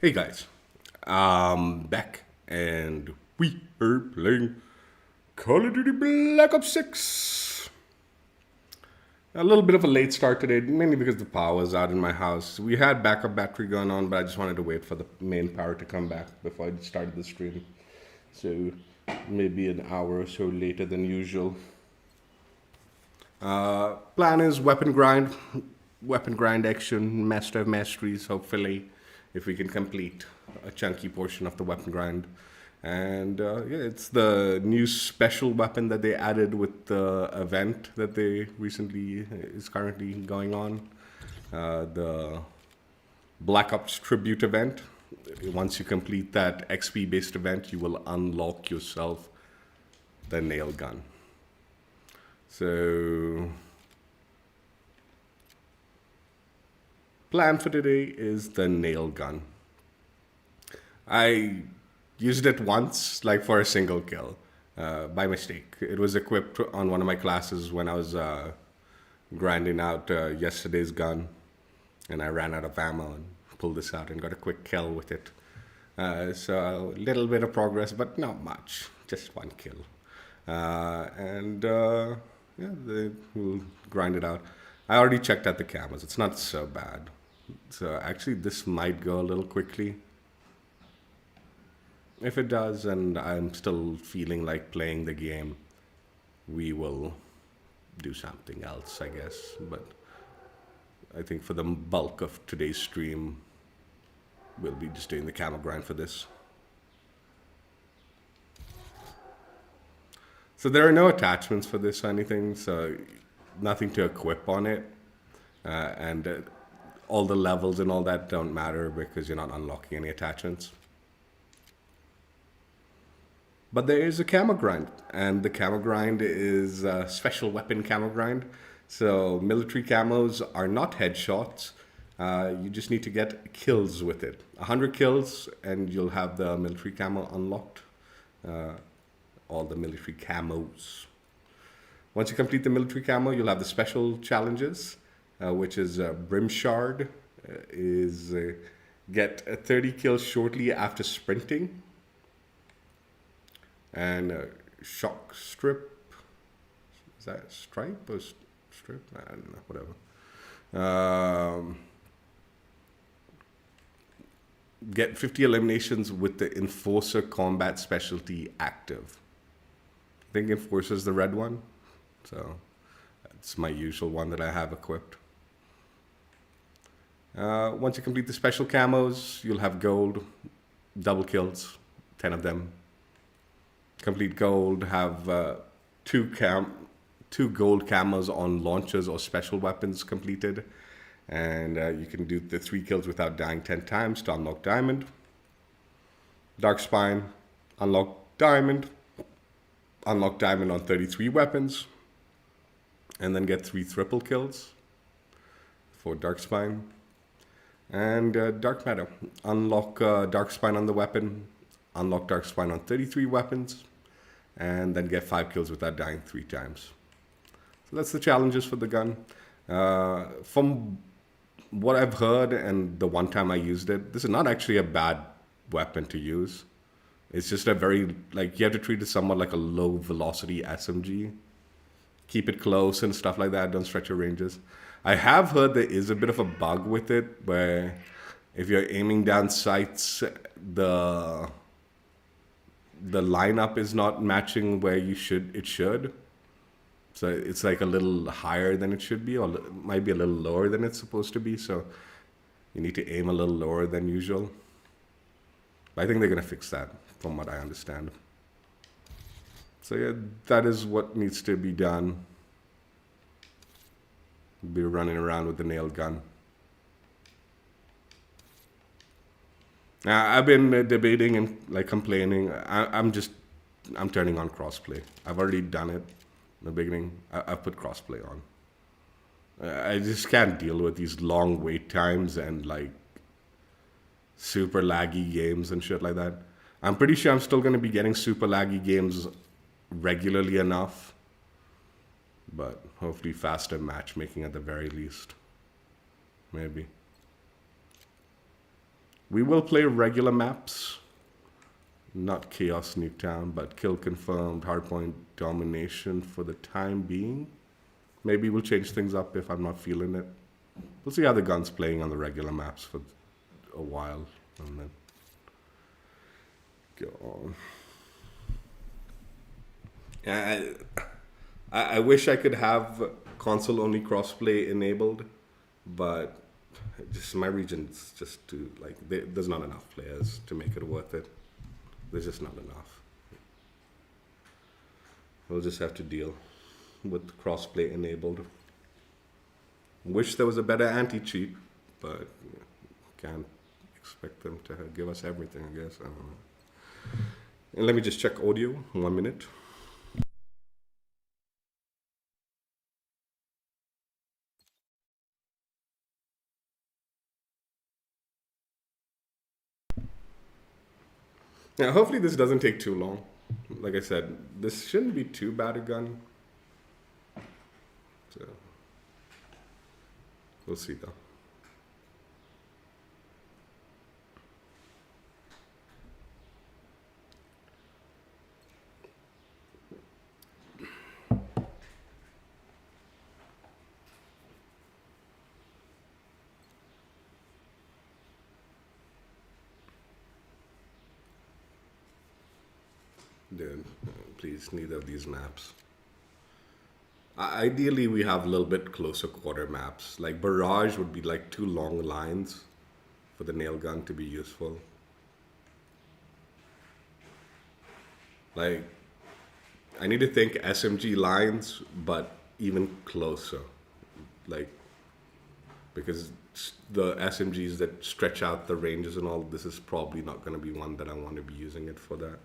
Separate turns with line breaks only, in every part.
Hey guys, I'm back and we are playing Call of Duty Black Ops 6. A little bit of a late start today, mainly because the power was out in my house. We had backup battery going on, but I just wanted to wait for the main power to come back before I started the stream. So maybe an hour or so later than usual. Plan is weapon grind action, master of masteries, hopefully, if we can complete a chunky portion of the weapon grind. And yeah, it's the new special weapon that they added with the event that they recently is currently going on. The Black Ops Tribute event. Once you complete that XP based event, you will unlock yourself the nail gun. So, plan for today is the nail gun. I used it once, like for a single kill, by mistake. It was equipped on one of my classes when I was grinding out yesterday's gun, and I ran out of ammo and pulled this out and got a quick kill with it. So a little bit of progress, but not much. Just one kill. And yeah, we'll grind it out. I already checked out the cameras. It's not so bad. So actually, this might go a little quickly. If it does, and I'm still feeling like playing the game, we will do something else, I guess. But I think for the bulk of today's stream, we'll be just doing the camo grind for this. So there are no attachments for this or anything, so nothing to equip on it. And all the levels and all that don't matter because you're not unlocking any attachments. But there is a camo grind, and the camo grind is a special weapon camo grind. So military camos are not headshots. You just need to get kills with it. 100 kills, and you'll have the military camo unlocked. All the military camos. Once you complete the military camo, you'll have the special challenges, which is Brimshard, is get 30 kills shortly after sprinting. And shock strip, is that stripe or strip? I don't know, whatever. Get 50 eliminations with the Enforcer combat specialty active. I think Enforcer is the red one, so that's my usual one that I have equipped. Once you complete the special camos, you'll have gold, double kills, 10 of them. Complete gold, have two gold camos on launchers or special weapons completed. And you can do the 3 kills without dying 10 times to unlock diamond. Dark Spine, unlock diamond. Unlock diamond on 33 weapons. And then get 3 triple kills for Dark Spine. And Dark Matter, unlock Dark Spine on the weapon. Unlock Dark Spine on 33 weapons. And then get 5 kills without dying 3 times. So that's the challenges for the gun. From what I've heard and the one time I used it, this is not actually a bad weapon to use. It's just a very, like, you have to treat it somewhat like a low velocity SMG. Keep it close and stuff like that. Don't stretch your ranges. I have heard there is a bit of a bug with it where if you're aiming down sights, the lineup is not matching where it should. So it's like a little higher than it should be, or might be a little lower than it's supposed to be. So you need to aim a little lower than usual. But I think they're going to fix that, from what I understand. So yeah, that is what needs to be done. Be running around with the nail gun. I've been debating and like complaining. I'm turning on crossplay. I've already done it in the beginning. I've put crossplay on. I just can't deal with these long wait times and like super laggy games and shit like that. I'm pretty sure I'm still going to be getting super laggy games regularly enough, but hopefully faster matchmaking at the very least. Maybe. We will play regular maps, not Chaos Nuketown, but kill confirmed, hardpoint domination for the time being. Maybe we'll change things up if I'm not feeling it. We'll see how the gun's playing on the regular maps for a while, and then go on. I wish I could have console-only crossplay enabled, but just my region's just too, like, there's not enough players to make it worth it. There's just not enough. We'll just have to deal with crossplay enabled. Wish there was a better anti-cheat, but can't expect them to give us everything, I guess. I don't know. And let me just check audio, 1 minute. Now, hopefully this doesn't take too long. Like I said, this shouldn't be too bad a gun. So, we'll see though. Dude, please, neither of these maps. Ideally, we have a little bit closer quarter maps. Like Barrage would be like 2 long lines for the nail gun to be useful. Like, I need to think SMG lines, but even closer. Like, because the SMGs that stretch out the ranges and all, this is probably not going to be one that I want to be using it for that.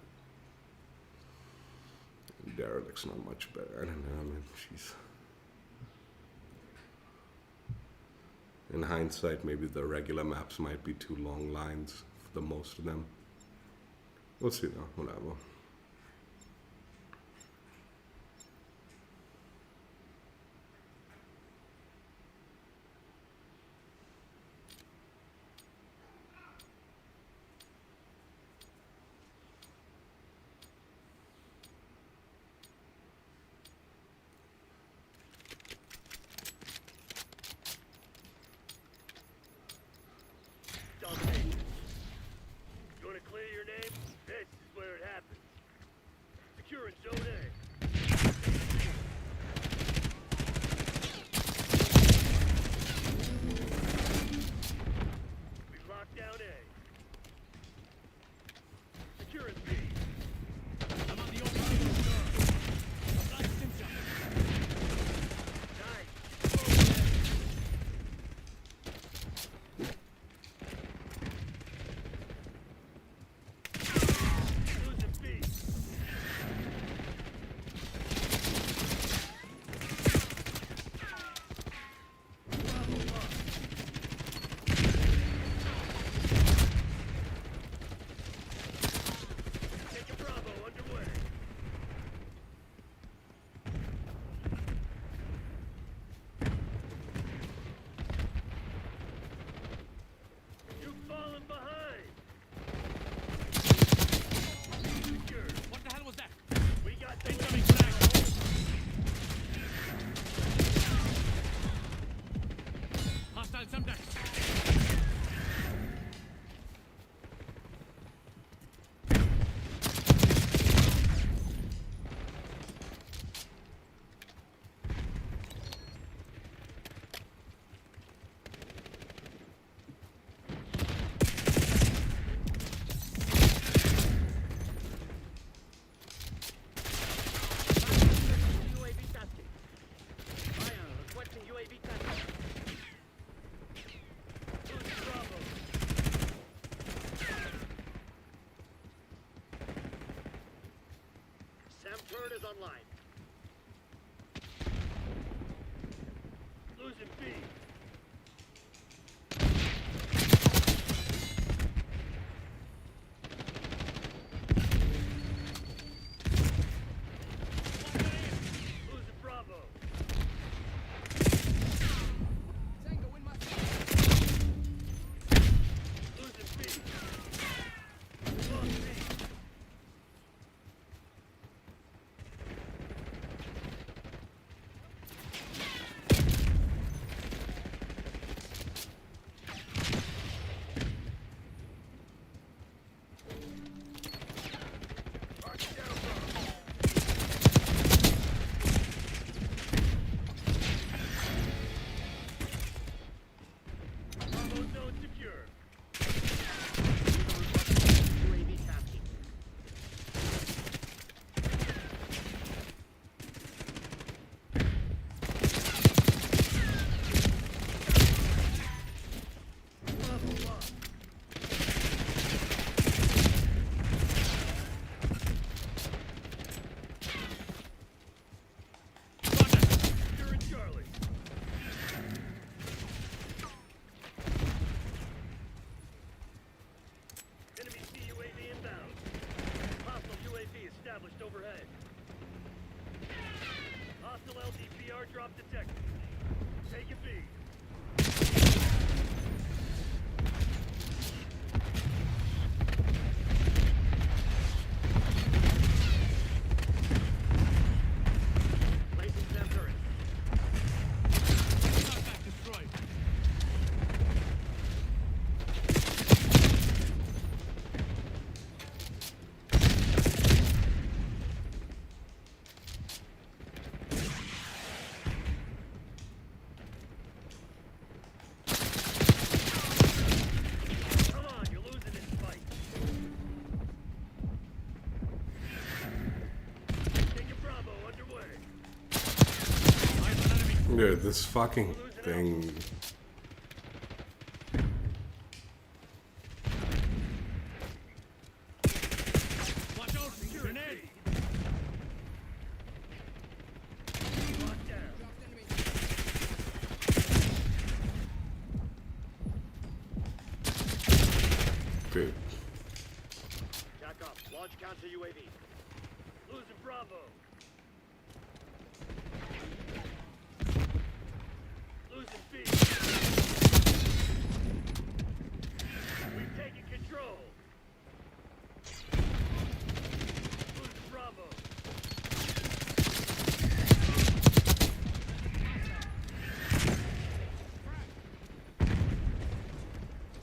Derelict's not much better. I don't know, man. She's... In hindsight, maybe the regular maps might be 2 long lines for the most of them. We'll see though, whatever.
Turret is online. Losing B. Losing Bravo. Tango in my... Losing B.
Dude, this fucking thing.
Watch out! Grenade! Lock down.
Dude.
Jack up. Launch counter UAV. Losing Bravo. Losing B. We've taken control. Losing Bravo.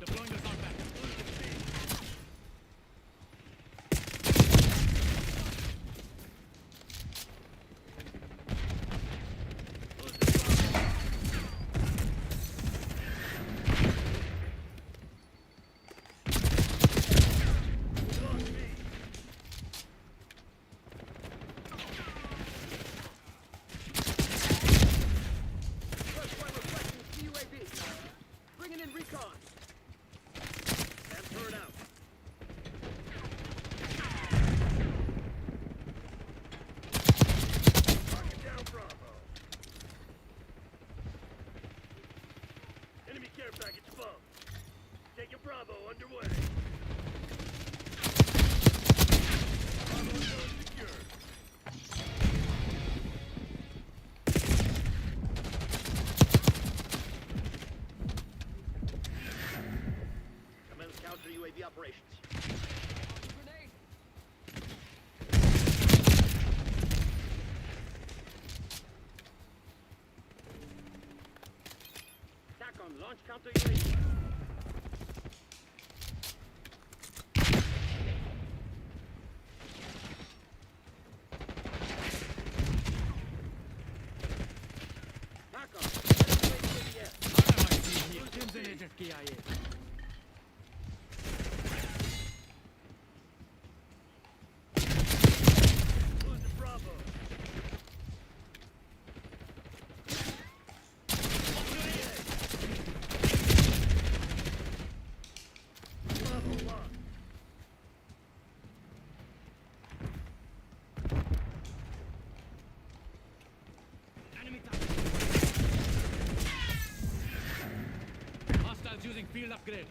Deploying the sound back.
Losing B. Losing Bravo. Lost B. First one reflecting UAV. Bringing in recon. And turn out. Target down Bravo. Enemy care package bumped. Taking Bravo underway. Bravo zone secured. Commence counter UAV operations. Attack on launch counter UAV. Attack on. Losing Bravo. Bravo lost.
Enemy target. Hostiles using field upgrade.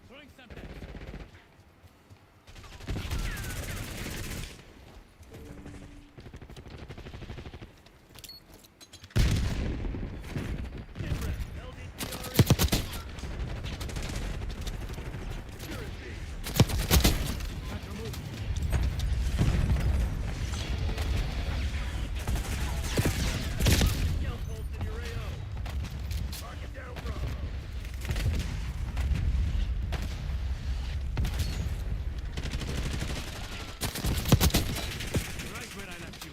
Throwing something.
Inrep. LDTR. Secure B.
That's removed.
Yell pulse in your AO. Target down Bravo.
Right where I left you.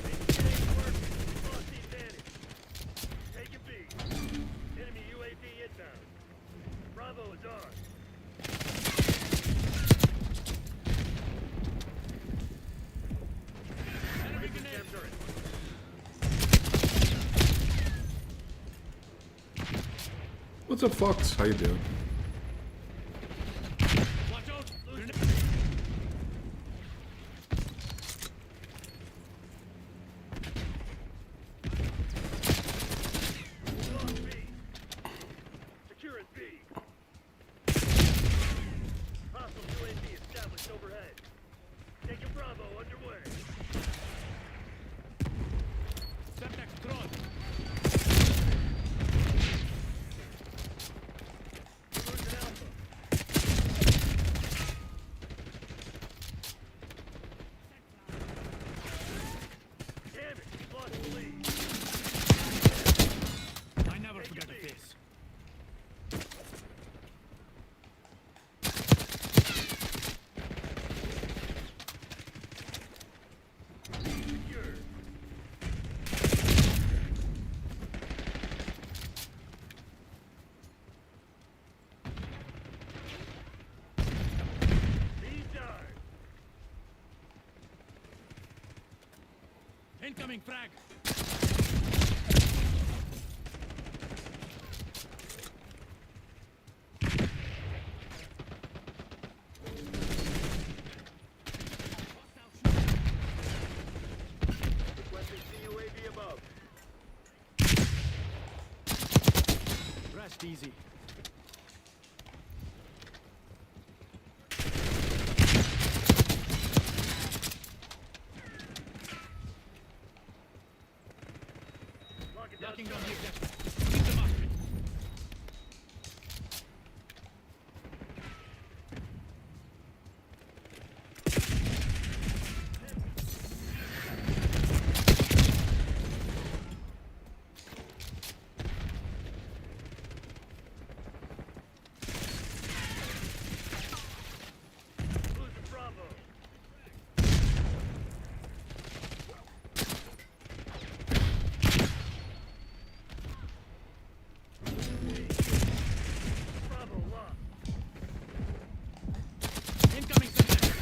Maintain work. Lost the advantage. Taking B. Enemy UAV inbound. Bravo is on.
Enemy
Raising
grenade.
cam turret.
What's up, Fox? How you doing?
Watch out.
Losing
Grenade.
Lost B. Securing B. Hostile UAV established overhead. Taking Bravo underway.
Semtex drone. Incoming frag.
Requesting CUAV above.
Rest easy.
Locking down.
Locking down the objective. Keep them up.
Losing Bravo. Bravo lost.
Incoming Semtex.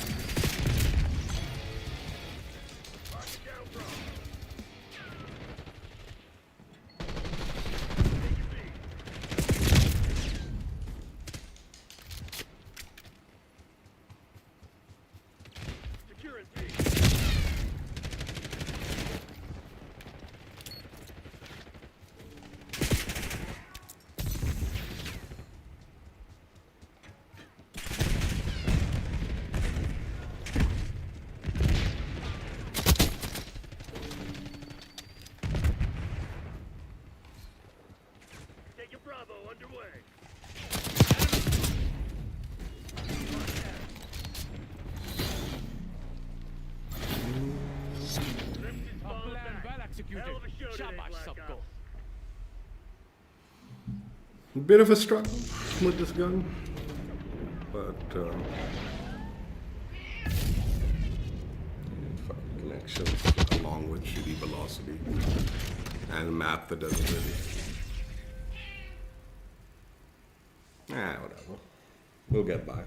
Locking down Bravo. Securing B. Taking Bravo underway.
A plan well executed.
Hell of a show today,
Shabash,
Black
Sabko.
Ops.
Bit of a struggle with this gun, but connections along with shitty velocity and map that doesn't really. Whatever. We'll get by.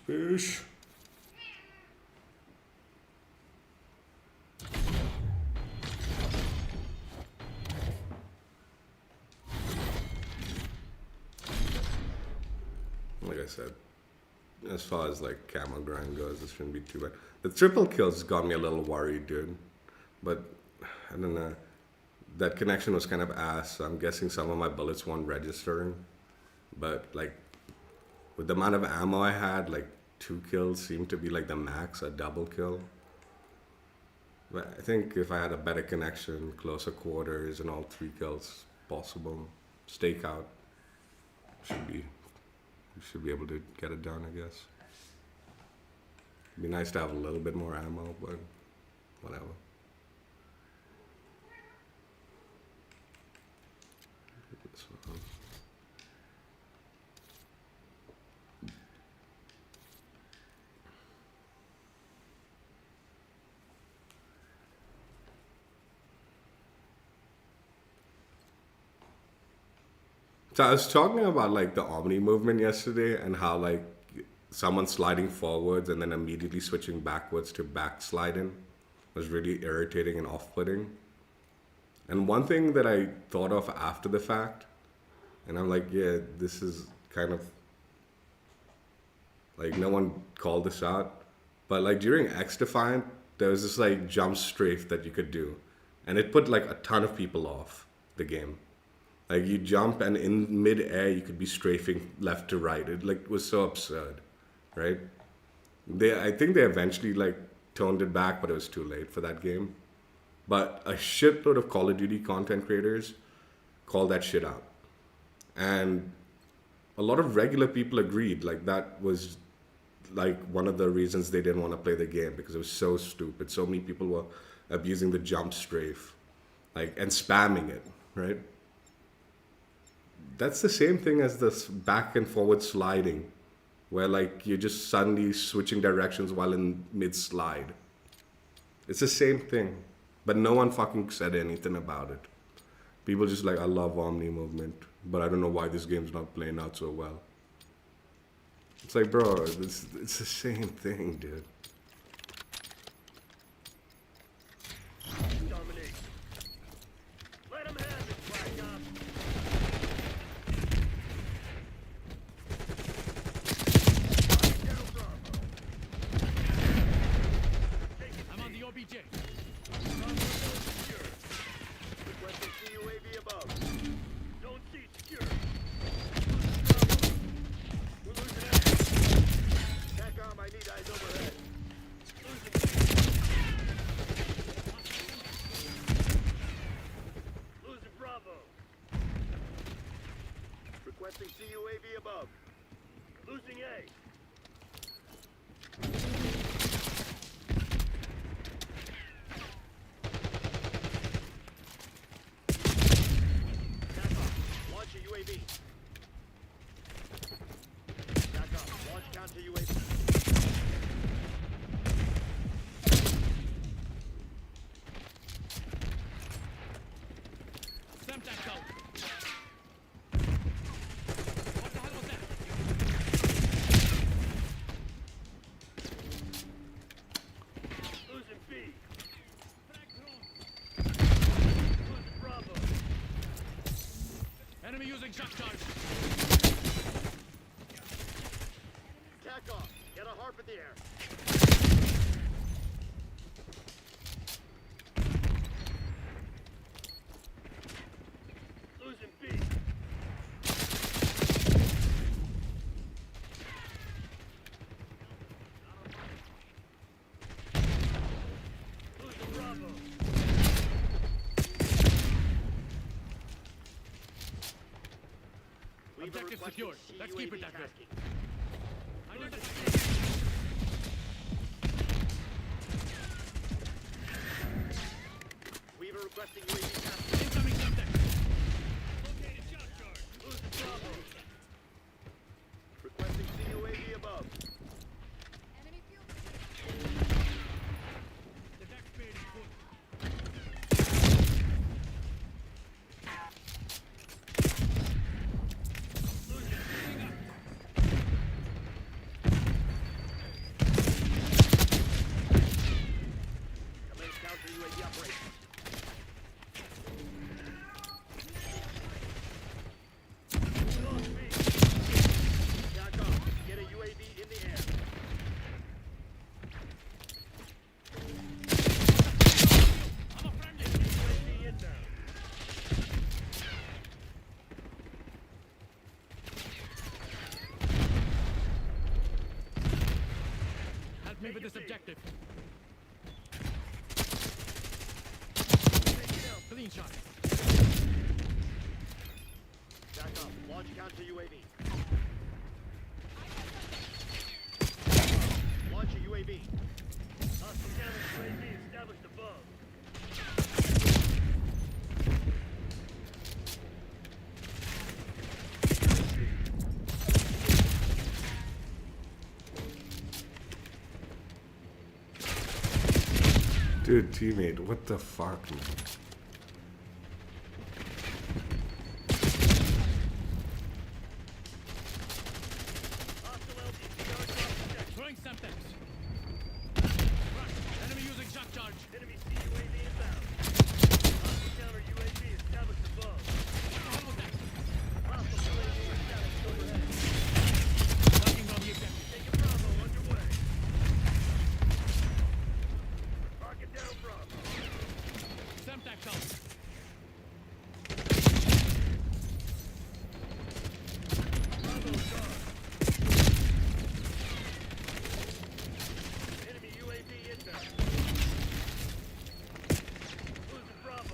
Push. Like I said, as far as like camo grind goes, this shouldn't be too bad. The triple kills got me a little worried, dude. But I don't know. That connection was kind of ass. So I'm guessing some of my bullets weren't registering. But like, with the amount of ammo I had, like 2 kills seemed to be like the max, a double kill. But I think if I had a better connection, closer quarters, and all 3 kills possible, stakeout should be able to get it done, I guess. It'd be nice to have a little bit more ammo, but whatever. So, So I was talking about like the Omni movement yesterday and how like someone sliding forwards and then immediately switching backwards to backsliding was really irritating and off-putting. And one thing that I thought of after the fact, and I'm like, yeah, this is kind of like no one called this out, but like during X Defiant, there was this like jump strafe that you could do, and it put like a ton of people off the game. Like you jump and in mid-air you could be strafing left to right. It like was so absurd, right? I think they eventually like toned it back, but it was too late for that game. But a shitload of Call of Duty content creators called that shit out, and a lot of regular people agreed. Like that was like one of the reasons they didn't want to play the game, because it was so stupid. So many people were abusing the jump strafe, like, and spamming it, right? That's the same thing as this back and forward sliding, where like you're just suddenly switching directions while in mid slide. It's the same thing, but no one fucking said anything about it. People just like, I love Omni movement, but I don't know why this game's not playing out so well. It's like, bro, it's the same thing, dude.
Dominate. Let him have it, Black Ops. Down Bravo. Take it.
I'm on the OBJ.
Bravo zone secure. Requesting CUAV above. Zone C secure. Bravo. We're losing action. TACOM, I need eyes overhead. Losing C. Losing Bravo. Requesting CUAV above. Losing A. TACOM, launch a UAV. TACOM, launch counter UAV.
Semtex out. What the hell was that?
Losing B.
Frag drone.
Losing Bravo.
Enemy using shock charge.
TACOM, get a harp in the air. Losing B. Losing Bravo. We've
Objective
requested
secured. Let's keep it
CUAV
that way.
tasking.
Identify.
Weaver requesting UAV tasking.
Incoming Semtex.
Located shot charge. Losing Bravo. Requesting CUAV above.
Enemy fuel.
The deck pad is full.
Commence counter UAV operations. Lost B. TACOM, get a UAV in the air.
I'm a friendly.
UAV inbound.
Help me with this objective.
Take it out.
Clean shot.
TACOM, launch counter UAV. Launch a UAV. Hostile counter UAV established above.
Dude, teammate, what the fuck, man?
Hostile LTCR drop protection.
Throwing Semtex. Run. Enemy using shock charge.
Enemy CUAV inbound. Hostile counter UAV established above.
What the hell was that?
Hostile UAV established overhead.
Working on the objective.
Taking Bravo underway. Rocket down Bravo.
Semtex out.
Bravo gone. Enemy UAV inbound. Losing Bravo.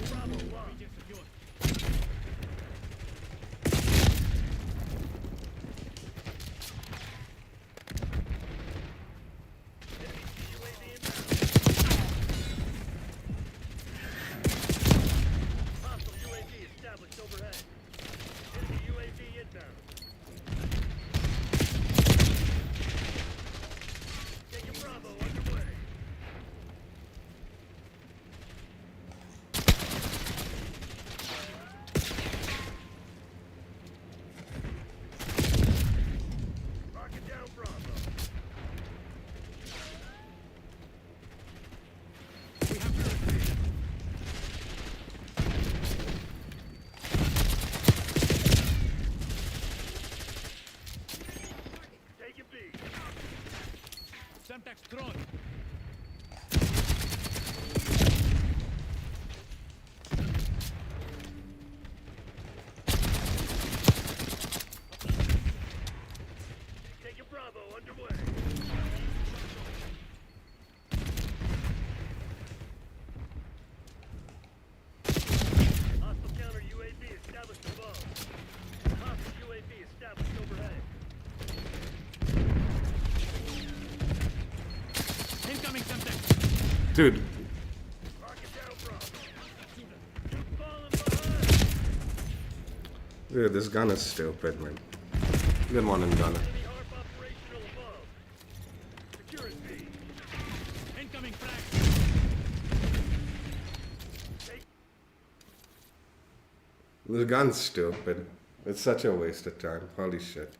Bravo lost.
OBJ secured.
Enemy
Semtex drone.
Taking Bravo underway. Hostile counter UAV established above. Hostile UAV established overhead.
Incoming Semtex.
Dude,
Rocket down Bravo. You're falling behind.
dude, this gun is stupid, man. Good one and done.
Enemy HARP operational above. Secure his B.
Incoming frag.
This gun's stupid. It's such a waste of time. Holy shit.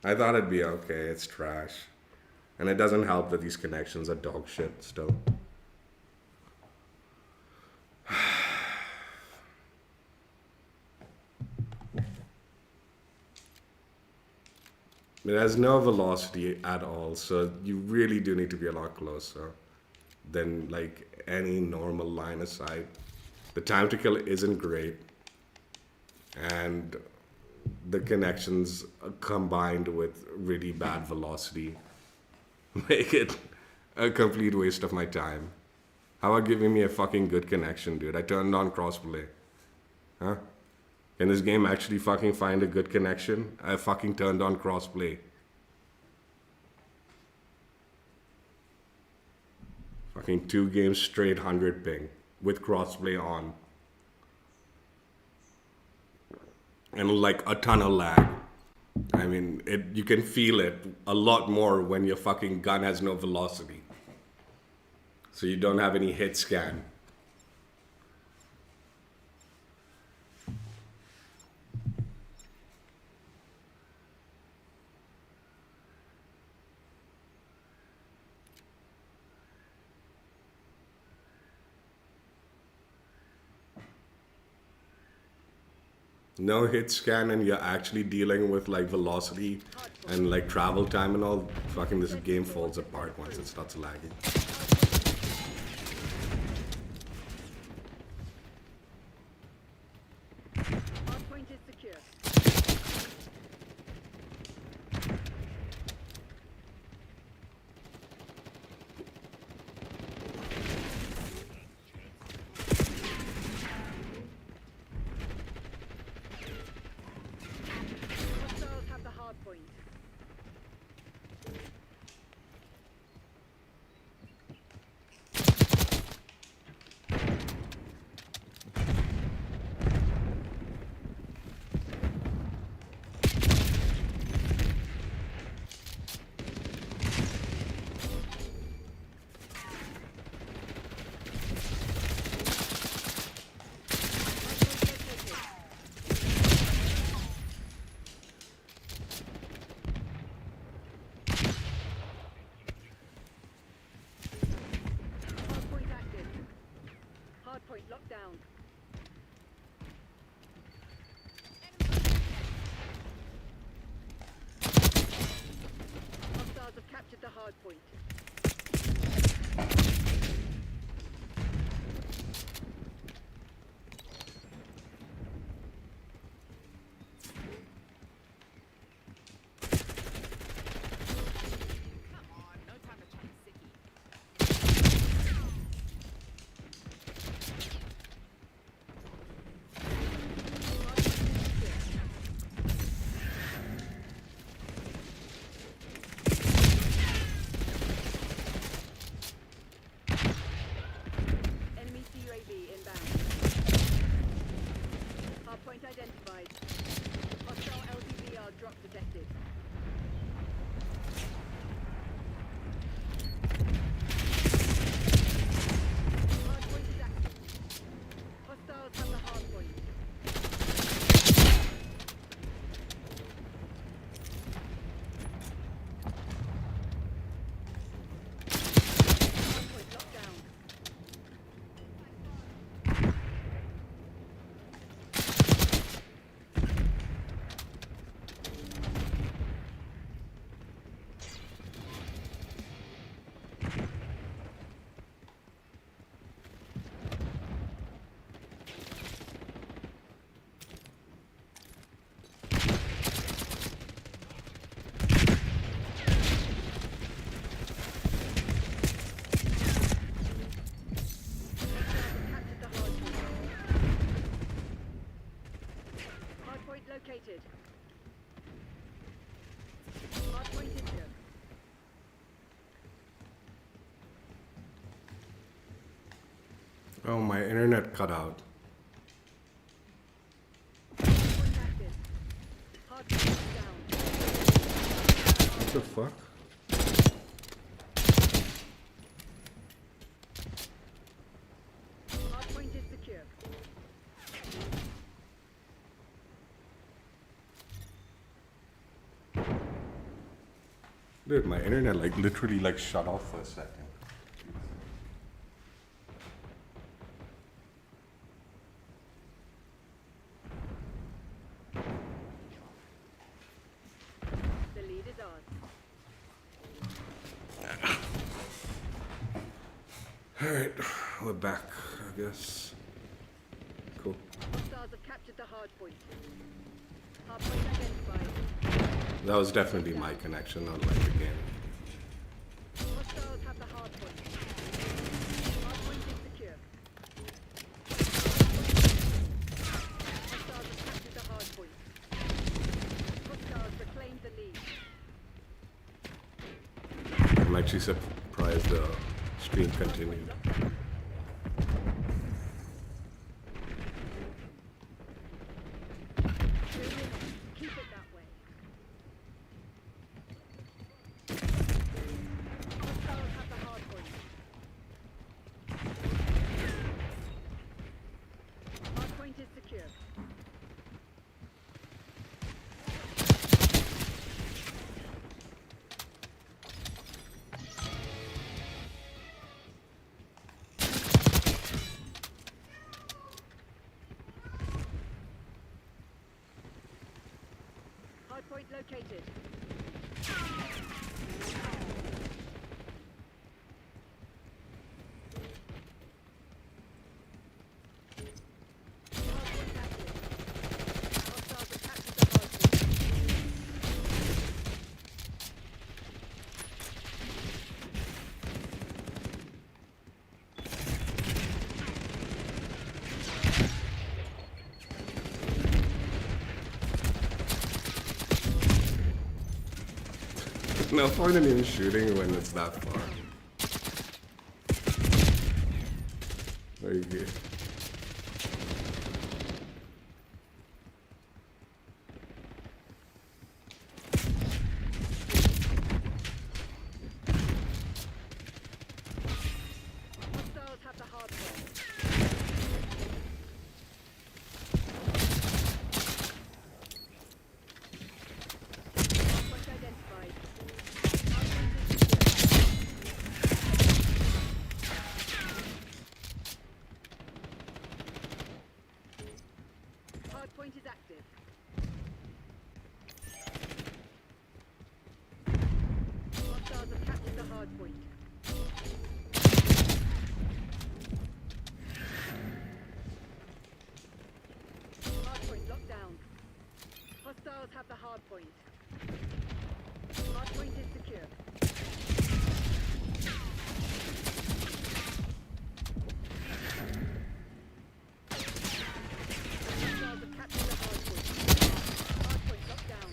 I thought it'd be okay. It's trash. And it doesn't help that these connections are dog shit still. It has no velocity at all, so you really do need to be a lot closer than like any normal line of sight. The time to kill isn't great, and the connections combined with really bad velocity make it a complete waste of my time. How about giving me a fucking good connection, dude? I turned on crossplay. Huh? Can this game actually fucking find a good connection? I fucking turned on crossplay. Fucking 2 games straight 100 ping with crossplay on. And like a ton of lag. I mean, you can feel it a lot more when your fucking gun has no velocity. So you don't have any hit scan. No hit scan, and you're actually dealing with like velocity and like travel time and all. Fucking this game falls apart once it starts lagging.
Hardpoint is secure. Hostiles have the hardpoint. Hardpoint active. Hardpoint locked down. Hostiles have captured the hardpoint.
Come on, no time to try sicky.
Oh, my internet cut out.
Hardpoint active. Hardpoint down.
What the fuck?
Hardpoint is secure.
Dude, my internet like literally like shut off for a second.
The lead is ours.
Alright, we're back, I guess. Cool.
Hostiles have captured the hardpoint. Hardpoint identified.
That was definitely my connection, not like the game.
Hostiles have the hardpoint. Hardpoint is secure. Hostiles have captured the hardpoint. Hostiles reclaimed the lead.
I'm actually surprised the stream continued.
Keep it that way. Hostiles have the hardpoint. Hardpoint is secure. Hardpoint located. Hardpoint active. Hostiles have captured the hardpoint.
No point in even shooting when it's that far. Very good.
Hostiles have the hardpoint. Hardpoint identified. Hardpoint is secure. Hardpoint is active. Hostiles have captured the hardpoint. Hardpoint locked down. Hostiles have the hardpoint. Hardpoint is secure. Hostiles have captured the hardpoint. Hardpoint locked down.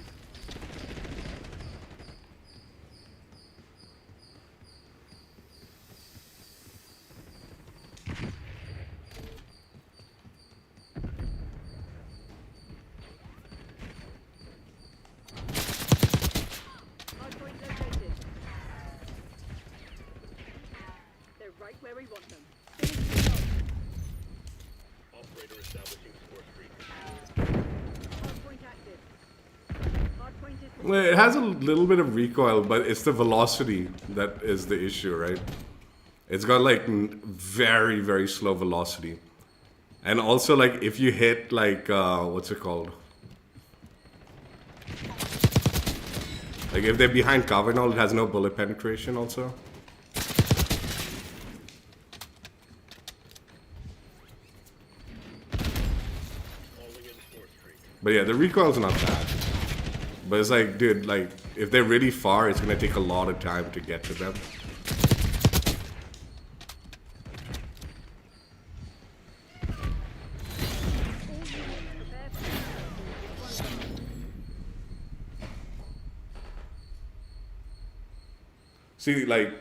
Hardpoint located. They're right where we want them. Finish the job.
Operator establishing score streak.
Hardpoint active. Hardpoint is
Well, it has a little bit of recoil, but it's the velocity that is the issue, right? It's got like very, very slow velocity. And also like if you hit like, what's it called? Like if they're behind cover and all, it has no bullet penetration also.
Calling in score streak.
But yeah, the recoil's not bad. But it's like, dude, like if they're really far, it's gonna take a lot of time to get to them.
prepare for this one.
See, like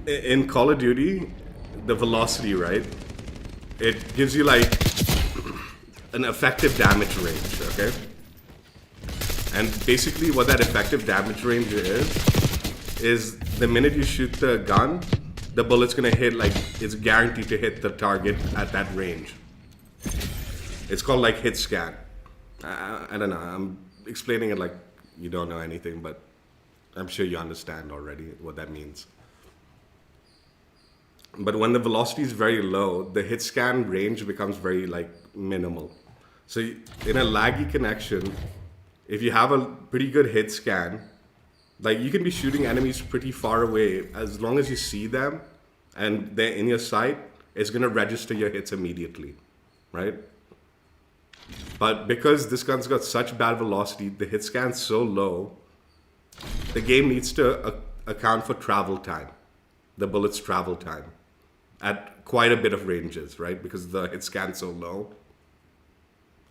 in Call of Duty, the velocity, right? It gives you like an effective damage range, okay? And basically what that effective damage range is the minute you shoot the gun, the bullet's gonna hit, like, it's guaranteed to hit the target at that range. It's called like hit scan. I don't know, I'm explaining it like you don't know anything, but I'm sure you understand already what that means. But when the velocity is very low, the hit scan range becomes very like minimal. So in a laggy connection, if you have a pretty good hit scan, like you can be shooting enemies pretty far away, as long as you see them and they're in your sight, it's gonna register your hits immediately, right? But because this gun's got such bad velocity, the hit scan's so low, the game needs to account for travel time, the bullet's travel time, at quite a bit of ranges, right? Because the hit scan's so low.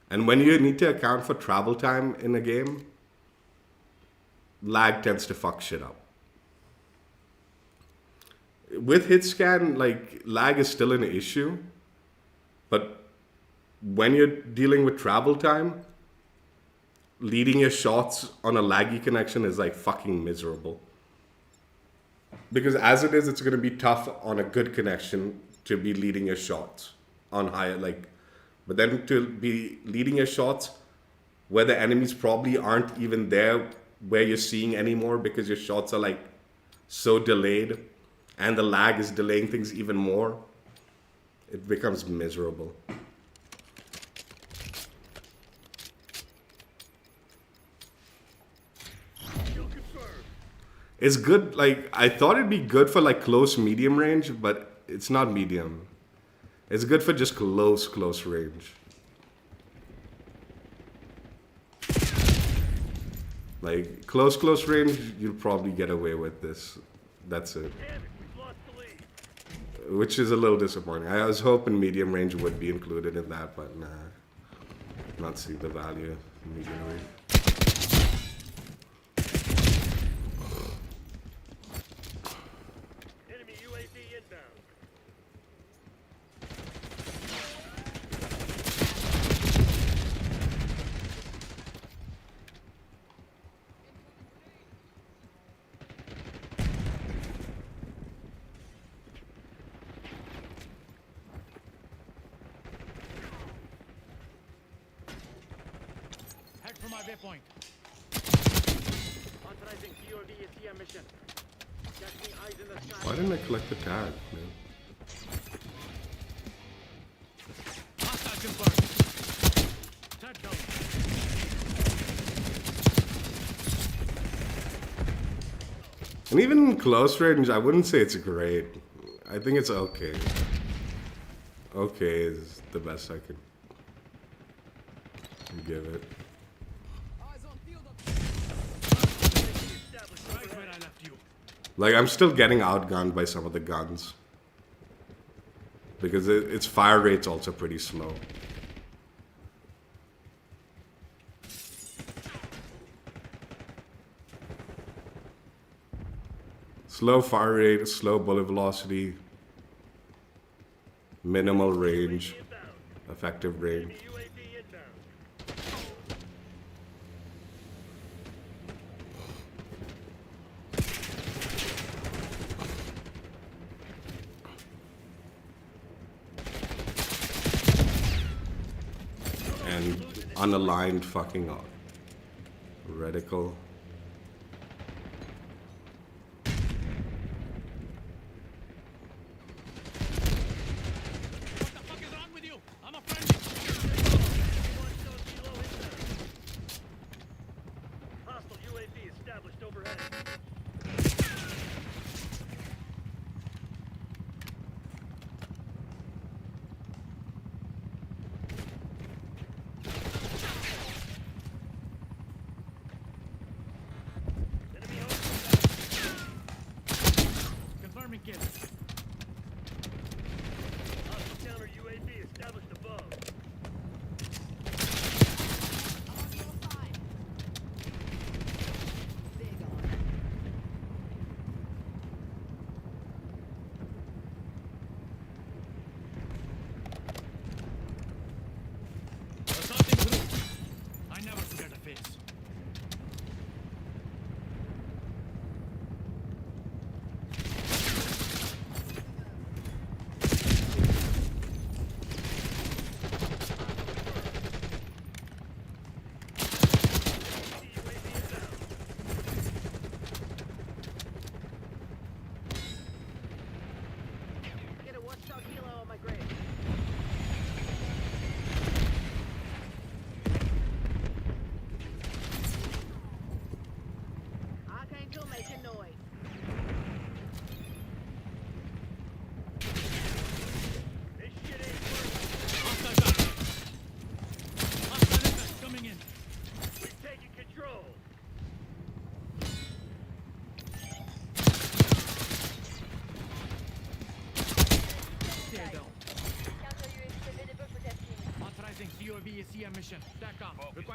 And when you need to account for travel time in a game, lag tends to fuck shit up. With hit scan, like, lag is still an issue, but when you're dealing with travel time, leading your shots on a laggy connection is like fucking miserable. Because as it is, it's going to be tough on a good connection to be leading your shots on higher, like, but then to be leading your shots where the enemies probably aren't even there where you're seeing anymore because your shots are like so delayed and the lag is delaying things even more, it becomes miserable. It's good, like, I thought it'd be good for like close medium range, but it's not medium. It's good for just close range. Like, close range, you'll probably get away with this. That's it.
Damn it, we've lost the lead.
Which is a little disappointing. I was hoping medium range would be included in that, but nah. Not see the value in medium range.
Enemy UAV inbound.
Head for my waypoint.
Authorizing POV ATM mission. Casting eyes in the sky.
Why didn't I collect the tag, man?
Hostile confirmed. Threat down.
And even in close range, I wouldn't say it's great. I think it's okay. Okay is the best I could give it.
Right where I left you.
Like, I'm still getting outgunned by some of the guns. Because its fire rate's also pretty slow. Slow fire rate, slow bullet velocity, minimal range,
Inbound.
effective range.
Enemy UAV inbound.
And unaligned fucking reticle.
What the fuck is wrong with you? I'm a friendly.
One zone kilo inbound. Hostile UAV established overhead. Enemy on.
Confirming kill.
Hostile counter UAV established above.
I'm on your side. Big on.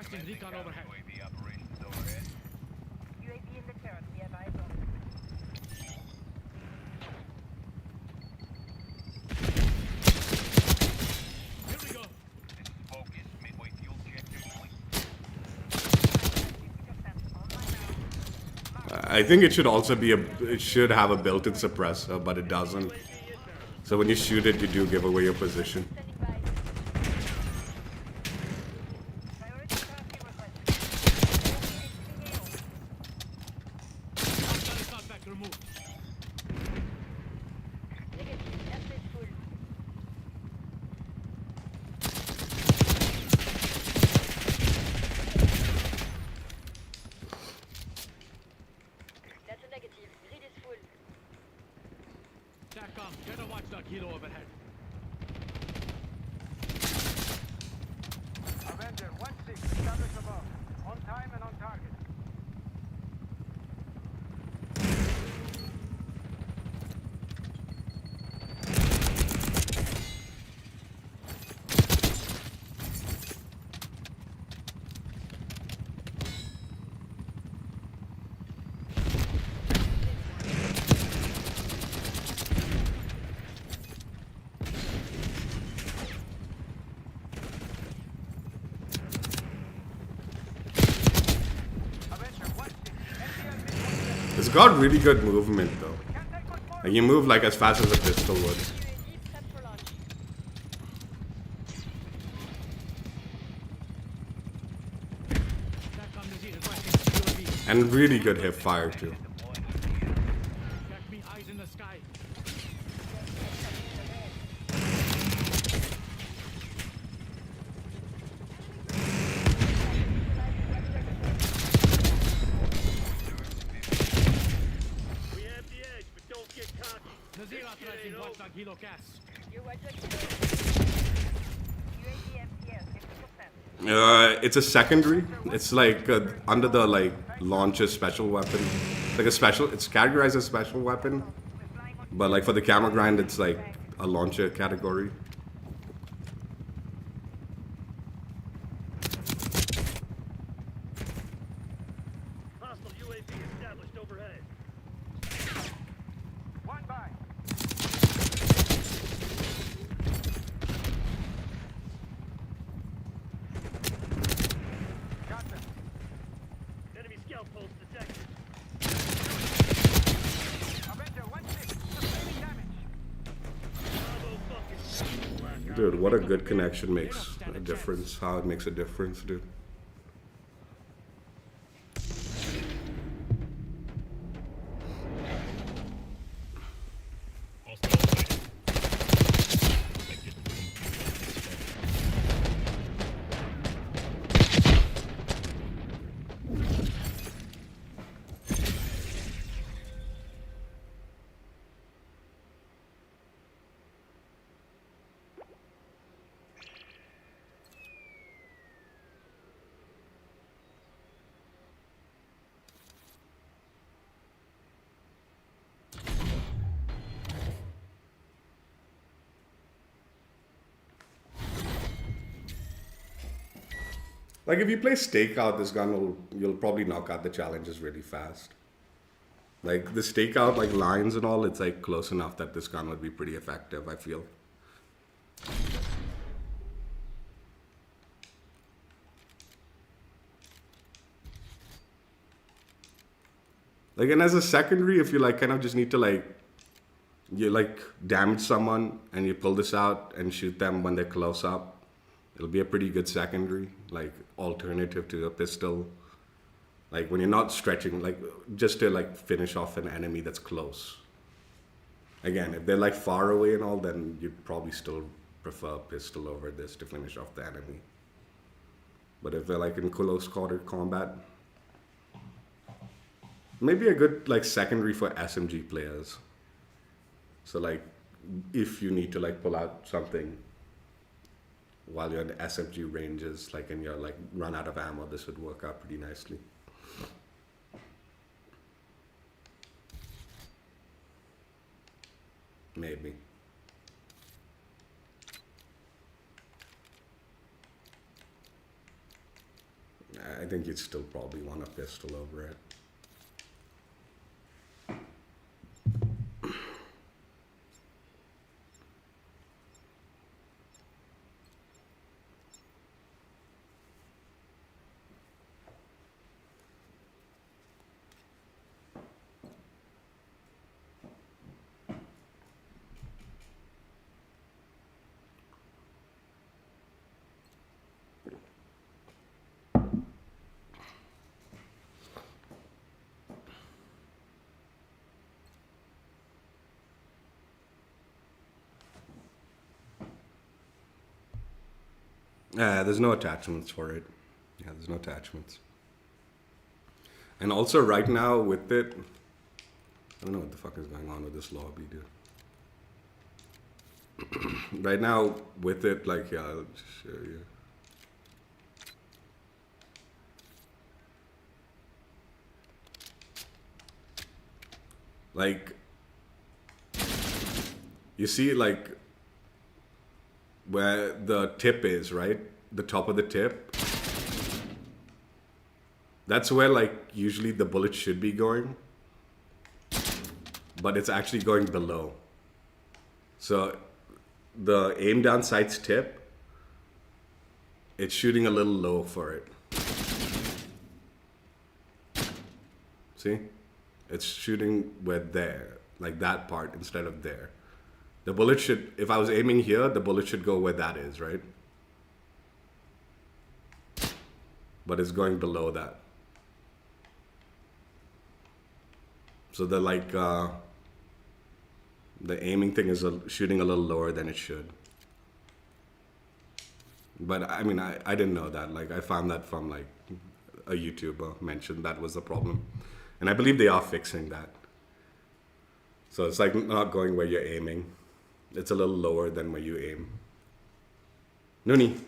Requesting recon overhead.
UAV in the turret. We have eyes on.
Here we go.
I think it should also be it should have a built-in suppressor, but it doesn't. So when you shoot it, you do give away your position.
Standing by. Priority traffic requested.
Got a contact removed.
Negative. Airspace full. That's a negative. Grid is full.
TACOM, get a watchdog helo overhead.
Avenger 1-6, established above. On time and on target. Avenger 1-6, NDL
It's got really good movement though.
can take much more.
Like you move like as fast as a pistol would.
UAV prep for launch.
TACOM Nazir requesting UAV.
And really good hip fire too.
Got me eyes in the sky.
We have the edge, but don't get cocky.
Nazir authorizing watchdog helo gas.
Your watchdog UAV MTS 50%.
It's a secondary. It's like under the like launcher special weapon. Like a special. It's categorized as a special weapon, but like for the camera grind, it's like a launcher category.
Hostile UAV established overhead. One by. Got them. Enemy scout pulse detected. Avenger 1-6, sustaining damage. Bravo fucking blackout.
Dude, what a good connection makes a difference. How it makes a difference, dude. Like if you play stakeout, this gun you'll probably knock out the challenges really fast. Like the stakeout, like lines and all, it's like close enough that this gun would be pretty effective, I feel. Like, and as a secondary, if you like kind of just need to like, you like damage someone and you pull this out and shoot them when they're close up, it'll be a pretty good secondary, like alternative to a pistol. Like when you're not stretching, like just to like finish off an enemy that's close. Again, if they're like far away and all, then you'd probably still prefer a pistol over this to finish off the enemy. But if they're like in close quarter combat, maybe a good like secondary for SMG players. So like if you need to like pull out something while you're in the SMG ranges, like and you're like run out of ammo, this would work out pretty nicely. Maybe. I think you'd still probably want a pistol over it. There's no attachments for it. Yeah, there's no attachments. And also right now with it, I don't know what the fuck is going on with this lobby, dude. Right now with it, like, yeah, I'll just show you. Like, you see, like, where the tip is, right? The top of the tip. That's where, like, usually the bullet should be going. But it's actually going below. So, the aim down sight's tip, it's shooting a little low for it. See? It's shooting where there, like that part instead of there. The bullet should, if I was aiming here, the bullet should go where that is, right? But it's going below that. So the like, the aiming thing is shooting a little lower than it should. But I mean, I didn't know that. Like, I found that from like a YouTuber mentioned that was the problem. And I believe they are fixing that. So it's like not going where you're aiming. It's a little lower than where you aim. Noonie,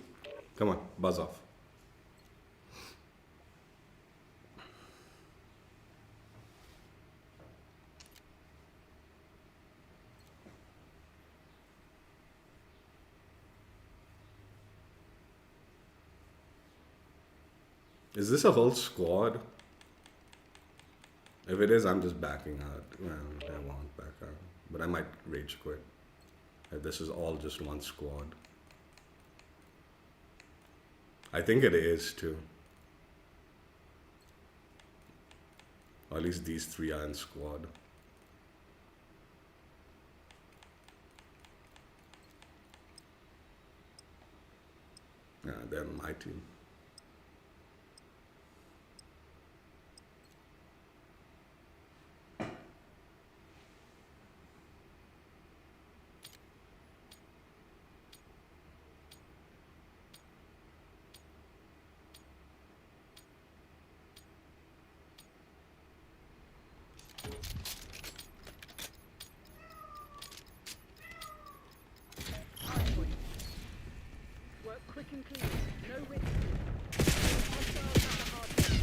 come on, buzz off. Is this a whole squad? If it is, I'm just backing out. Well, I won't back out. But I might rage quit. If this is all just one squad. I think it is too. Or at least these three are in squad. Yeah, they're on my team.
Work quick and clean. No whips. Hostiles have the hard point.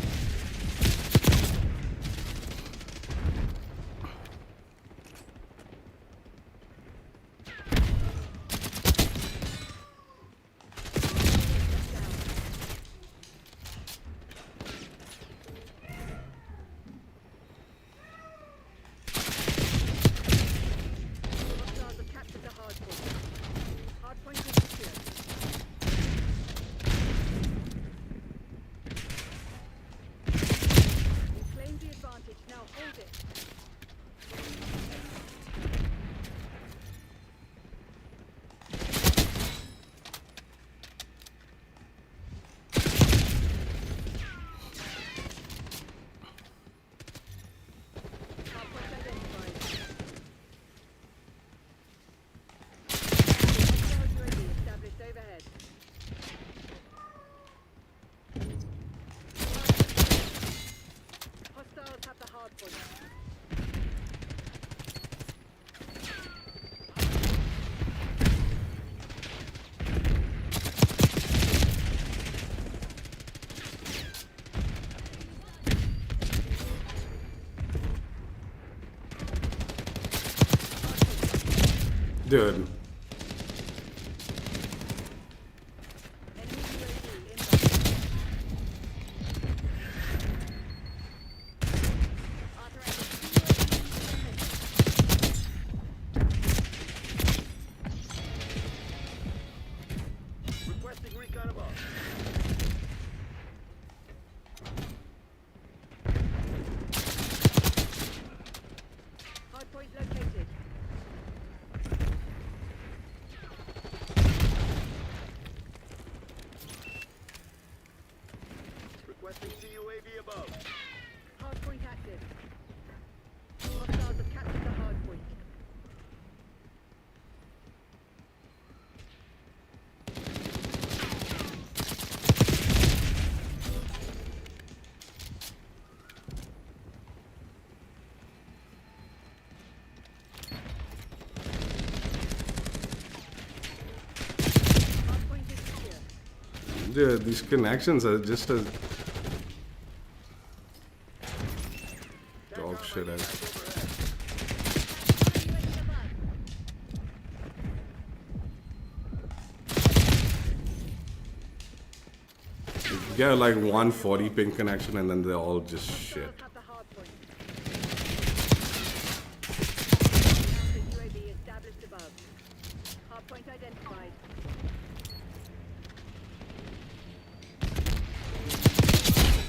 Hostiles have captured the hard point. Hard point is secure. Claim the advantage. Now hold it. Hardpoint identified. Hostile UAV established overhead. Hostiles have the hard point.
Dude,
Enemy UAV inbound. Hardpoint located.
Requesting CUAV above.
Hardpoint active. Hostiles have captured the hardpoint. Hardpoint is secure.
Dude, these connections are just a dog shit. You get like 140 ping connection and then they're all just shit.
Hostiles have the hardpoint. The UAV established above. Hardpoint identified.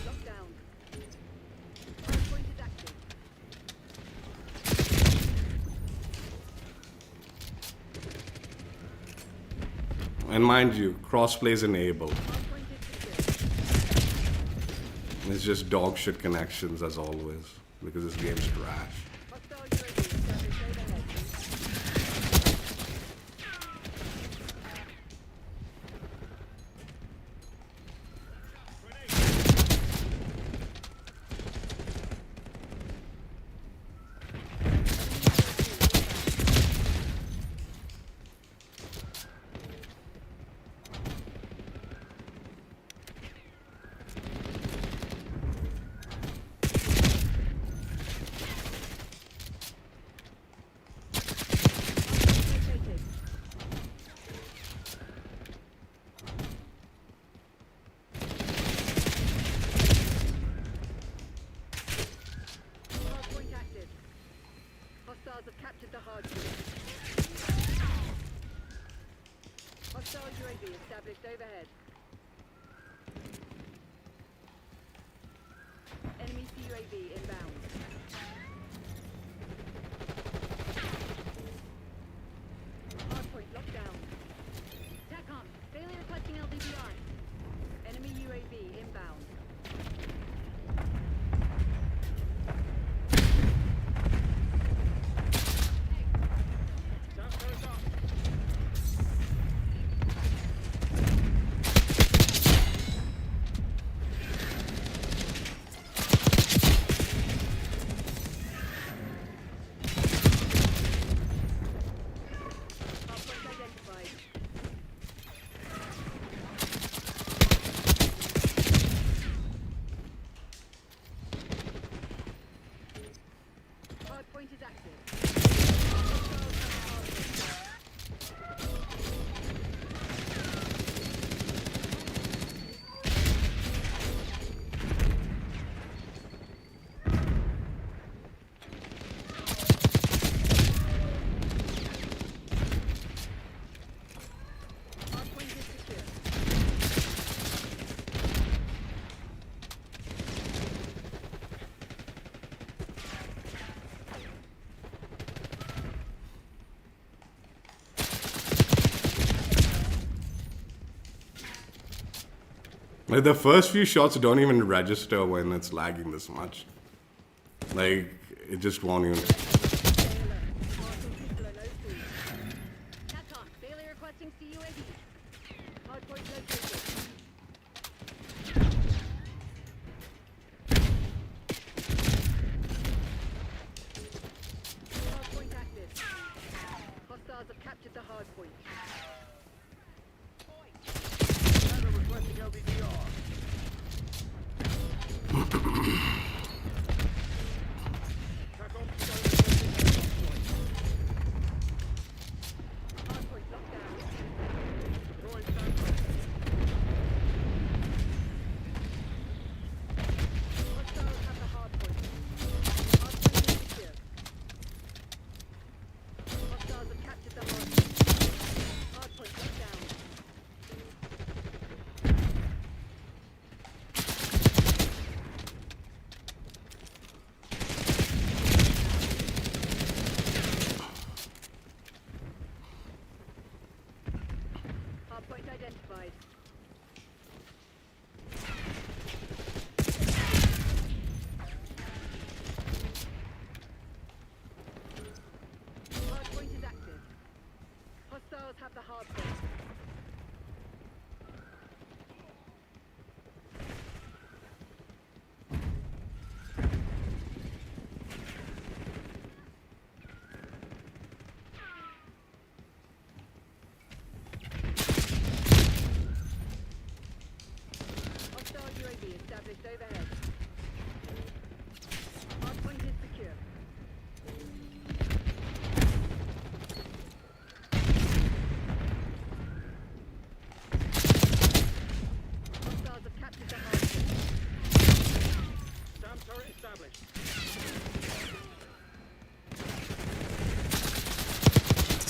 Lockdown. Hardpoint is active.
And mind you, crossplay is enabled.
Hardpoint is secure.
It's just dog shit connections as always because this game's trash.
Hostile UAV established overhead. Located. Hardpoint active. Hostiles have captured the hardpoint. Hostile UAV established overhead. Enemy CUAV inbound. Hardpoint locked down. TACOM, failure requesting LDBR. Enemy UAV inbound.
South goes up.
Hardpoint identified. Hardpoint is active. Hardpoint is secure.
Like the first few shots don't even register when it's lagging this much. Like it just won't even.
TACOM, failure requesting CUAV. Hardpoint located. Hardpoint active. Hostiles have captured the hardpoint.
Commander requesting LDBR. TACOM
Hardpoint locked down.
deploying SATCOM.
Hostiles have the hardpoint. Hardpoint is secure. Hostiles have captured the hardpoint.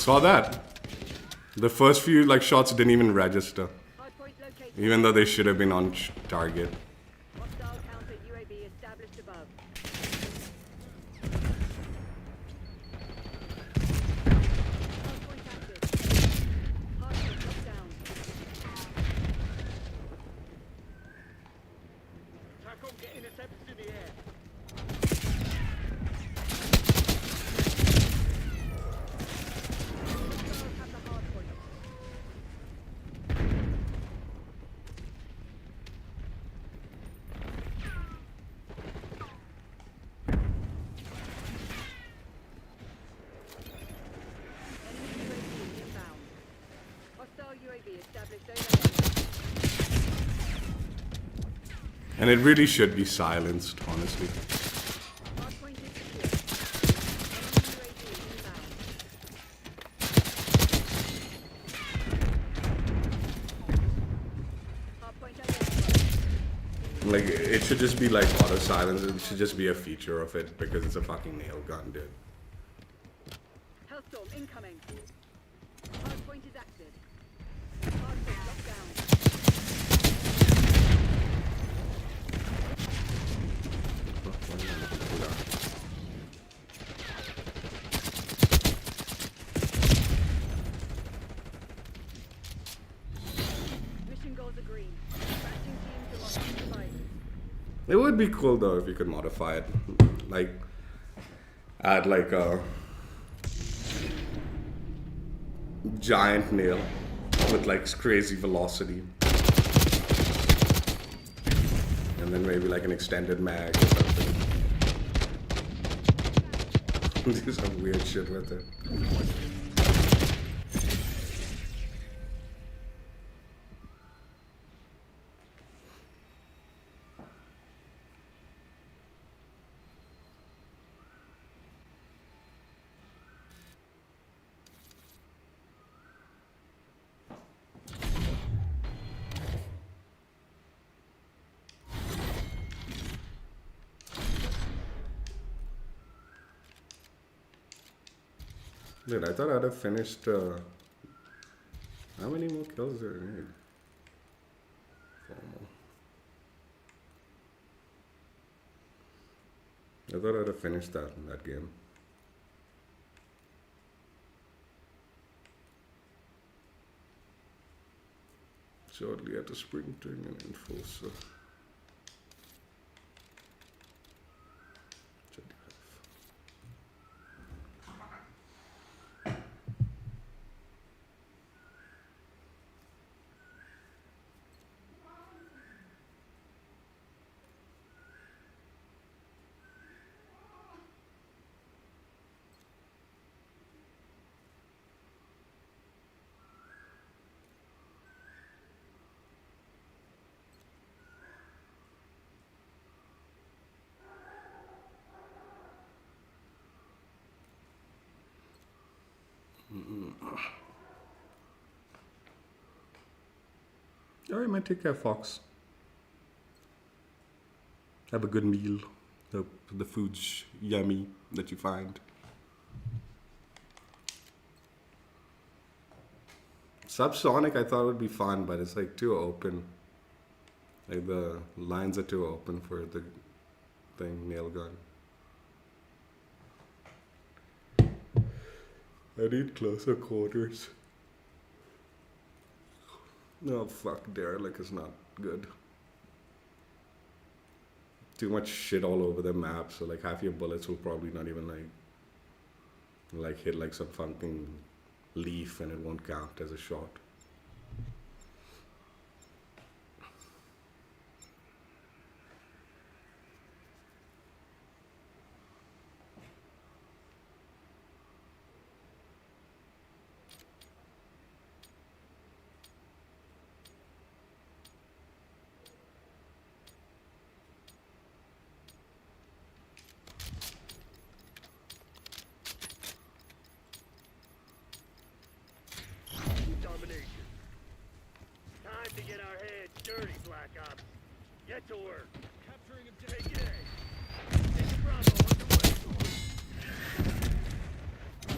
Saw that. The first few like shots didn't even register,
Hardpoint located.
even though they should have been on target.
Hostile counter UAV established above. Hardpoint active. Hardpoint locked down.
TACOM get interceptors in the air.
Hostiles have the hardpoint. Enemy UAV inbound. Hostile UAV established overhead.
And it really should be silenced, honestly.
Hardpoint is secure. Enemy UAV inbound. Hardpoint identified.
Like, it should just be like auto silence. It should just be a feature of it because it's a fucking nail gun, dude.
Hellstorm incoming. Hardpoint is active. Hardpoint locked down. Mission goals are green. Dispatching team to lock in devices.
It would be cool though if you could modify it, like add like a giant nail with like crazy velocity, and then maybe like an extended mag or something. Do some weird shit with it. Dude, I thought I'd have finished. How many more kills do I need? 4 more. I thought I'd have finished that game. Shortly after sprinting and enforcer. Alright, man, take care, Fox. Have a good meal. Hope the food's yummy that you find. Subsonic I thought would be fun, but it's like too open. Like the lines are too open for the thing, nail gun. I need closer quarters. No, fuck, derelict is not good. Too much shit all over the map, so like half your bullets will probably not even like hit like some fucking leaf and it won't count as a shot.
Domination. Time to get our heads dirty, Black Ops. Get to work.
Capturing
Take
objective.
it A. Take Bravo underway.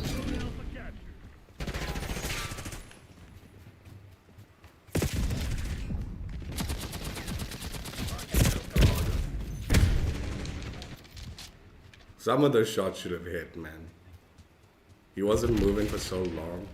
Zone Alpha captured.
Some of those shots should have hit, man. He wasn't moving for so long.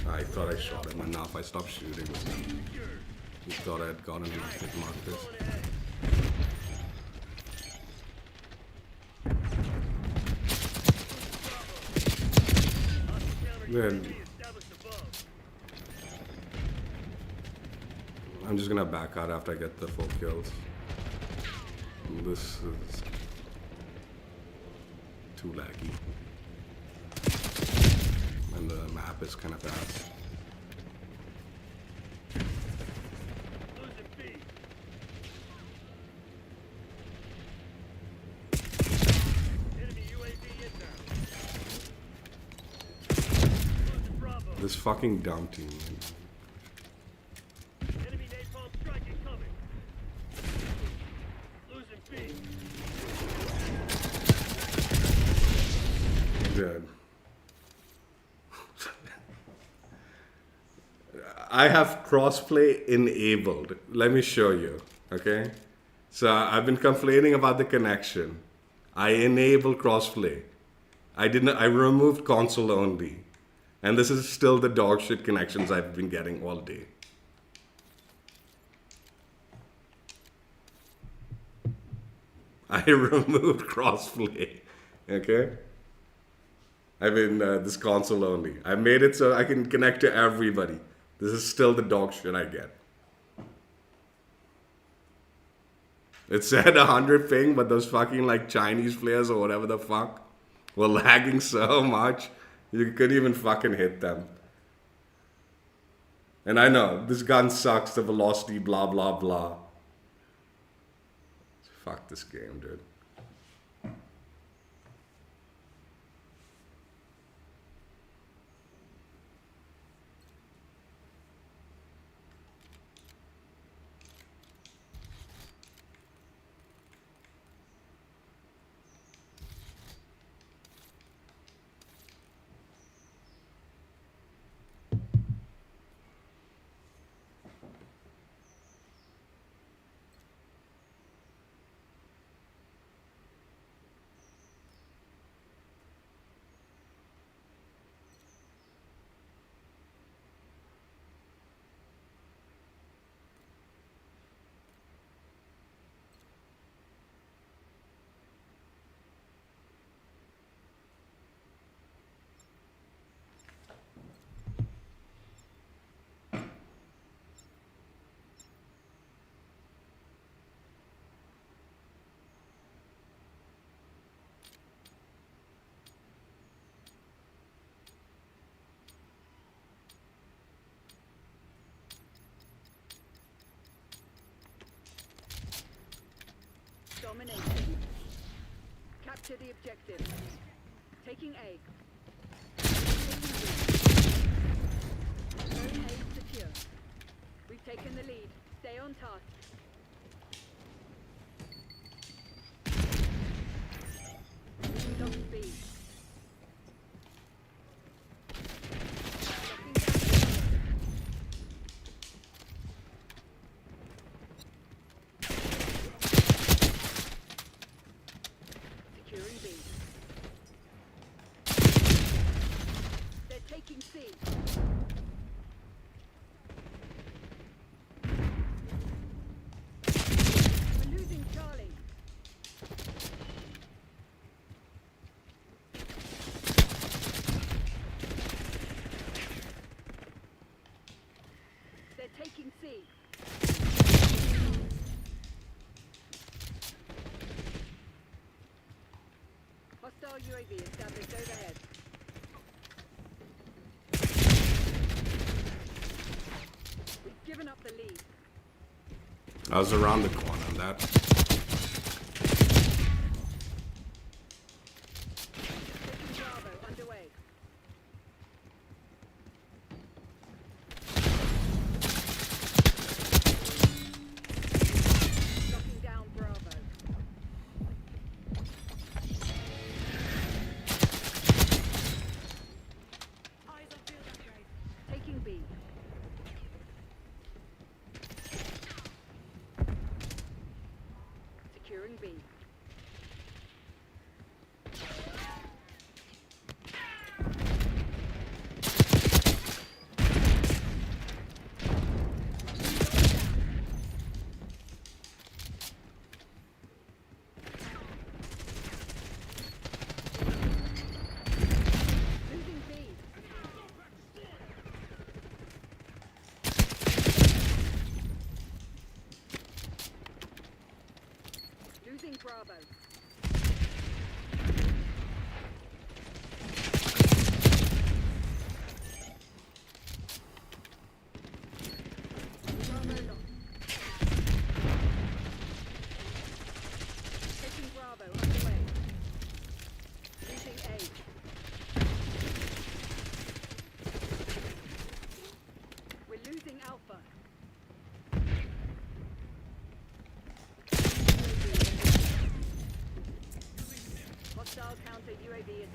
I thought I shot him enough. I stopped shooting. He thought I had gotten enough hit markers. Then I'm just gonna back out after I get the 4 kills. This is too laggy. And the map is kind of fast.
Losing B. Enemy UAV inbound. Losing Bravo.
This fucking dumb team.
Enemy napalm strike incoming. Losing B.
Dude. I have crossplay enabled. Let me show you. Okay? So I've been complaining about the connection. I enabled crossplay. I removed console only. And this is still the dog shit connections I've been getting all day. I removed crossplay. Okay? I mean, this console only. I made it so I can connect to everybody. This is still the dog shit I get. It said 100 ping, but those fucking like Chinese players or whatever the fuck were lagging so much, you couldn't even fucking hit them. And I know, this gun sucks, the velocity, blah, blah, blah. Fuck this game, dude.
Domination. Capture the objective. Taking A. Zone A secure. We've taken the lead. Stay on task. Stop speed. Securing B. They're taking C. We're losing Charlie. They're taking C. Hostile UAV established overhead. We've given up the lead.
I was around the corner on that.
Taking Bravo underway. Locking down Bravo.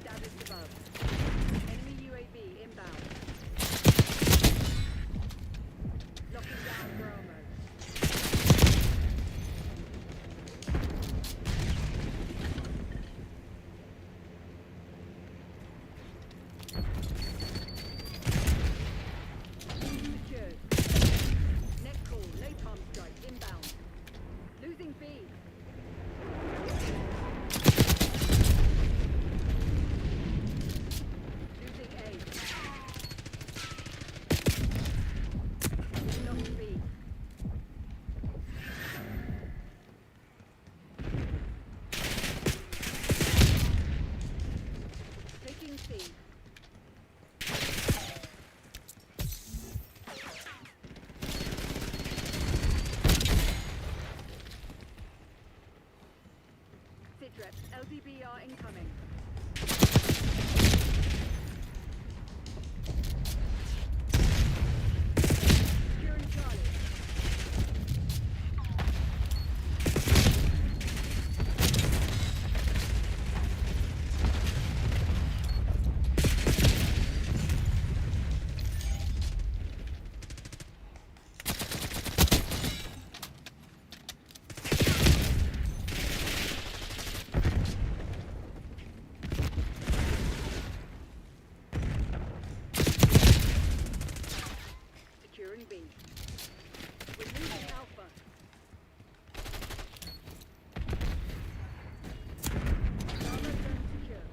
established above. Enemy UAV inbound. Locking down Bravo. Secured. Net call, Napalm strike inbound. Losing B. Losing A. Lost B. Taking C. Sitrep, LDBR incoming. Securing Charlie. Securing B. We're losing Alpha. Bravo zone secure.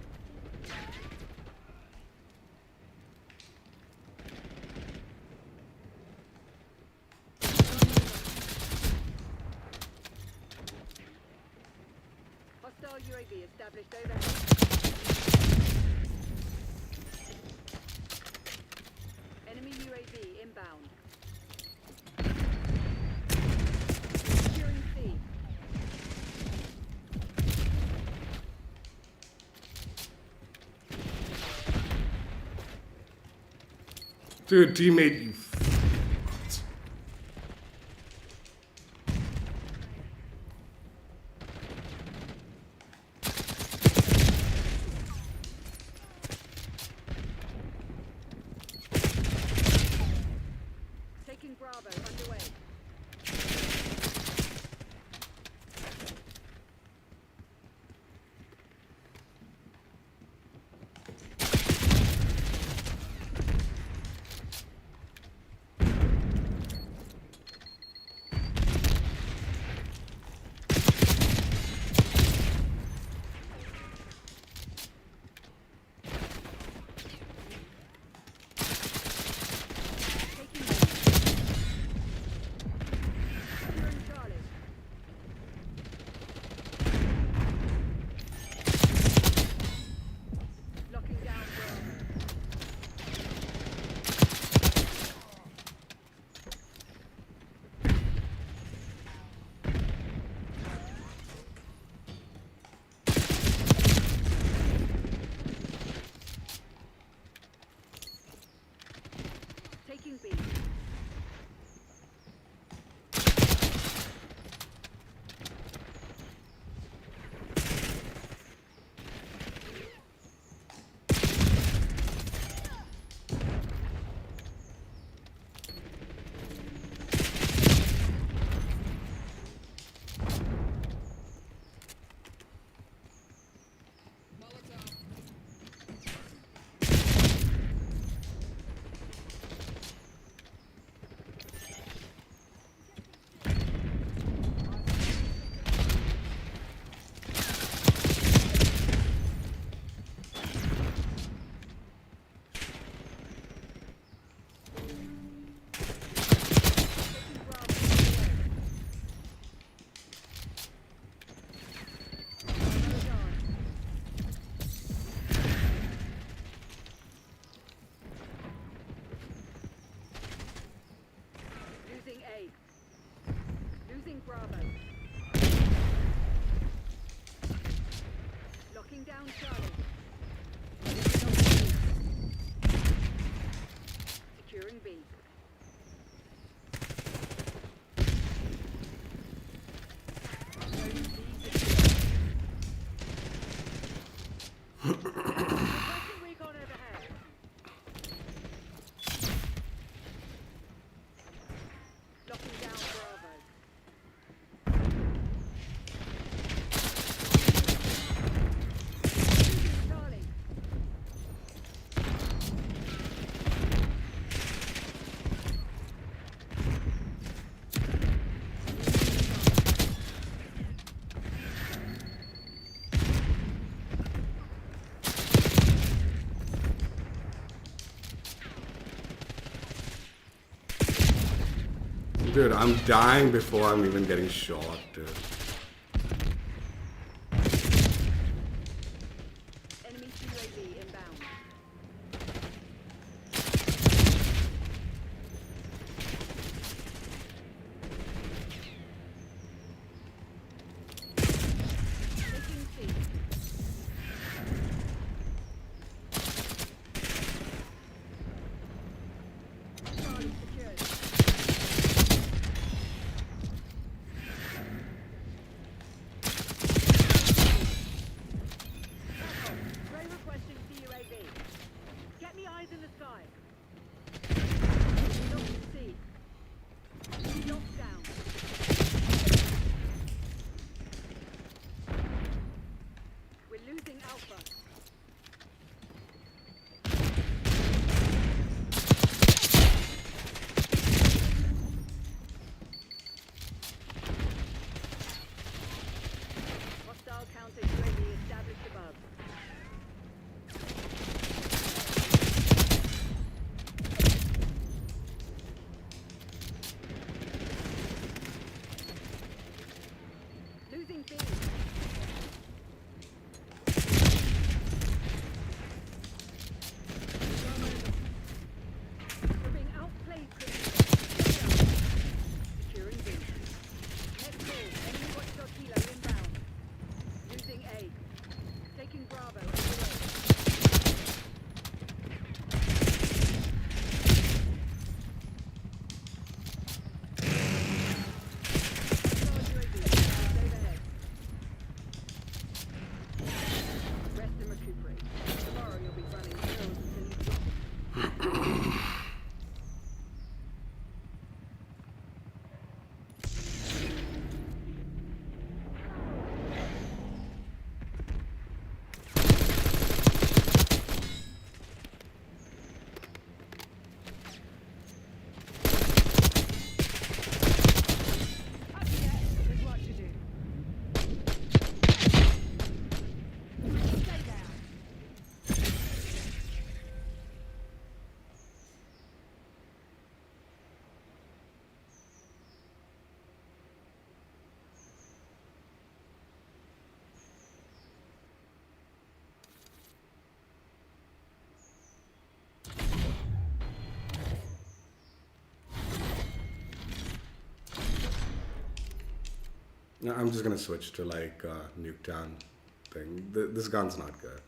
Hostile UAV established overhead. Enemy UAV inbound. Securing C.
Dude, teammate, you.
Taking Bravo underway.
Dude, I'm dying before I'm even getting shot, dude.
Enemy UAV inbound. Taking C. Charlie secured. Ray requesting CUAV. Get me eyes in the sky. Lock C. Lock down. We're losing Alpha. Hostile counter UAV established above. Losing B. We're being outplayed, Chris. Securing B. Next call. Enemy watchdog kilo inbound. Losing A. Taking Bravo. Underway. Hostile UAV. Overhead. Rest and recuperate. Tomorrow you'll be running drills until you drop.
Up here. There's work to do. Stay down.
No, I'm just gonna switch to like Nuketown thing. This gun's not good.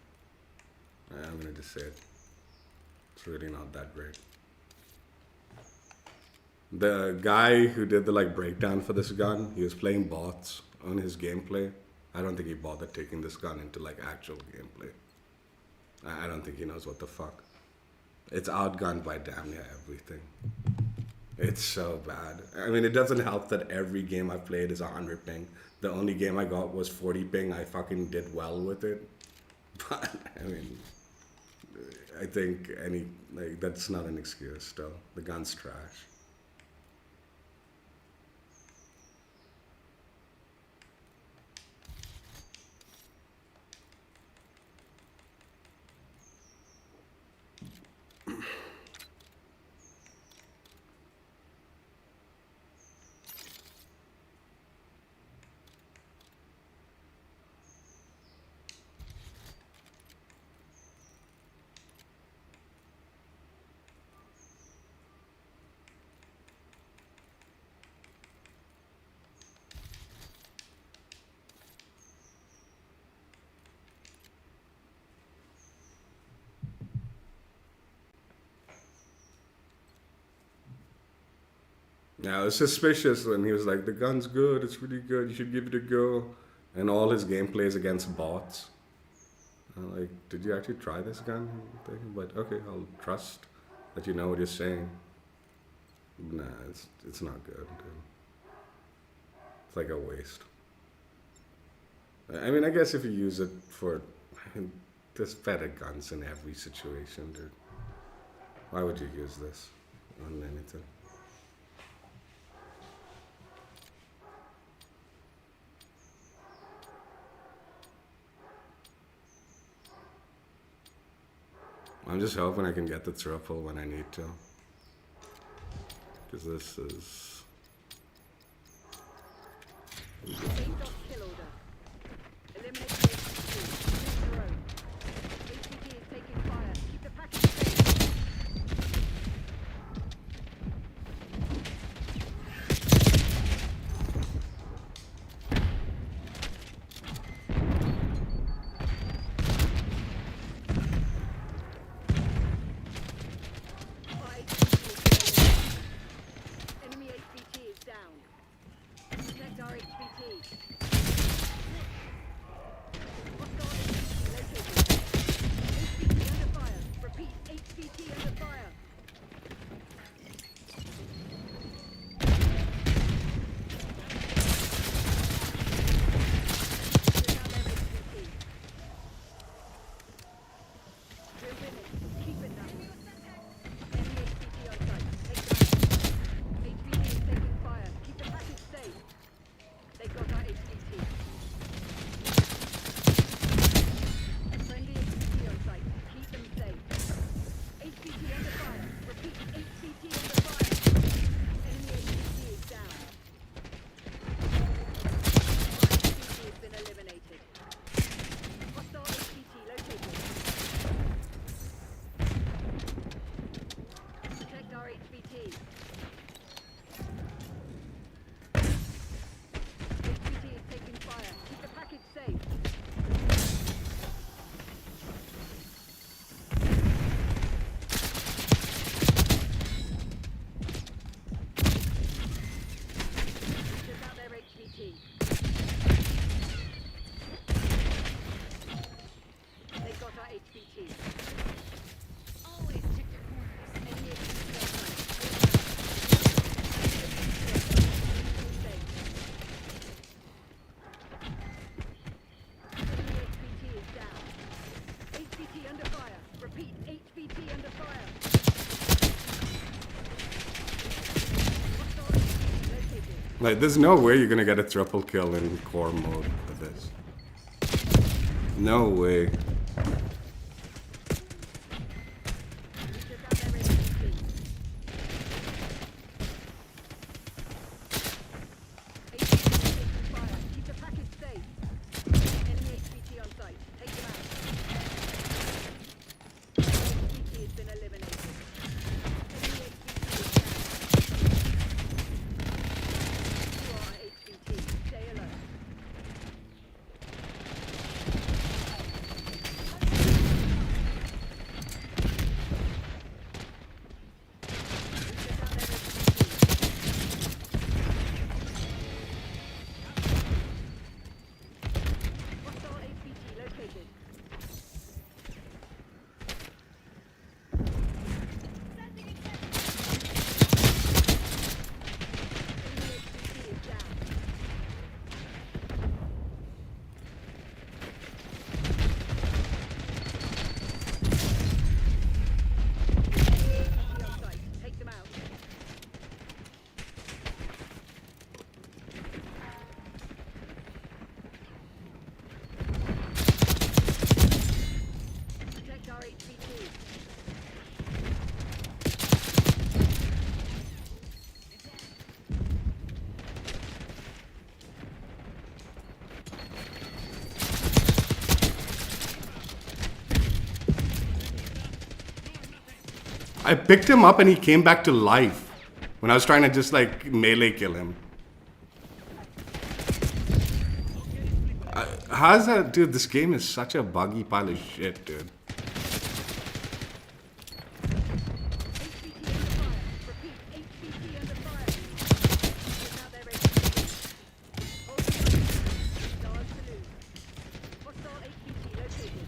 I'm gonna just say it. It's really not that great. The guy who did the like breakdown for this gun, he was playing bots on his gameplay. I don't think he bothered taking this gun into like actual gameplay. I don't think he knows what the fuck. It's outgunned by damn near everything. It's so bad. I mean, it doesn't help that every game I played is 100 ping. The only game I got was 40 ping. I fucking did well with it. But, I mean, I think that's not an excuse still. The gun's trash. Yeah, I was suspicious when he was like, the gun's good, it's really good, you should give it a go. And all his gameplay is against bots. I'm like, did you actually try this gun? But okay, I'll trust that you know what you're saying. Nah, it's not good, dude. It's like a waste. I mean, I guess if you use it for... I mean, there's better guns in every situation, dude. Why would you use this on anything? I'm just hoping I can get the triple when I need to. Because this is
Aimed off kill order. Eliminate the HVT. Protect your own. HVT is taking fire. Keep the package safe. Our HVT is down. Enemy HVT is down. Protect our HVT. Hostile HVT located. HVT under fire. Repeat, HVT under fire. Took out their HVT. We're winning. Keep it that way. Enemy HVT on site. Take them out. HVT is taking fire. Keep the package safe. They got our HVT. Friendly HVT on site. Keep them safe. HVT under fire. Repeat, HVT under fire. Enemy HVT is down. Our HVT has been eliminated. Hostile HVT located. Protect our HVT. HVT is taking fire. Keep the package safe. Took out their HVT. They got our HVT.
Always check your corners.
Enemy HVT on site. Safe. Enemy HVT is down. HVT under fire. Repeat, HVT under fire. Hostile HVT located.
Like, there's no way you're gonna get a triple kill in core mode with this. No way.
We took out their HVT. HVT is taking fire. Keep the package safe. Enemy HVT on site. Take them out. HVT has been eliminated. Enemy HVT is down. You are HVT. Stay alert. Hostile HVT located. Enemy HVT is down. HVT on site. Take them out. Protect our HVT.
I picked him up and he came back to life when I was trying to just like melee kill him. How's that, dude? This game is such a buggy pile of shit, dude.
HVT under fire. Repeat, HVT under fire. Took out their HVT. Hold the line. Stars to lose. Hostile HVT located.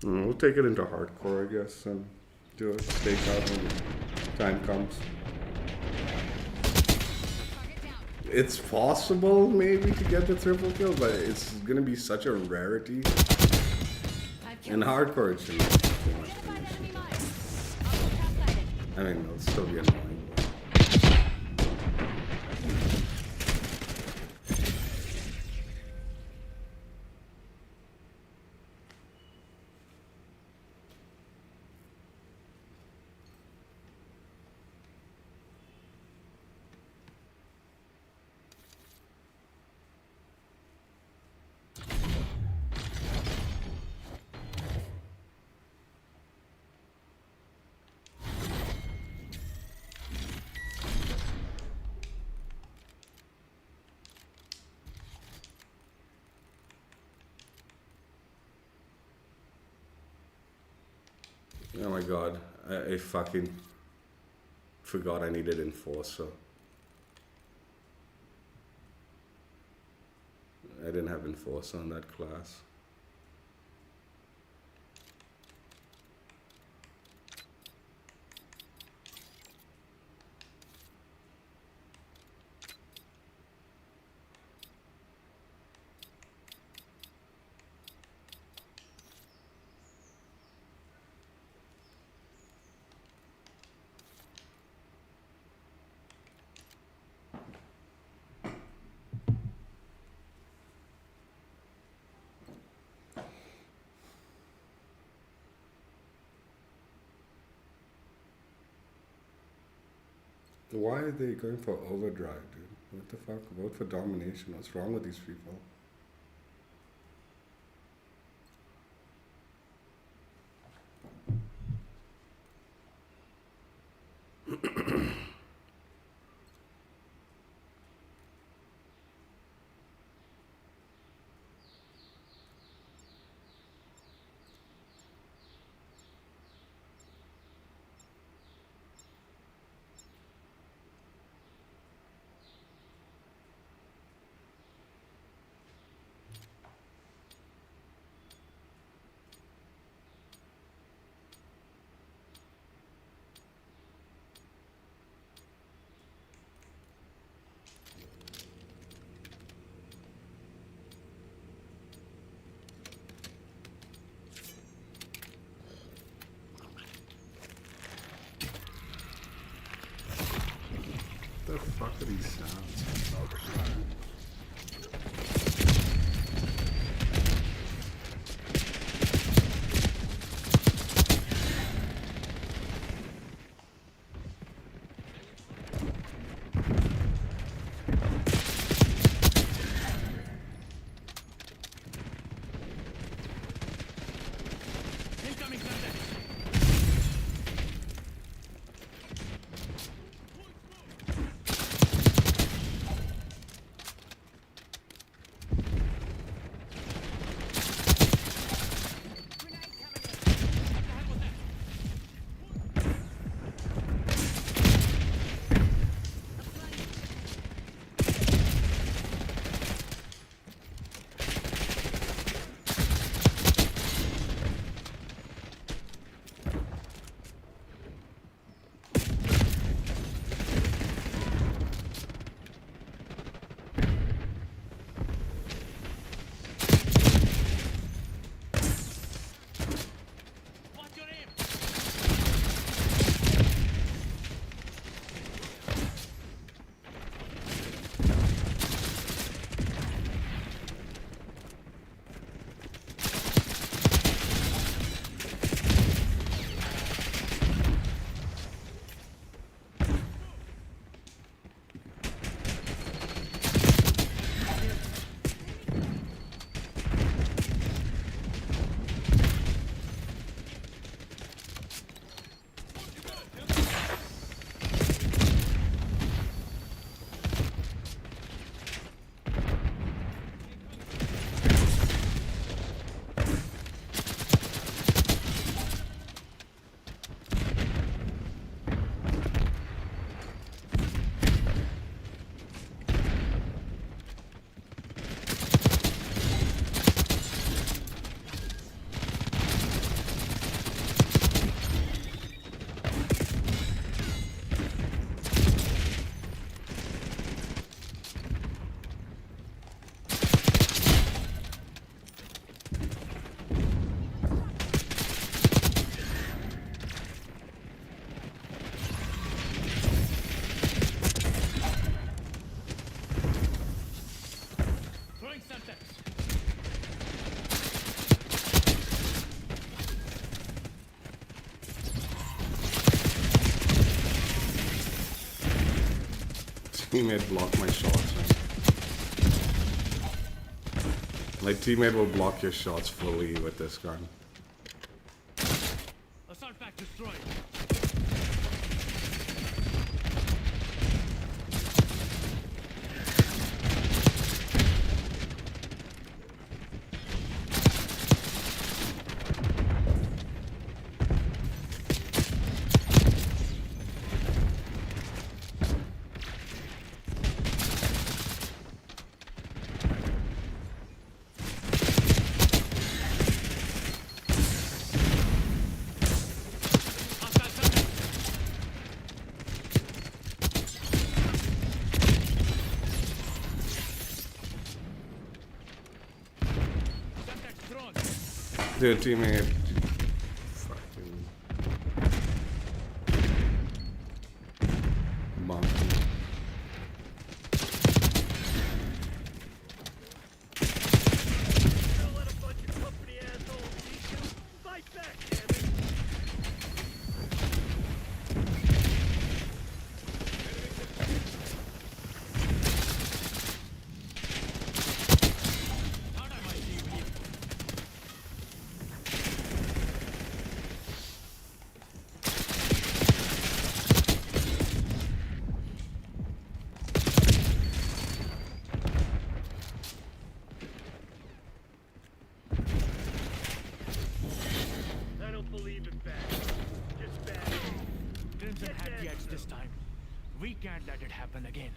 We'll take it into hardcore, I guess, and do a stakeout when time comes.
Target down.
It's possible, maybe, to get the triple kill, but it's gonna be such a rarity.
I've
In
killed.
hardcore, it shouldn't be too much.
Identified enemy mine. Almost half-sighted.
I mean, it'll still be annoying. Oh my god, I fucking forgot I needed Enforcer. I didn't have Enforcer on that class. Why are they going for overdrive, dude? What the fuck? Vote for domination. What's wrong with these people? What the fuck are these sounds?
Incoming contact.
Grenade coming in.
What the hell was that?
teammate block my shots, man. My teammate will block your shots fully with this gun.
Assault pack destroyed.
Their teammate. Fucking. Monkey.
Don't let a bunch of company assholes beat you. Fight back, damn it.
Thought I might leave you.
I don't believe in bad. Just bad.
Crimson had the edge this time. We can't let it happen again.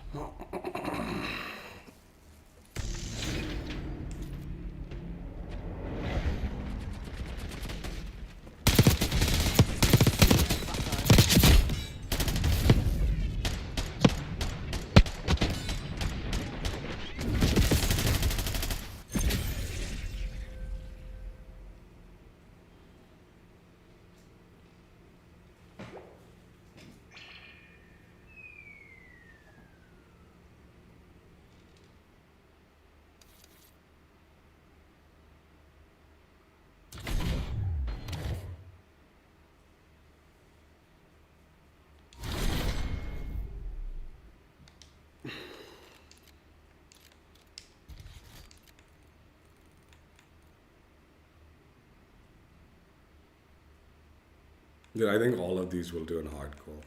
Dude, I think all of these will do in hardcore.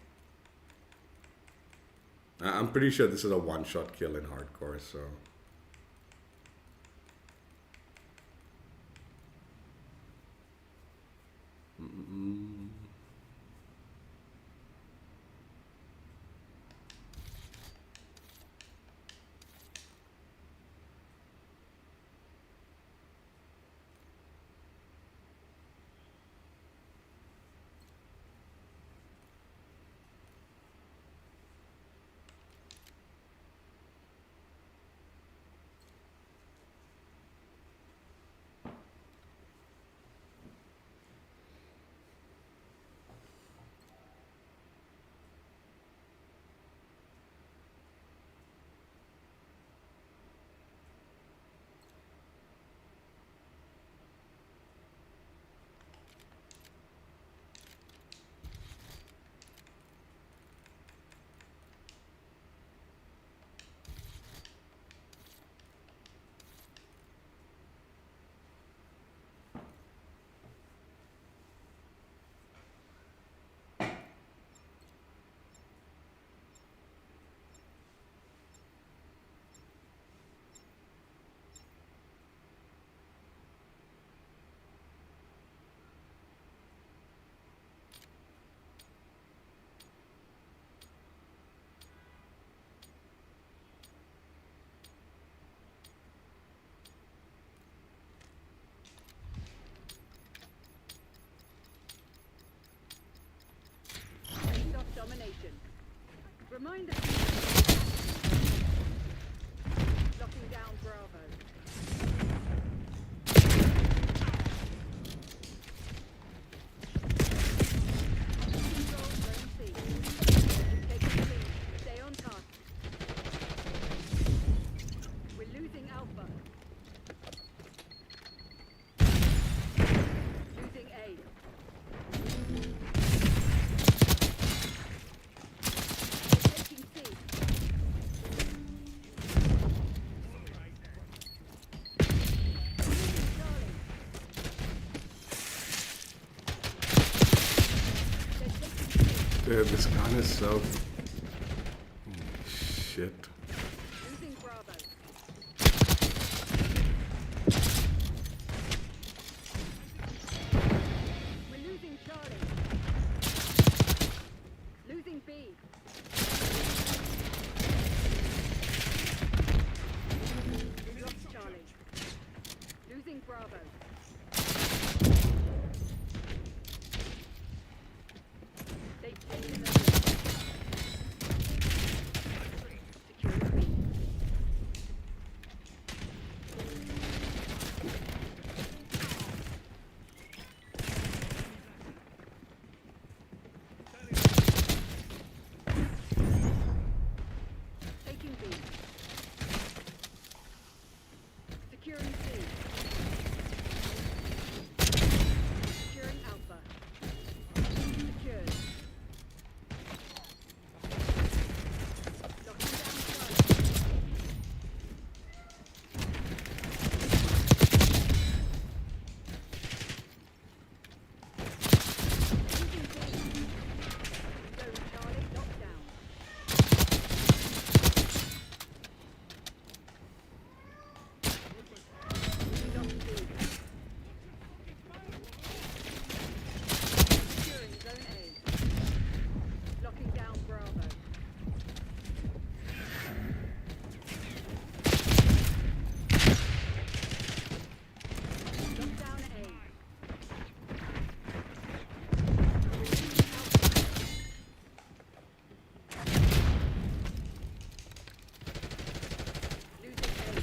I'm pretty sure this is a one-shot kill in hardcore, so.
Domination. Reminder. Locking down Bravo. Control zone C. Take the lead. Stay on task. We're losing Alpha. Losing A. Taking C.
Dude, this gun is so... Shit.
Losing Bravo. We're losing Charlie. Losing B. We lost Charlie. Losing Bravo. They've taken the lead. Securing B. Taking B. Securing C. Securing Alpha. Secured. Locking down Charlie. Losing B. Zone Charlie locked down. We lost B. Securing Zone A. Locking down Bravo. Lock down A. Losing A.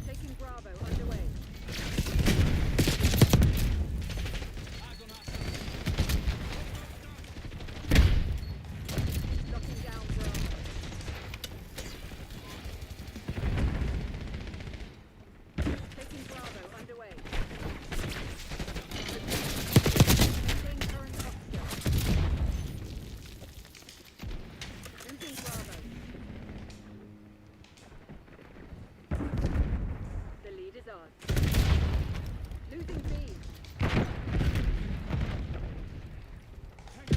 Taking Bravo underway. Locking down Bravo. Taking Bravo underway. Maintain current posture. Losing Bravo. The lead is ours. Losing B.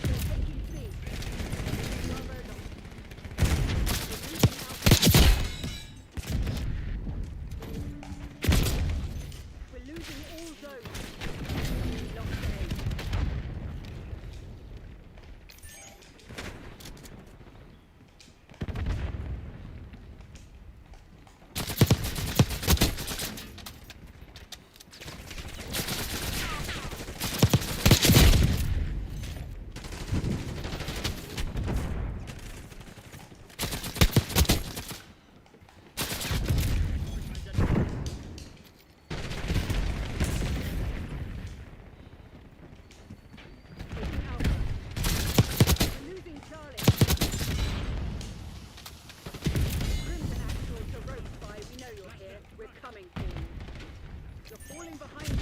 They're taking C. Bravo lost. We're losing Alpha. We're losing all zones. Lost A. Taking Alpha. We're losing Charlie. Crimson Actual to rope by. We know you're here. We're coming for you. You're falling behind.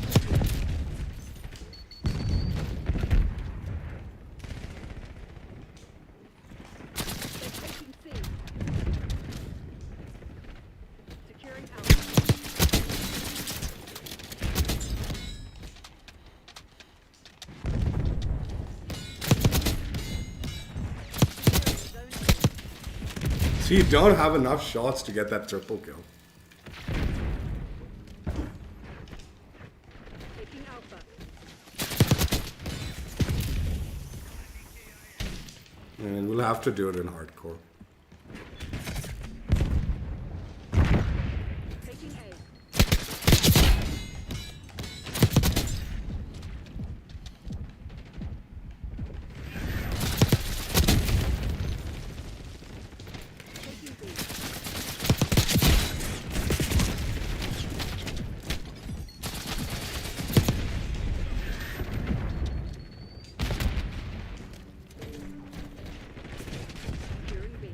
They're taking C. Securing Alpha. Securing Zone A.
See, you don't have enough shots to get that triple kill.
Taking Alpha.
And we'll have to do it in hardcore.
Taking A. Taking B. Securing B.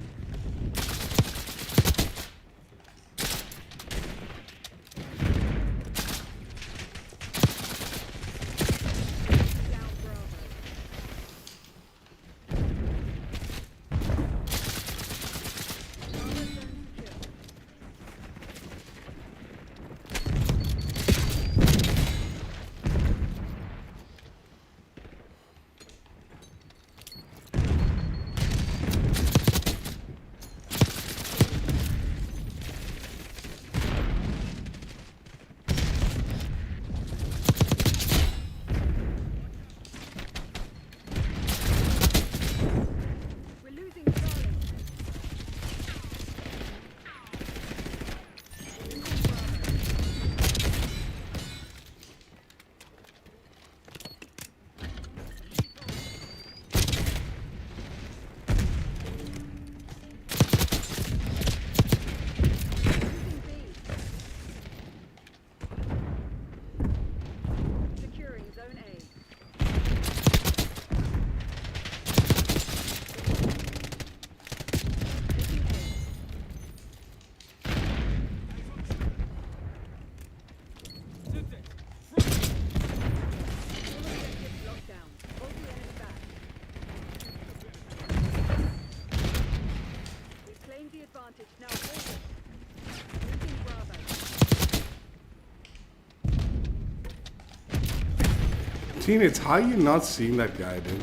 teammates, how are you not seeing that guy, dude?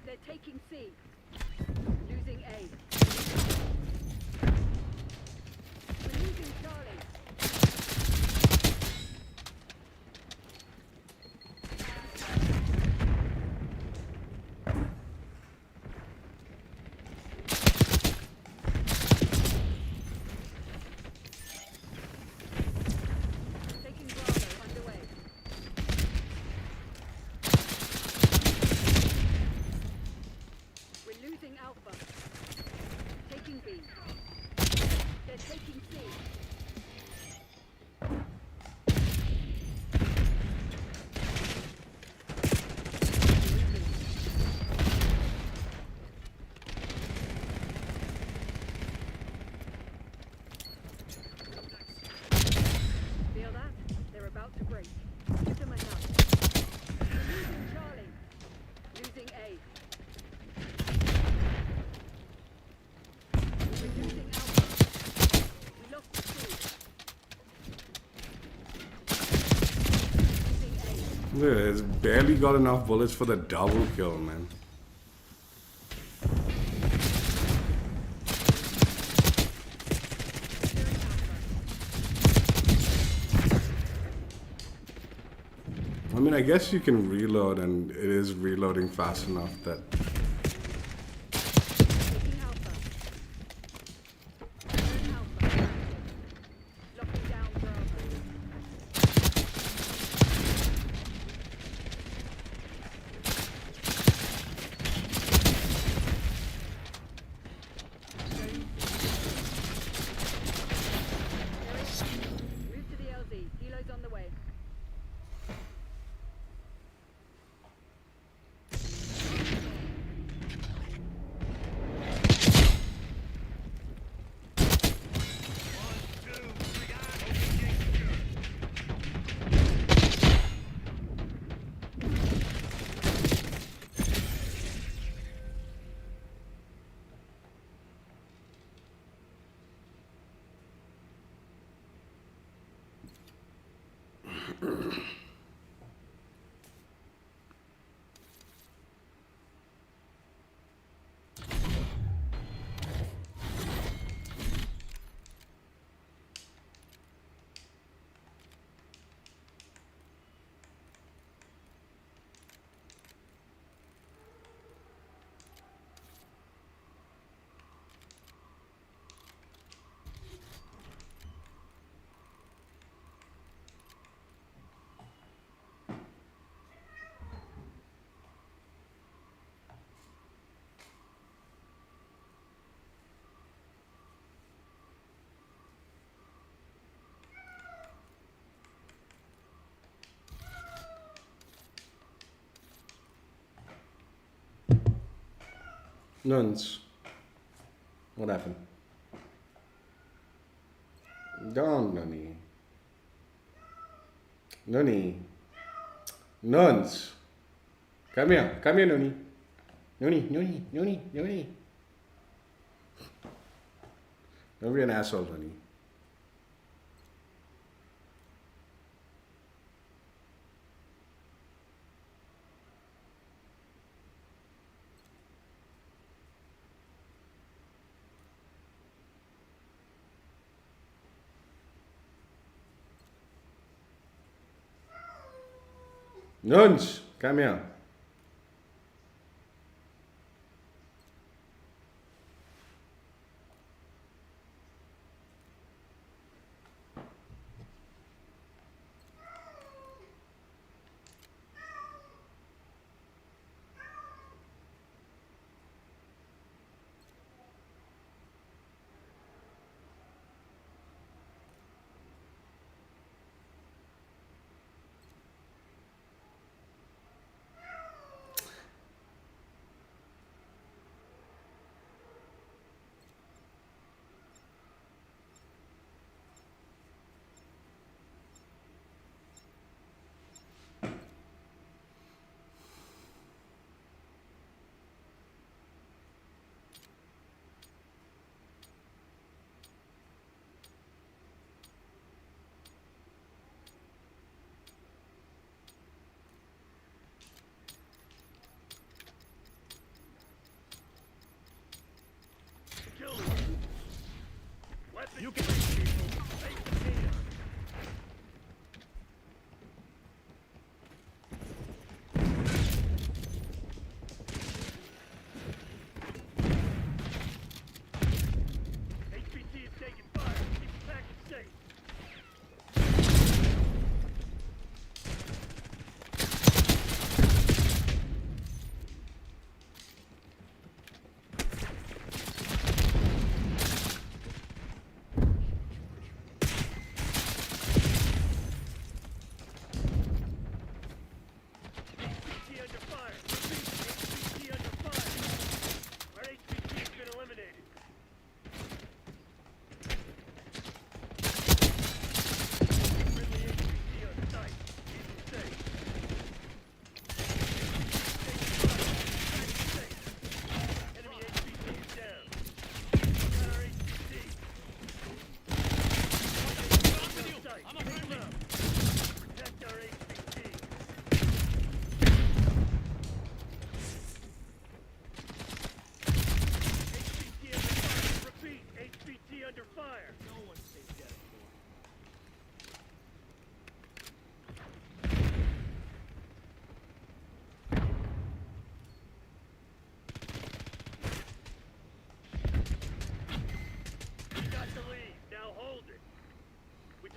They're taking C. Losing A. We're losing Charlie. Taking Bravo underway. We're losing Alpha. Taking B. They're taking C. Feel that? They're about to break. Give them a nudge. We're losing Charlie. Losing A. We're losing Alpha. We lost the C. Losing A.
Dude, it's barely got enough bullets for the double kill, man. I mean, I guess you can reload, and it is reloading fast enough that.
Taking Alpha. Turn Alpha. Locking down Bravo. Move to the LZ. Helo's on the way.
Nuns. What happened? Don't, Nunny. Nunny. Nuns. Come here, Nunny. Nunny. Don't be an asshole, Nunny. Nuns, come here.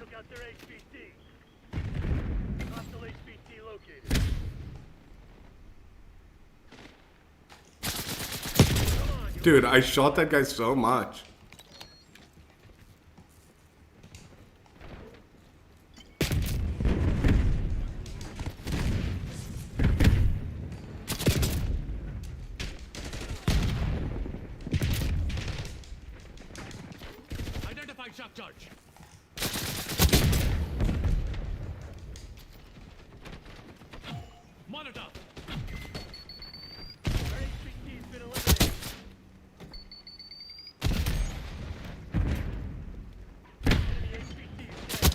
Took out their HVT. Hostile HVT located. Come on, you
Dude, I shot that guy so much.
Identified shock charge. Monitor.
Our HVT's been eliminated. Enemy HVT is down.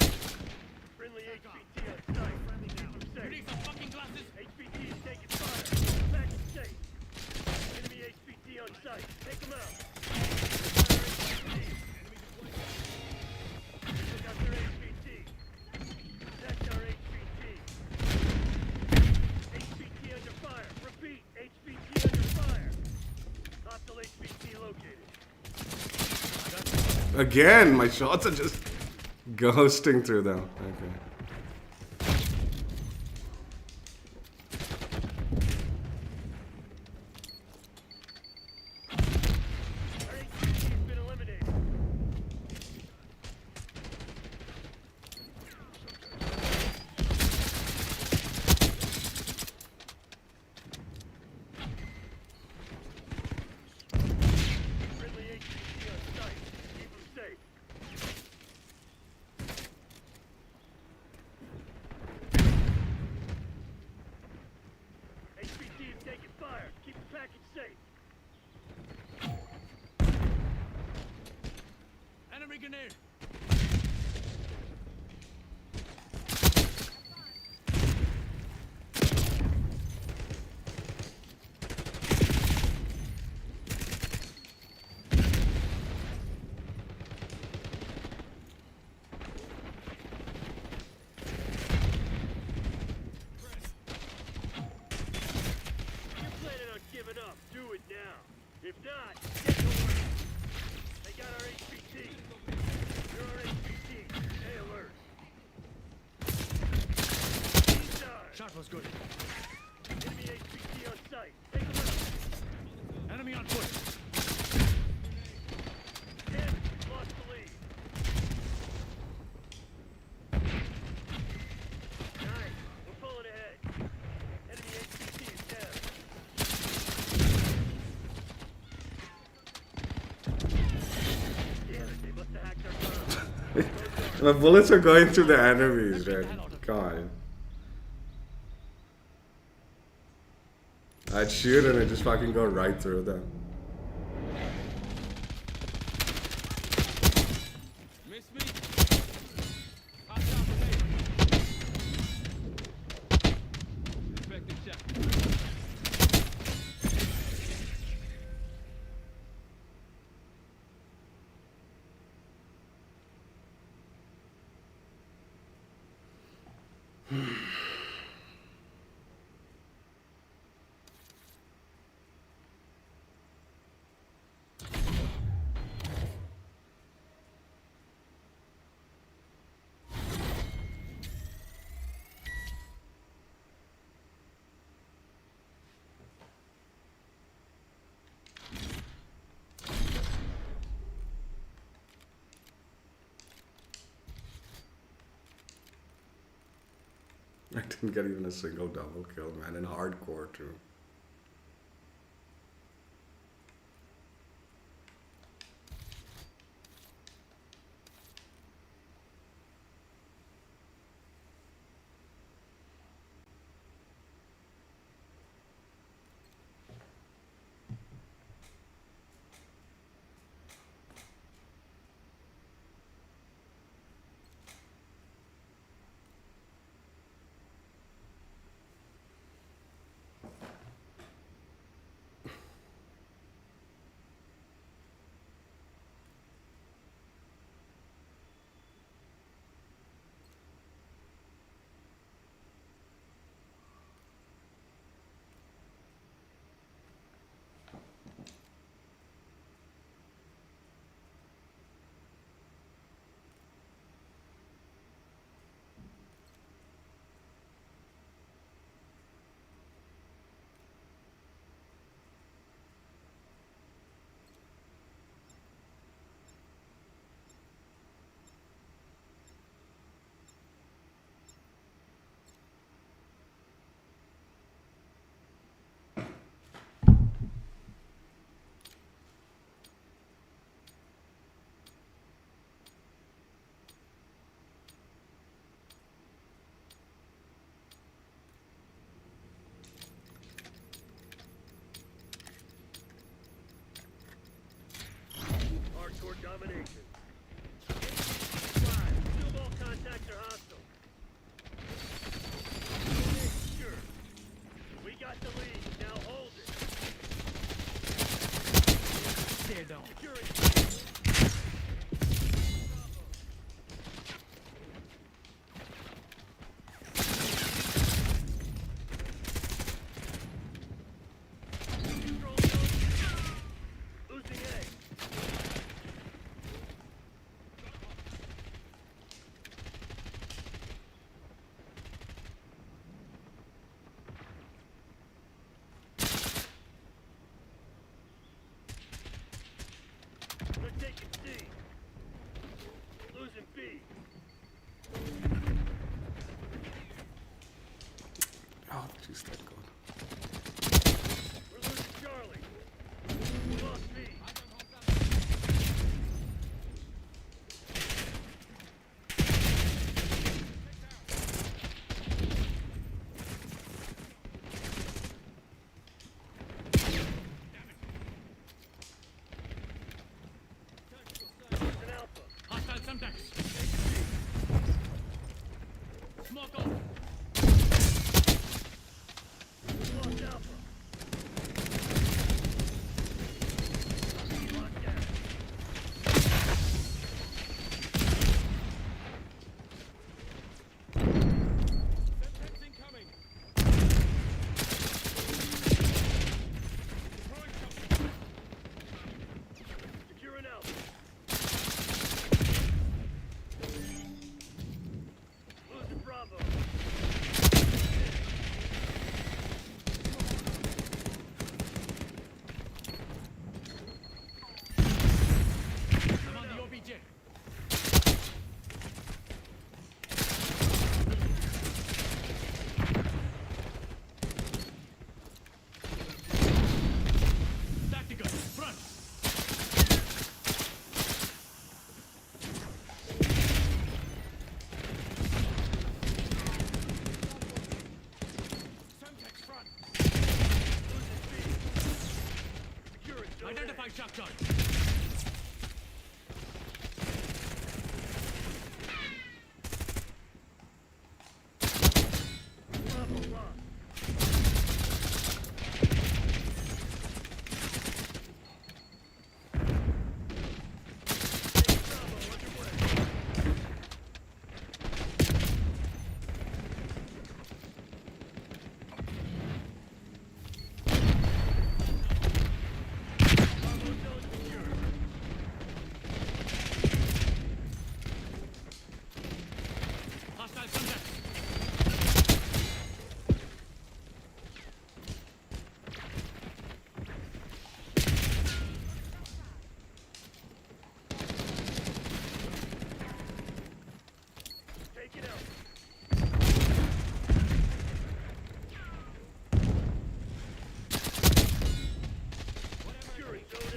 Friendly HVT on site. Keep them
You
safe.
need some fucking glasses?
HVT is taking fire. Back and safe. Enemy HVT on site. Take them out. Took out their HVT. Protect our HVT. HVT under fire. Repeat. HVT under fire. Hostile HVT located.
Again, my shots are just ghosting through them. Okay.
Our HVT has been eliminated. Friendly HVT on site. Keep them safe. HVT is taking fire. Keep the package safe.
Enemy grenade.
You're planning on giving up. Do it now. If not, get to work. They got our HVT. You're our HVT. Stay alert. Team died.
Shot was good.
Enemy HVT on site. Take them out.
Enemy on foot.
Damn it, we've lost the lead. Nice. We're pulling ahead. Enemy HVT is down. Damn it, they must have hacked our phone.
My bullets are going through the enemies, right? God. I'd shoot and I'd just fucking go right through them.
Miss me? Hostile grenade. Infected check.
I didn't get even a single double kill, man, in hardcore too.
down.
Losing A. They're taking C. Losing B.
Oh, jeez, thank God.
We're losing Charlie. We lost B. Losing Alpha.
Hostile Semtex. Smoke off.
We lost Alpha. Locked down. Semtex incoming. Securing Alpha. Losing Bravo.
I'm on the OBJ. Tactical, front. Semtex front.
Losing B. Securing Zone A.
Identify shock charge.
Bravo lost. Taking Bravo underway. Bravo zone secure.
Hostile Semtex.
Take it out. Securing Zone A.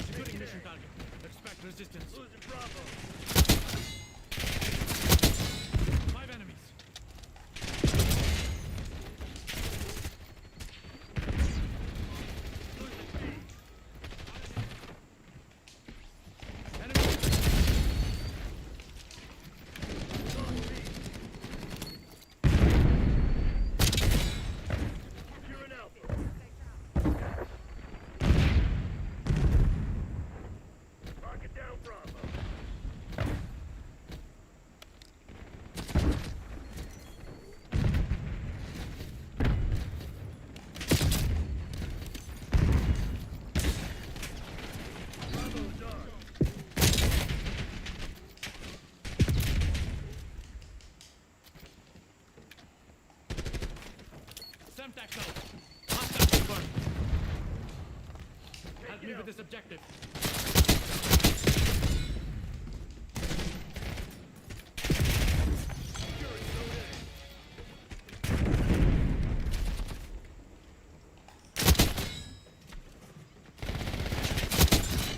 Securing mission target. Expect resistance.
Losing Bravo.
5 enemies.
Losing B.
Enemy.
Lost B. Securing Alpha. Lock it down, Bravo. Bravo's armed.
Semtex out. Hostile confirmed. Help
Take
me
it
with
out.
this objective.
Securing Zone A.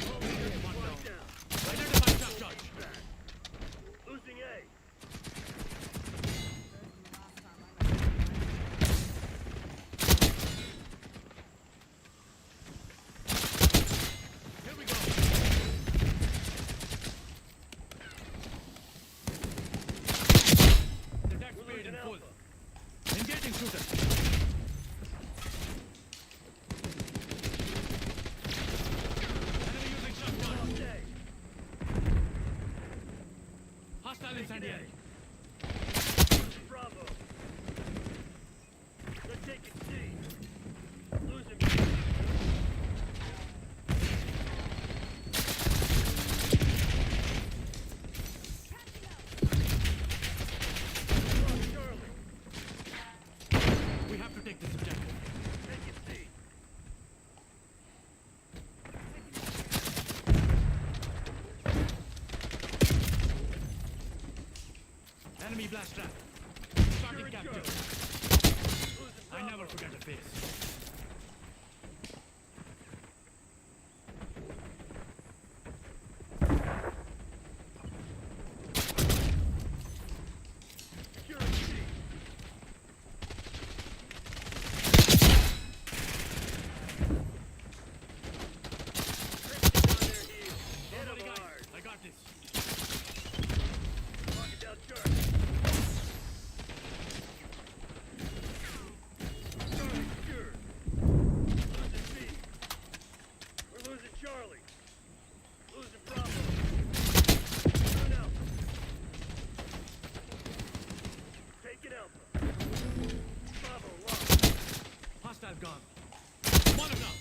One down.
Locked down.
Identify shock charge.
Losing A.
Hostile incendiary.
Bravo. They're taking C. Losing B. Lost Charlie.
We have to take this objective.
Taking C.
Enemy blast trap. Starting capture.
Losing
I
Bravo.
never forget a face.
Securing C. Christian on their heels. Hit 'em
Nobody got
hard.
it. I got this.
Locking down Charlie. Charlie secured. Losing B. We're losing Charlie. Losing Bravo. Turn Alpha. Taking Alpha. Bravo lost.
Hostile gone. Molotov.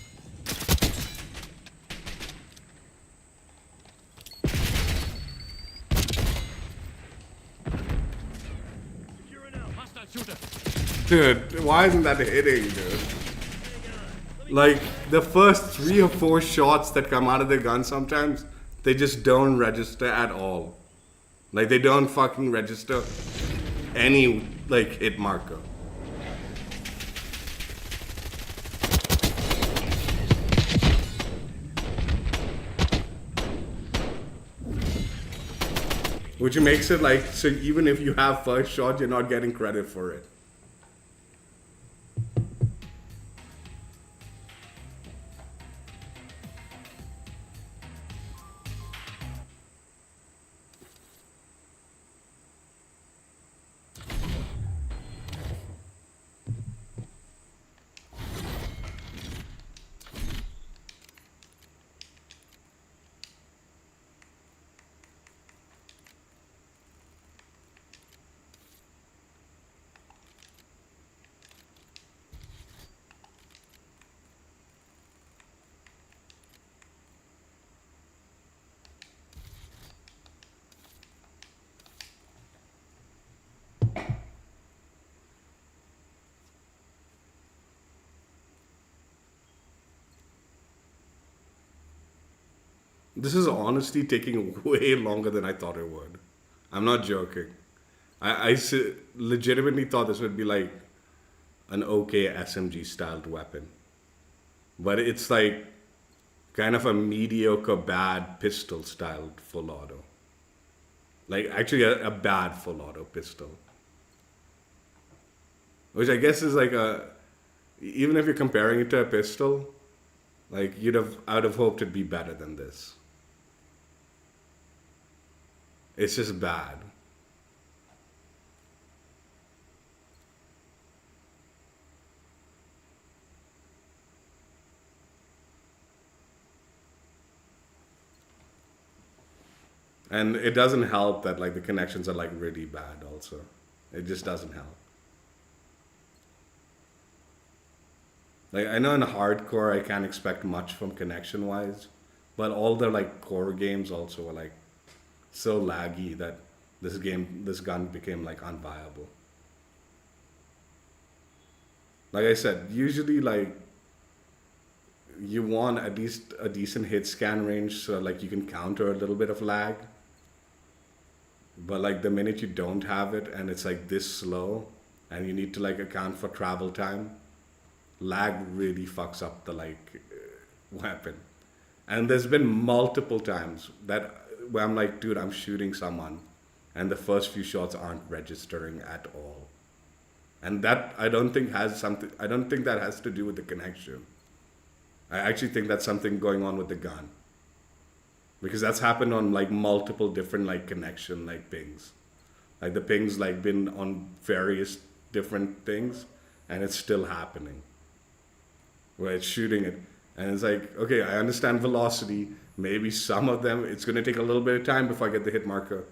Securing Alpha.
Hostile shooter.
Dude, why isn't that hitting, dude?
Hang on. Let me
Like, the first 3 or 4 shots that come out of the gun sometimes, they just don't register at all. Like, they don't fucking register any, like, hit marker. Which makes it like, so even if you have first shot, you're not getting credit for it. This is honestly taking way longer than I thought it would. I'm not joking. Legitimately thought this would be like an okay SMG styled weapon. But it's like kind of a mediocre bad pistol styled full auto. Like actually a bad full auto pistol. Which I guess is like even if you're comparing it to a pistol, like I'd have hoped it'd be better than this. It's just bad. And it doesn't help that like the connections are like really bad also. It just doesn't help. Like I know in hardcore I can't expect much from connection wise, but all the like core games also are like so laggy that this gun became like unviable. Like I said, usually like you want at least a decent hit scan range so like you can counter a little bit of lag. But like the minute you don't have it and it's like this slow and you need to like account for travel time, lag really fucks up the like weapon. And there's been multiple times that where I'm like, dude, I'm shooting someone and the first few shots aren't registering at all. And that I don't think that has to do with the connection. I actually think that's something going on with the gun. Because that's happened on like multiple different like connection like pings. Like the pings like been on various different things and it's still happening. Where it's shooting it. And it's like, okay, I understand velocity. Maybe some of them, it's going to take a little bit of time before I get the hit marker.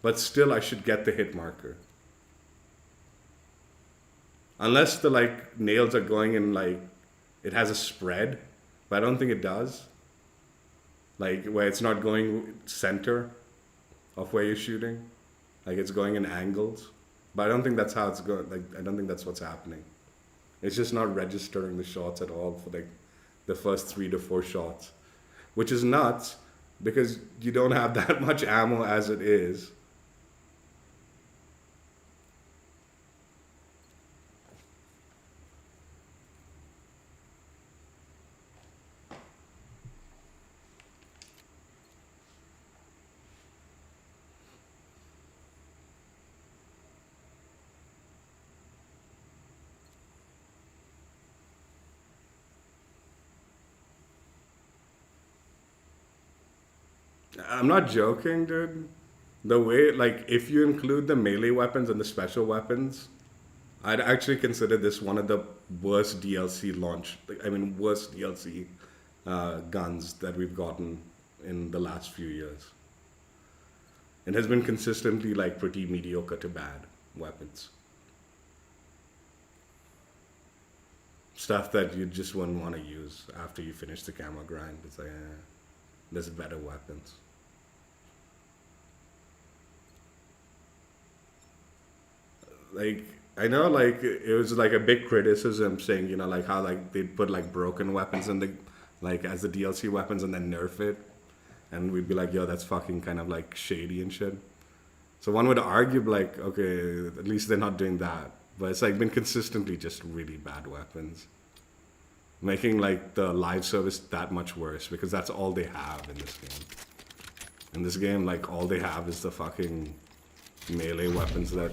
but still I should get the hit marker. Unless the like nails are going in like, it has a spread, but I don't think it does. Like where it's not going center of where you're shooting. Like it's going in angles. But I don't think that's how it's going. Like I don't think that's what's happening. It's just not registering the shots at all for like the first 3 to 4 shots. Which is nuts because you don't have that much ammo as it is. I'm not joking, dude. The way, like, if you include the melee weapons and the special weapons, I'd actually consider this one of the worst DLC launch, worst DLC guns that we've gotten in the last few years. It has been consistently, like, pretty mediocre to bad weapons. Stuff that you just wouldn't want to use after you finish the camo grind. It's like, there's better weapons. Like, I know, like, it was like a big criticism saying, you know, like how like they put like broken weapons in the, like as the DLC weapons and then nerf it. And we'd be like, yo, that's fucking kind of like shady and shit. So one would argue like, okay, at least they're not doing that. But it's like been consistently just really bad weapons. Making like the live service that much worse because that's all they have in this game. In this game, like all they have is the fucking melee weapons the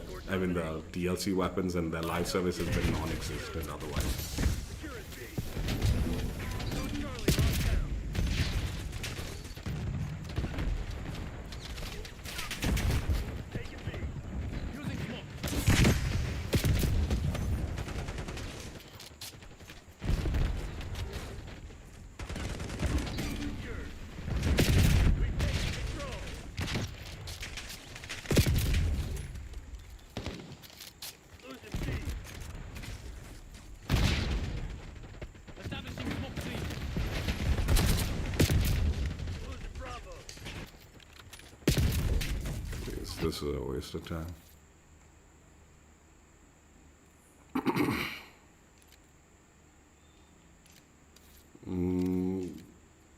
DLC weapons, and the live service has been non-existent otherwise. This is a waste of time.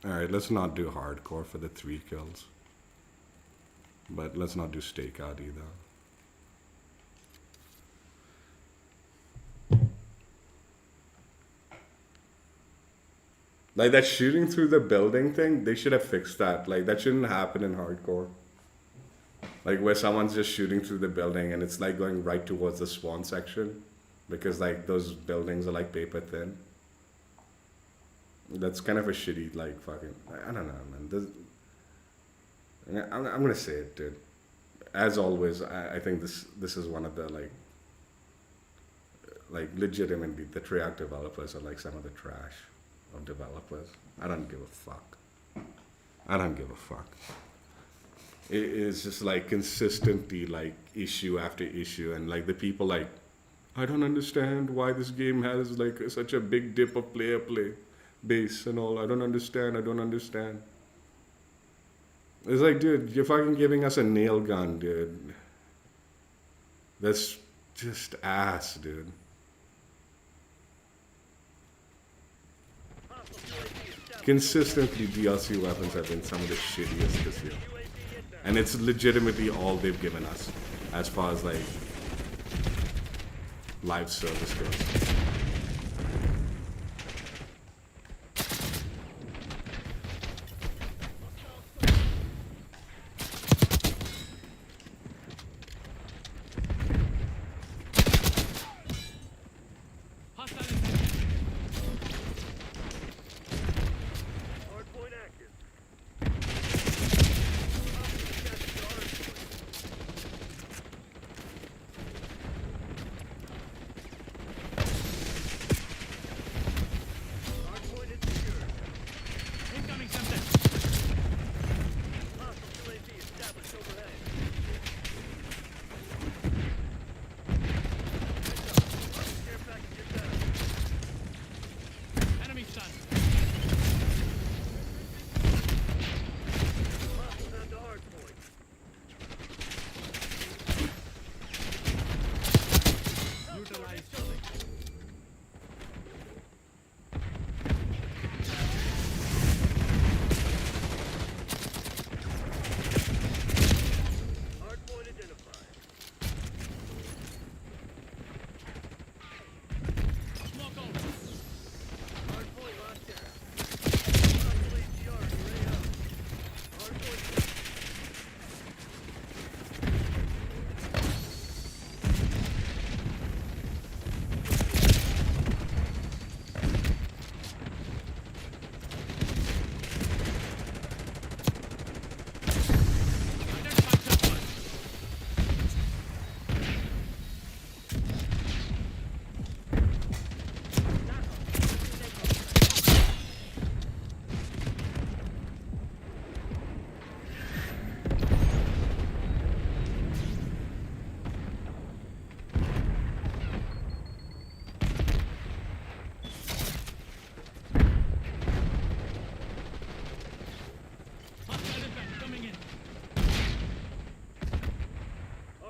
Alright, let's not do hardcore for the 3 kills. But let's not do stakeout either. Like that shooting through the building thing, they should have fixed that. Like that shouldn't happen in hardcore. Like where someone's just shooting through the building and it's like going right towards the spawn section. Because like those buildings are like paper thin. That's kind of a shitty like fucking, I don't know, man. I'm gonna say it, dude. As always, I think this is one of the like legitimately the Treyarch developers are like some of the trash of developers. I don't give a fuck. I don't give a fuck. It is just like consistently like issue after issue, and like the people like, I don't understand why this game has like such a big dip of player play base and all. I don't understand. It's like, dude, you're fucking giving us a nail gun, dude. That's just ass, dude. Consistently, DLC weapons have been some of the shittiest this year. And it's legitimately all they've given us as far as like live service goes.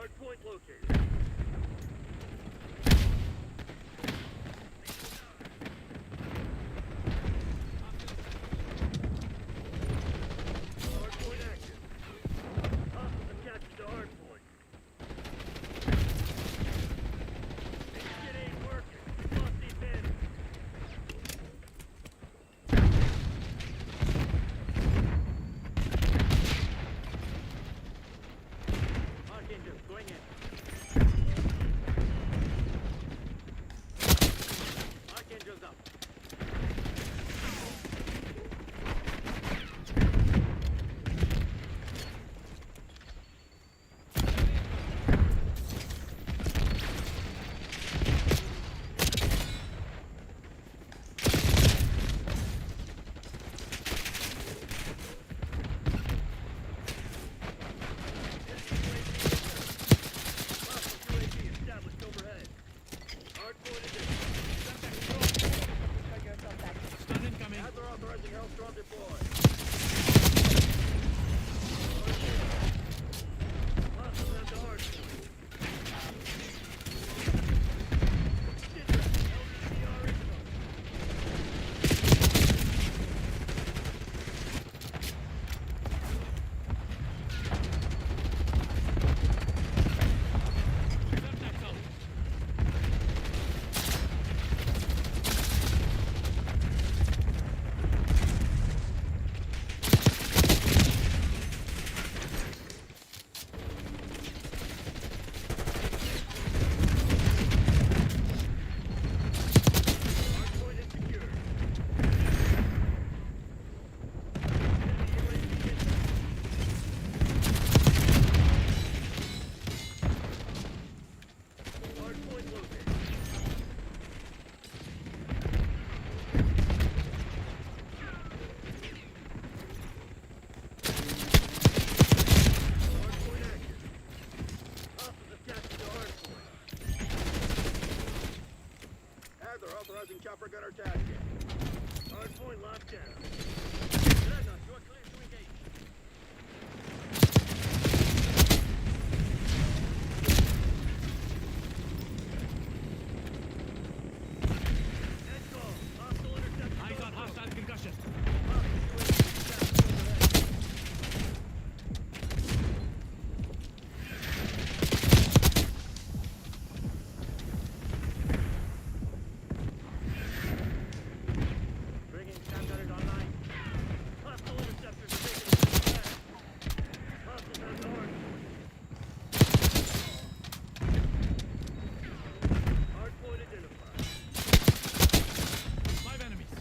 Hard point located. Hard point active. Hostiles have captured the hard point. This shit ain't working. We lost the advantage. Archangel, going in. Archangel's up. Hostile UAV established overhead. Hard point is in.
Stun incoming.
Adler authorizing Hellstorm deploy. Hostiles at the hard point. Sidra, LCR incoming.
Semtex out.
Hard point is secure. Enemy UAV inbound. Hard point located. Hard point active. Hostiles have captured the hard point. Adler authorizing chopper gunner tasking. Hard point locked down. Dreadnought, you are clear to engage. Head call. Hostile intercept.
Eyes on hostile concussion.
Hostile UAV established overhead. Bringing standard online. Hostile interceptors are taking it back. Hostiles have the hard point. Hard point identified.
5 enemies.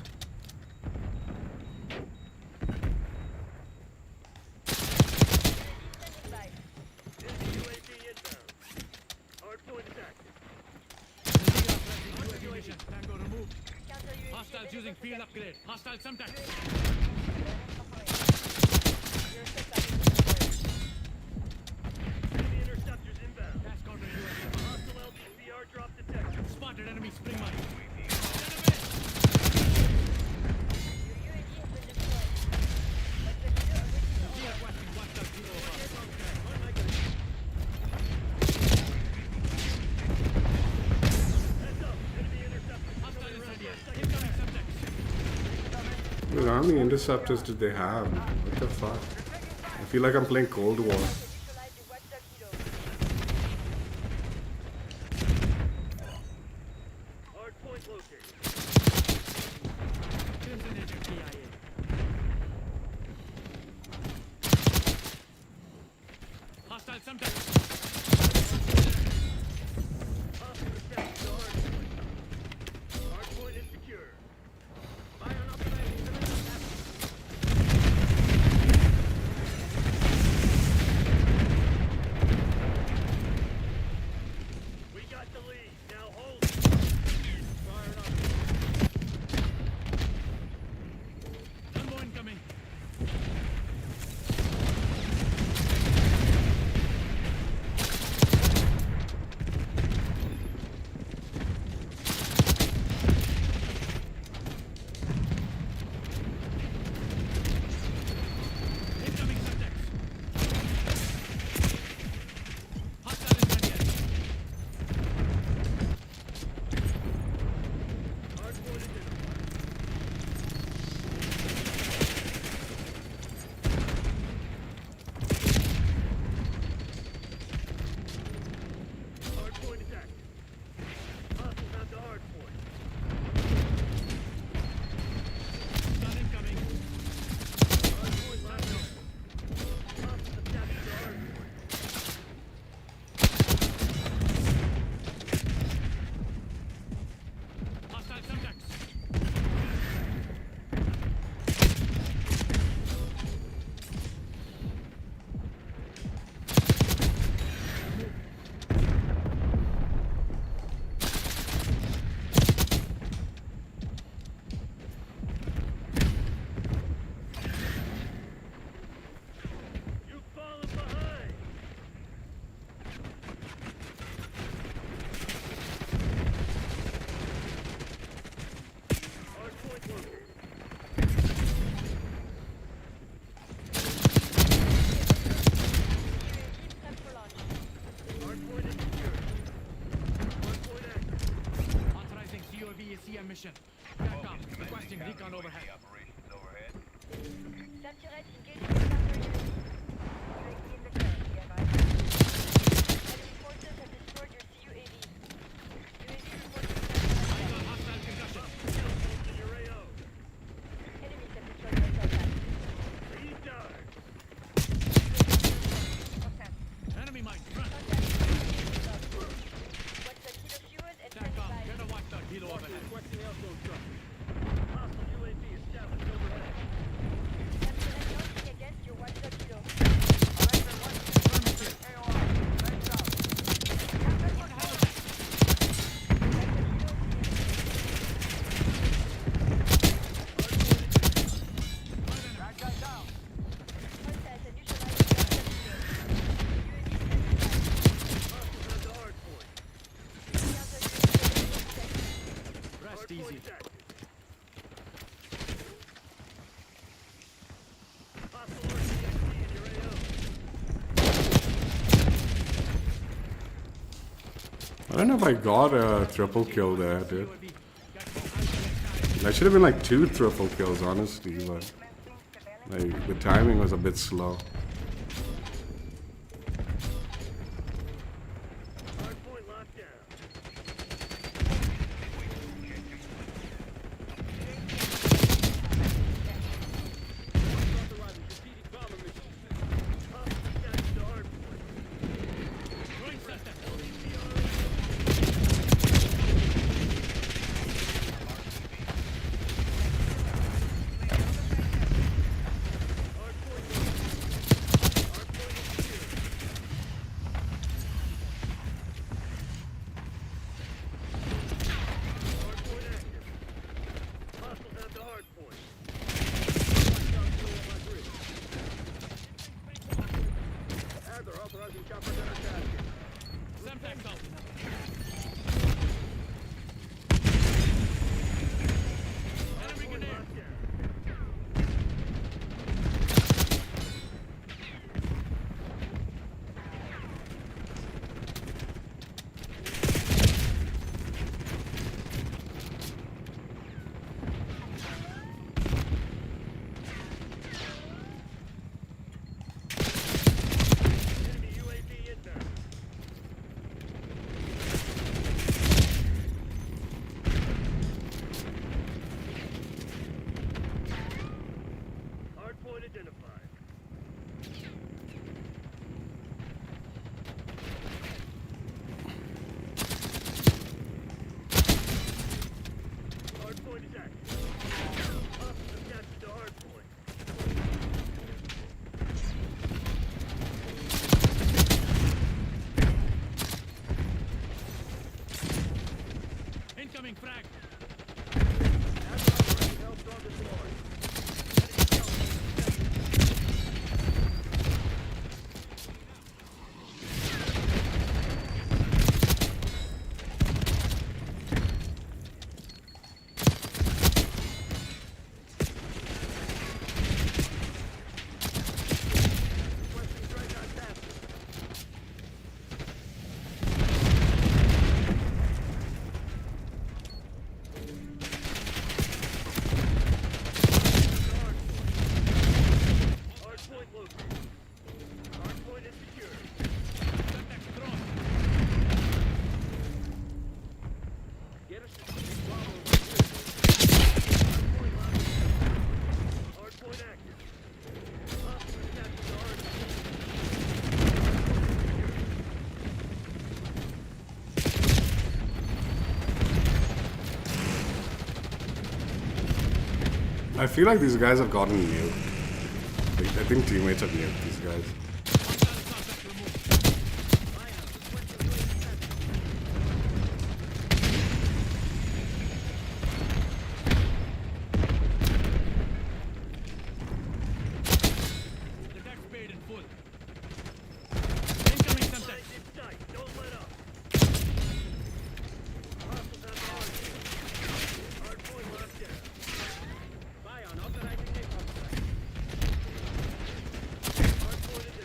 Enemy UAV inbound. Hard point is active.
Evacuation. Tango removed. Hostiles using field upgrade. Hostile Semtex.
Enemy interceptors inbound.
Gas counter UAV.
Hostile LTPR drop detected.
Spotted enemy spring mine. Requesting WhatsApp 0
Heads up. Enemy interceptors.
Hostile is ready. Incoming Semtex.
Dude, how many interceptors did they have? What the fuck? I feel like I'm playing Cold War.
Hard point located.
Crimson agent KIA. Hostile Semtex.
Hostile has captured the hard point. Hard point is secure. Fire on operation.
mission. Capcom, requesting recon overhead.
Subturret engaging the counter unit. UAV in the sky. Be advised. Enemy forces have destroyed your CUAV. UAV reporting
Eyes on hostile concussion.
In your AO.
enemies have destroyed your subtype.
He's done.
Contact.
Enemy mine. Front.
What's the kilo fuel and
Capcom,
25?
get a watchdog helo overhead.
Requesting Elstone truck. Hostile UAV established overhead.
Subturret launching against your watchdog kilo.
Affirmative.
Contact and neutralizing watchdog kilo. UAV standing by.
Hostiles at the hard point.
Counter unit protected.
Rest easy.
Hardpoint's active. Hostile RCXD in your AO.
I don't know if I got a triple kill there, dude.
UAV. Get more eyes on the sky.
That should have been like 2 triple kills, honestly, but like the timing was a bit slow.
Hardpoint locked down. Authorizing strategic bomber mission. Hostile attached to hardpoint.
Throwing system.
Hardpoint locked. Hardpoint is secure. Hardpoint active. Hostiles at the hardpoint. Watchdog kill on my bridge. Adler authorizing chopper gunner tasking.
Semtex out. Enemy
Hardpoint
grenade.
locked down. Enemy UAV inbound. Hardpoint identified. Hardpoint is active. Hostiles attached to hardpoint.
Incoming frag.
Adler authorizing Hellstorm deployed. Requesting Dreadnought task. Hardpoint located. Hardpoint is secured.
Semtex thrown.
Get a strategic bomber on the bridge. Hardpoint locked down. Hardpoint active. Hostiles attached to hardpoint.
I feel like these guys have gotten nuked. Like, I think teammates have nuked these guys.
Hostile suspect removed. The deck's paid in full. Incoming Semtex.
Flank in sight. Don't let up. Hostiles have the hardpoint. Hardpoint locked down. Bion authorizing napalm strike. Hardpoint is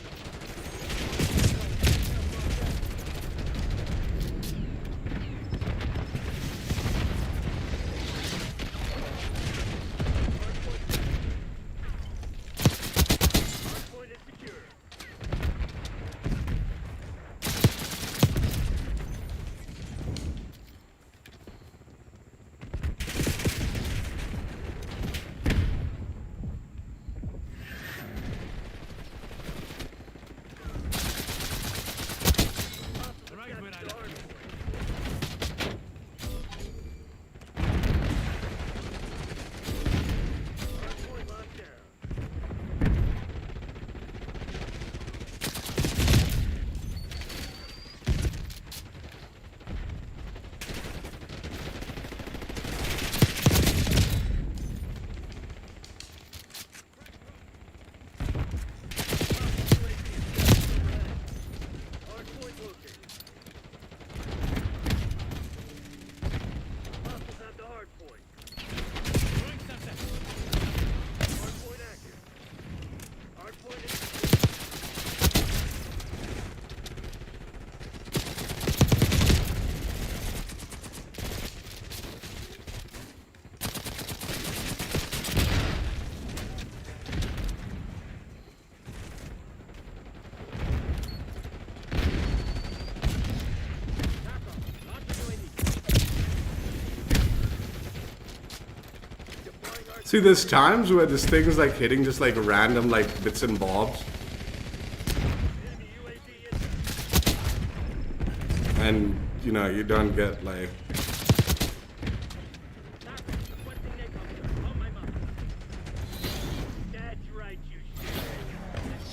See, there's times where this thing is like hitting just like random like bits and bobs.
Enemy UAV in.
And, you know, you don't get like...
Requesting NACOM. On my mark. That's right, you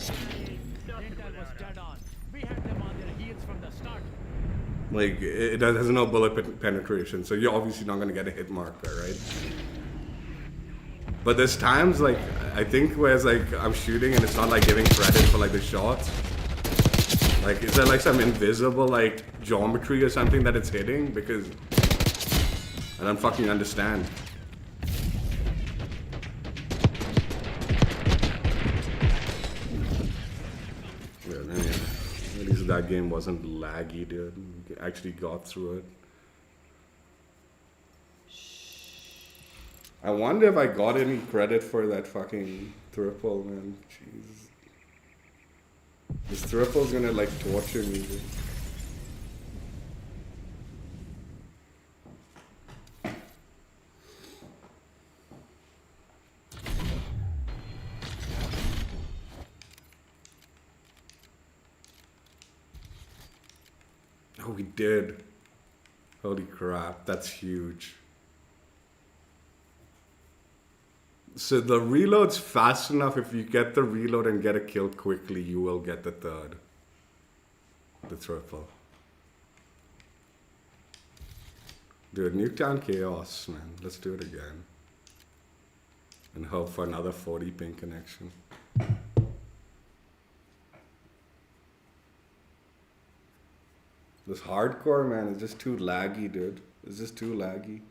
shit. I ain't nothing
Intel was
without us.
dead on. We had them on their heels from the start.
Like, it has no bullet penetration, so you're obviously not going to get a hit marker, right? But there's times, like, I think where it's like, I'm shooting and it's not like giving credit for like the shots. Like, is there like some invisible like geometry or something that it's hitting? Because I don't fucking understand. Yeah, man, at least that game wasn't laggy, dude. Actually got through it. I wonder if I got any credit for that fucking triple, man. Jeez. This triple's gonna like torture me, dude. Oh, we did. Holy crap, that's huge. So the reload's fast enough. If you get the reload and get a kill quickly, you will get the third. The triple. Dude, Nuketown Chaos, man. Let's do it again. And hope for another 40 ping connection. This hardcore, man, is just too laggy, dude. It's just too laggy.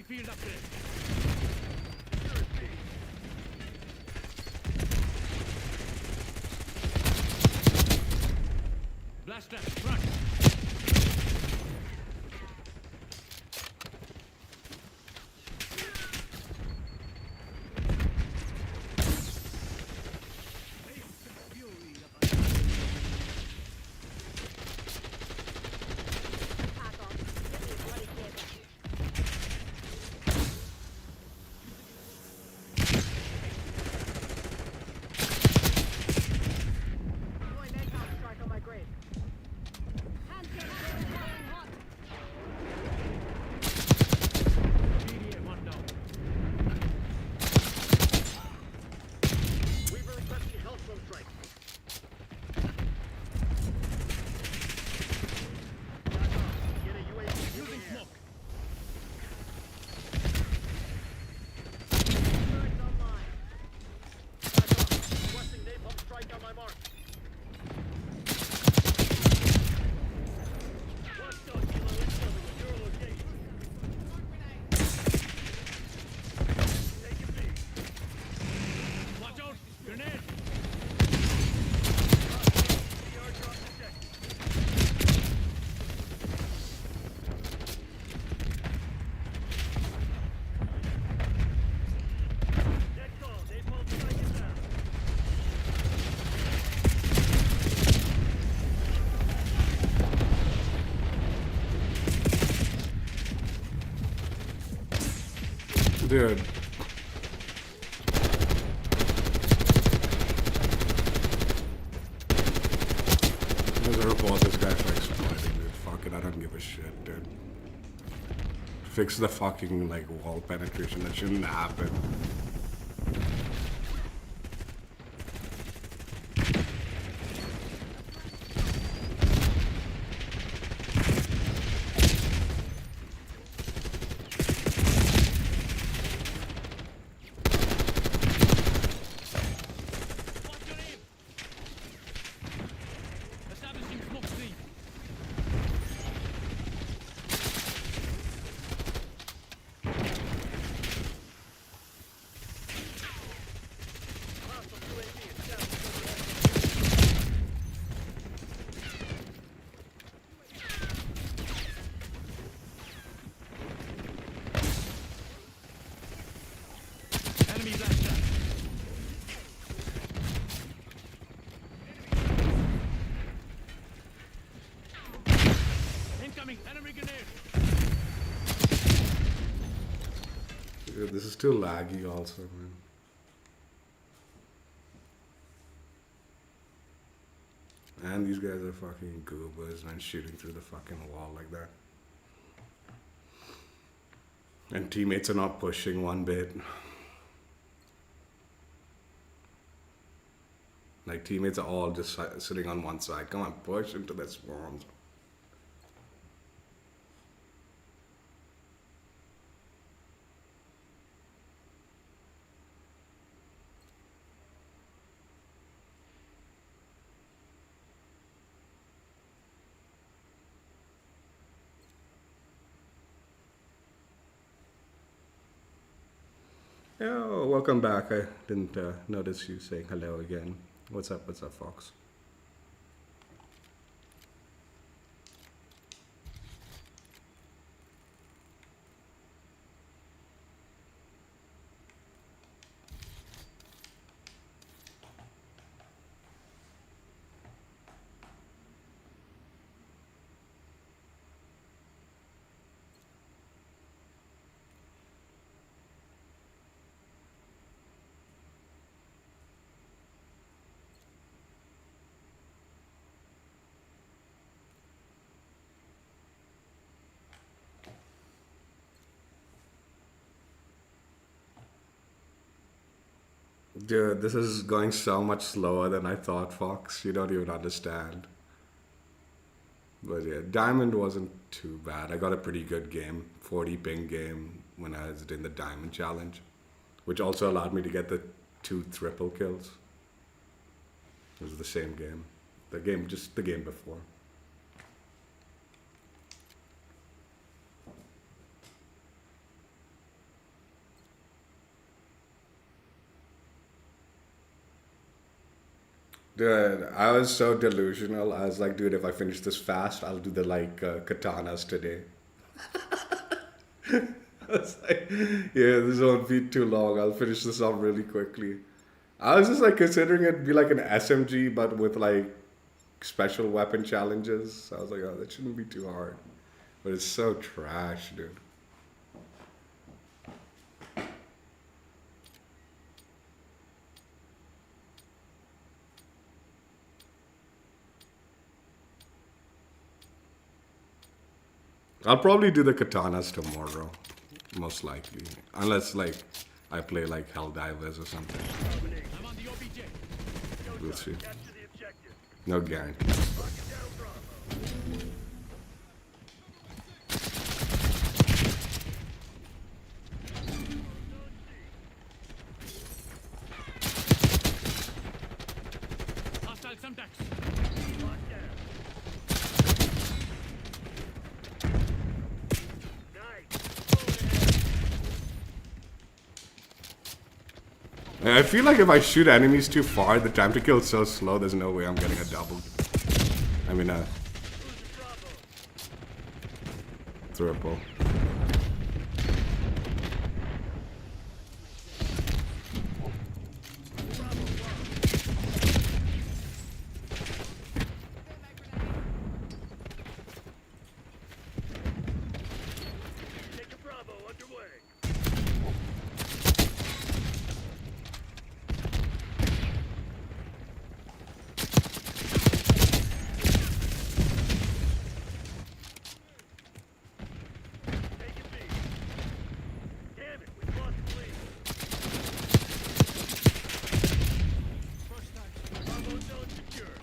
Enemy field upgrade. Blaster, front.
Pack on. Get me a bloody care package. Deploy napalm strike on my grid. Hands get firing hot.
PDA one down.
Weaver requesting Hellstorm strike. Get a UAV in the
Using
air.
smoke.
Turrets online. Back off. Requesting napalm strike on my mark. Hostile kilo incoming at your location. Take it big.
Watch out. Grenade.
Airdrop detected. Net call. Napalm strike is down.
Dude. I'm gonna report this guy for exploiting, dude. Fuck it, I don't give a shit, dude. Fix the fucking, like, wall penetration. That shouldn't happen.
What's your name? Establishing smoke screen.
Hostile UAV is down.
Enemy blaster. Incoming enemy grenade.
Dude, this is too laggy also, man. And these guys are fucking goobers, man, shooting through the fucking wall like that. And teammates are not pushing one bit. Like, teammates are all just sitting on one side. Come on, push into the swarms. Yo, welcome back. I didn't notice you saying hello again. What's up, Fox? Dude, this is going so much slower than I thought, Fox. You don't even understand. But yeah, Diamond wasn't too bad. I got a pretty good game, 40 ping game when I was in the Diamond Challenge, which also allowed me to get the 2 triple kills. It was the same game. Just the game before. Dude, I was so delusional. I was like, dude, if I finish this fast, I'll do the like katanas today. I was like, yeah, this won't be too long. I'll finish this off really quickly. I was just like considering it be like an SMG, but with like special weapon challenges. So I was like, oh, that shouldn't be too hard. But it's so trash, dude. I'll probably do the katanas tomorrow, most likely. Unless like I play like Helldivers or something.
I'm on the OBJ.
We'll see.
Capture the objective.
No guarantee.
Lock it down, Bravo.
Hostile contacts.
Lock down. Nice.
I feel like if I shoot enemies too far, the time to kill is so slow, there's no way I'm getting a double. I mean, a triple.
Take a Bravo underway. Take a beat. Damn it, we've lost the lead. Bravo zone secure.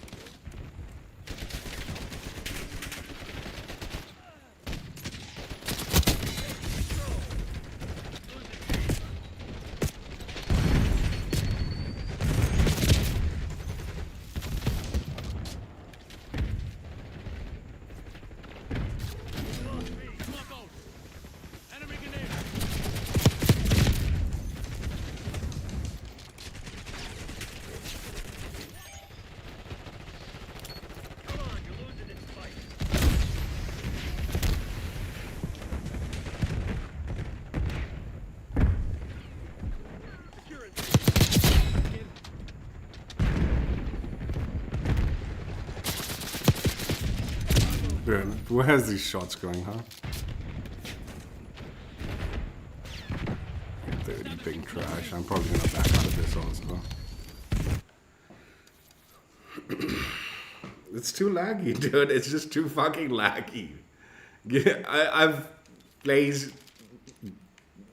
Lost B.
Smoke out. Enemy grenade.
Come on, you're losing this fight. Securing B.
Dude, where's these shots going, huh? 30 big trash. I'm probably gonna back out of this also. It's too laggy, dude. It's just too fucking laggy. Yeah, I've plays.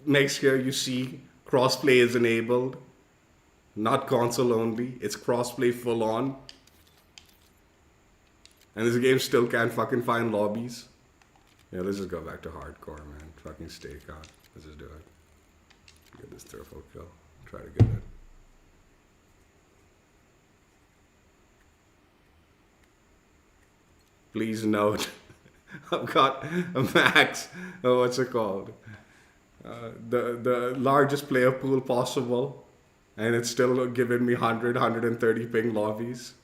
Make sure you see crossplay is enabled, not console only. It's crossplay full on. And this game still can't fucking find lobbies. Yeah, let's just go back to hardcore, man. Fucking stake out. Let's just do it. Get this triple kill. Try to get it. Please note, I've got a max. What's it called? The largest player pool possible, and it's still giving me 130 ping lobbies.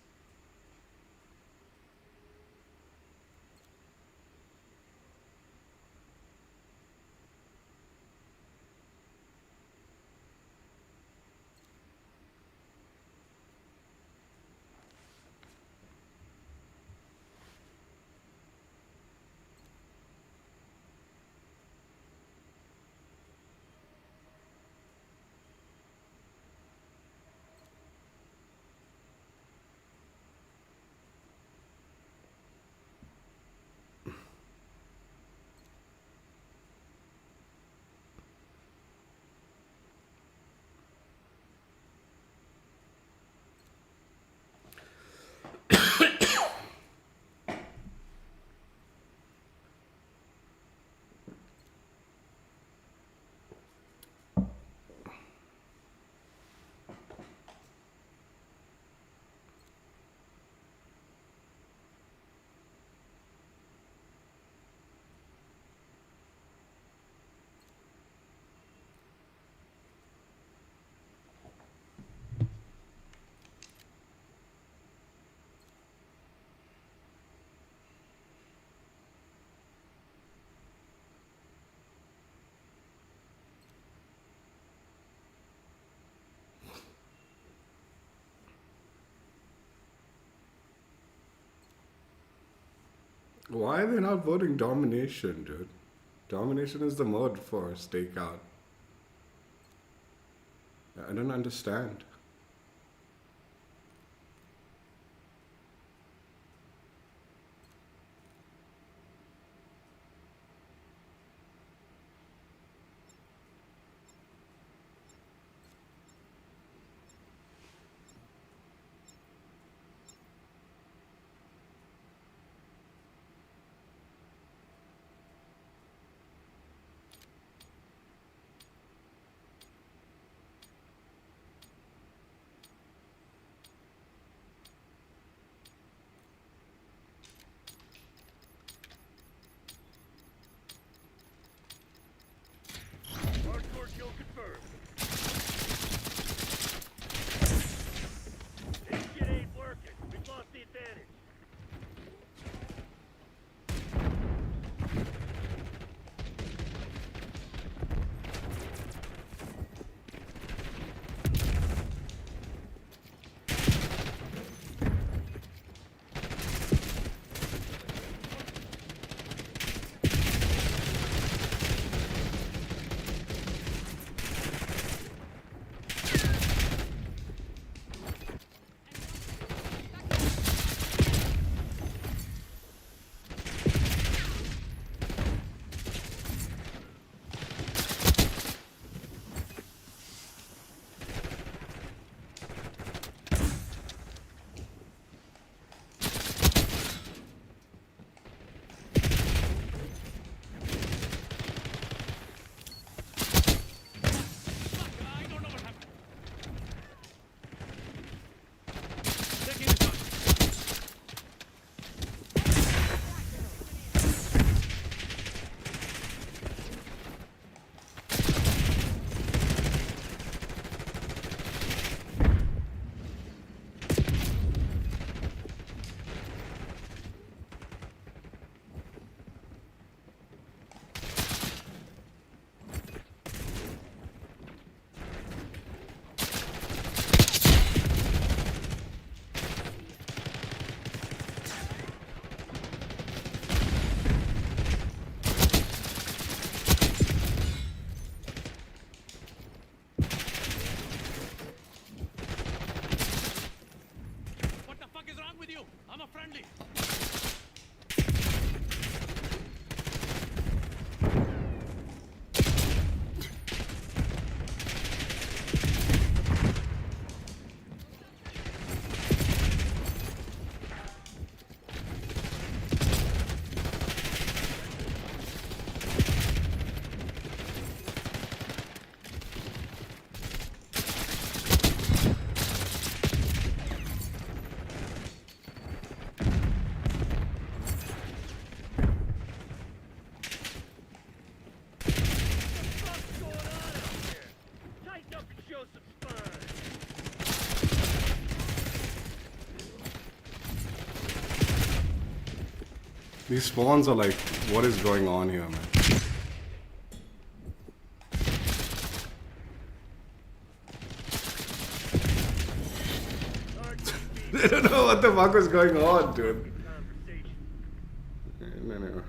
Why are they not voting domination, dude? Domination is the mode for stakeout. I don't understand.
Hardcore kill confirmed. This shit ain't working. We've lost the advantage.
I don't know what happened. Taking the shot. What the fuck is wrong with you? I'm a friendly.
What's going on out here? Tighten up and show some spine.
These spawns are like, what is going on here, man? I don't know what the fuck was going on, dude.
Conversation.
No.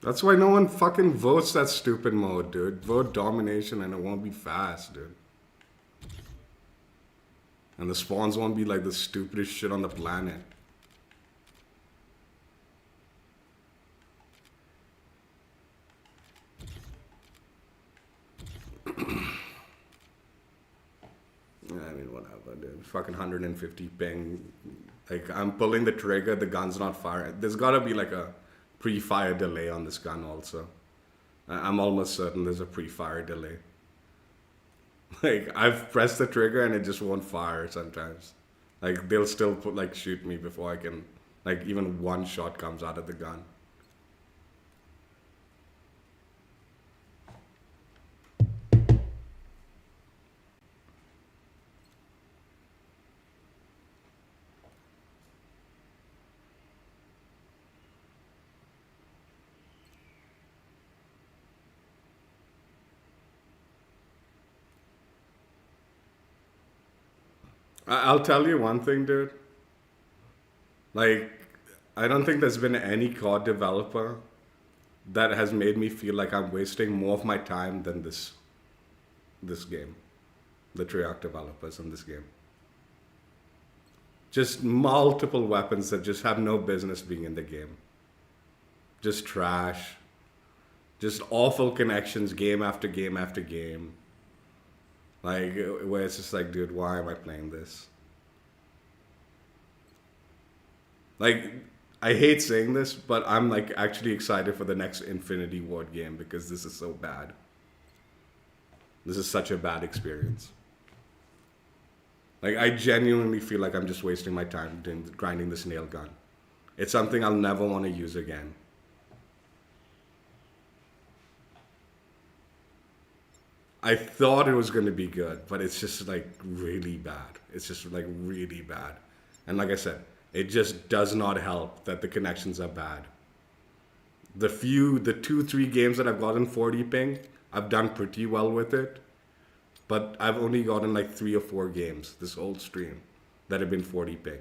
That's why no one fucking votes that stupid mode, dude. Vote domination and it won't be fast, dude. And the spawns won't be like the stupidest shit on the planet. I mean, whatever, dude. Fucking 150 ping. Like, I'm pulling the trigger, the gun's not firing. There's gotta be like a pre-fire delay on this gun also. I'm almost certain there's a pre-fire delay. Like, I've pressed the trigger and it just won't fire sometimes. Like, they'll still shoot me before I can, like, even one shot comes out of the gun. I'll tell you one thing, dude. Like, I don't think there's been any COD developer that has made me feel like I'm wasting more of my time than this game. The Treyarch developers in this game. Just multiple weapons that just have no business being in the game. Just trash. Just awful connections game after game after game. Like, where it's just like, dude, why am I playing this? Like, I hate saying this, but I'm like actually excited for the next Infinity Ward game because this is so bad. This is such a bad experience. Like, I genuinely feel like I'm just wasting my time grinding this nail gun. It's something I'll never want to use again. I thought it was going to be good, but it's just like really bad. It's just like really bad. And like I said, it just does not help that the connections are bad. The 2-3 games that I've gotten 40 ping, I've done pretty well with it. But I've only gotten like 3 or 4 games this whole stream that have been 40 ping.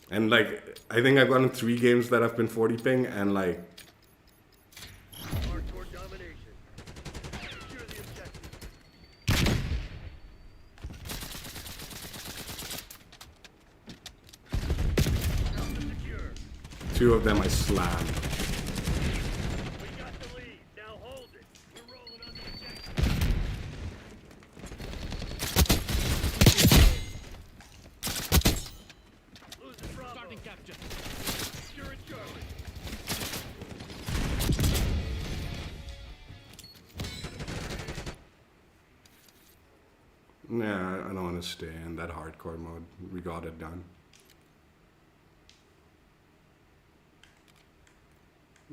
And like, I think I've gotten 3 games that have been 40 ping and like,
Hardcore domination. Secure the objective. Alpha secure.
2 of them I slammed.
We got the lead. Now hold it. We're rolling on the objective. Losing Bravo.
Starting capture.
Securing Charlie.
Nah, I don't want to stay in that hardcore mode. We got it done.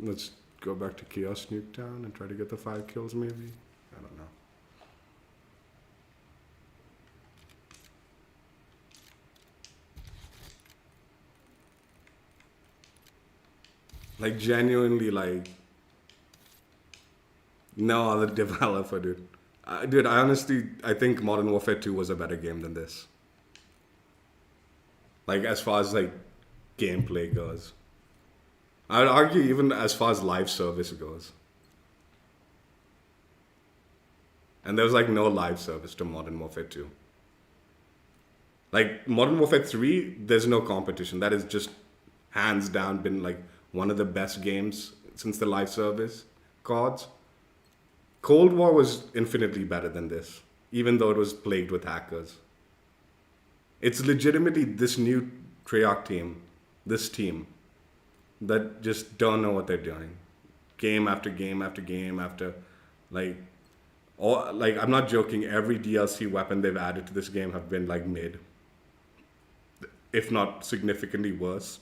Let's go back to Chaos Nuketown and try to get the 5 kills maybe? I don't know. Like, genuinely, like, no other developer, dude. Dude, I think Modern Warfare 2 was a better game than this. Like, as far as, like, gameplay goes. I'd argue even as far as live service goes. And there was, like, no live service to Modern Warfare 2. Like, Modern Warfare 3, there's no competition. That has just, hands down, been, like, one of the best games since the live service CODs. Cold War was infinitely better than this, even though it was plagued with hackers. It's legitimately this new Treyarch team, this team, that just don't know what they're doing. Game after game after game after, like, I'm not joking, every DLC weapon they've added to this game have been, like, mid. If not significantly worse.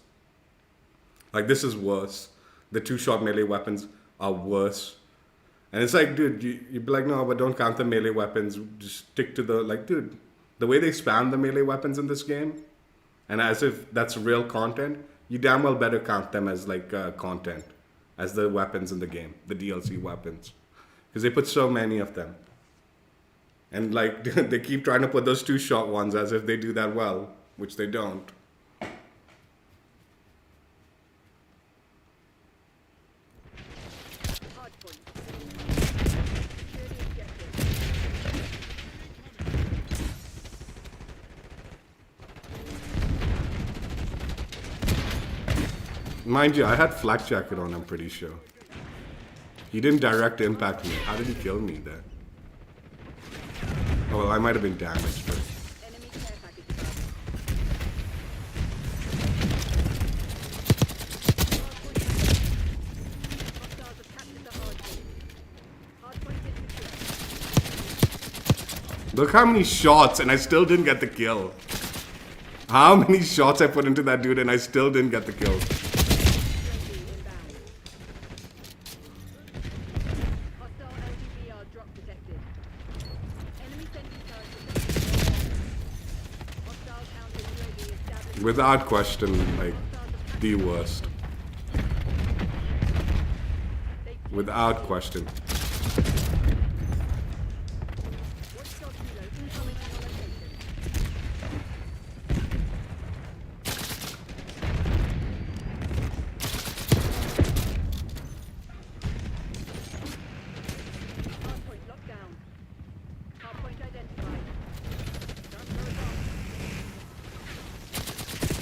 Like, this is worse. The 2-shot melee weapons are worse. And it's like, dude, you'd be like, no, but don't count the melee weapons. Just stick to the, like, dude, the way they spam the melee weapons in this game, and as if that's real content, you damn well better count them as, like, content, as the weapons in the game, the DLC weapons. Because they put so many of them. And, like, they keep trying to put those 2-shot ones as if they do that well, which they don't.
Hardpoint. Secure the objective.
Mind you, I had flak jacket on, I'm pretty sure. He didn't direct impact me. How did he kill me there? Oh, well, I might have been damaged, but
Enemy care package above. Hostiles have captured the hard point. Hard point is secure.
look how many shots and I still didn't get the kill. How many shots I put into that dude and I still didn't get the kill.
UAV inbound. Hostile LTVR drop detected. Enemy sentry turret detected. Hostile counter UAV established.
Without question, like, the worst. Without question.
Watch dog helo incoming on your location. Hardpoint locked down. Hardpoint identified. Transfer is on.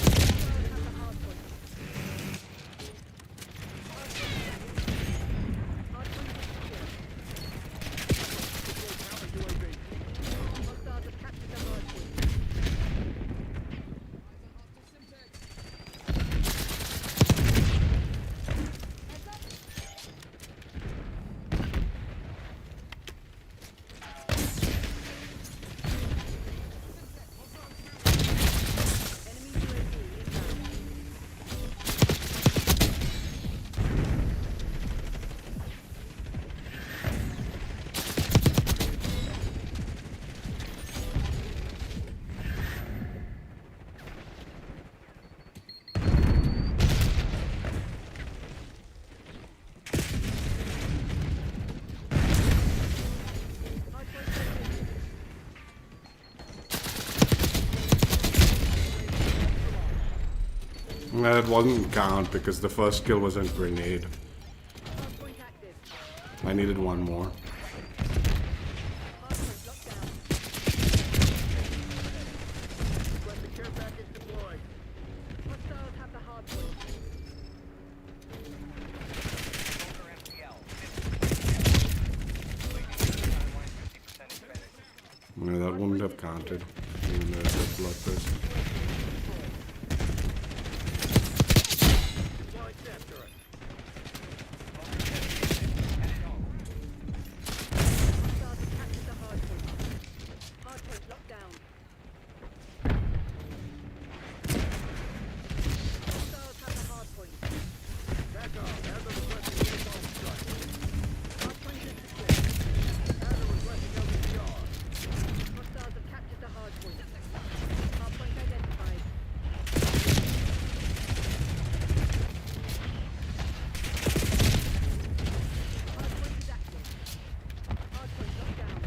Hostiles have the hardpoint. Hardpoint is secure. Hostiles have captured the hardpoint. Enemy UAV inbound. Hardpoint located.
That wasn't count because the first kill was a grenade.
Hardpoint active.
I needed one more.
Hardpoint locked down.
Request care package deployed.
Hostiles have the hardpoint.
Yeah, that wouldn't have counted. Even though it was bloodthirst.
Points after it.
Hostiles have captured the hardpoint. Hardpoint locked down. Hostiles have the hardpoint.
Back off. Adler requesting uniform strike.
Hardpoint is secure.
Adler requesting LTVR.
Hostiles have captured the hardpoint. Hardpoint identified. Hardpoint is active. Hardpoint locked down.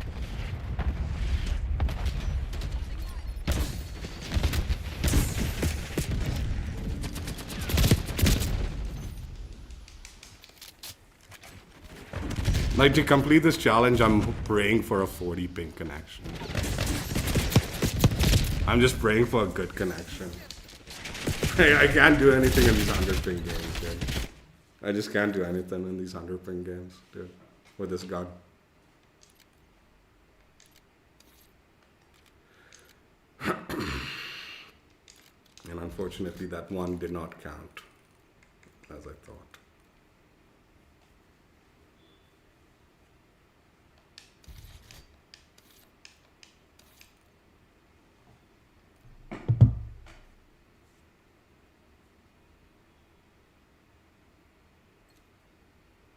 Like, to complete this challenge, I'm praying for a 40 ping connection. I'm just praying for a good connection. I can't do anything in these 100 ping games, dude. I just can't do anything in these 100 ping games, dude, with this gun. And unfortunately, that one did not count, as I thought.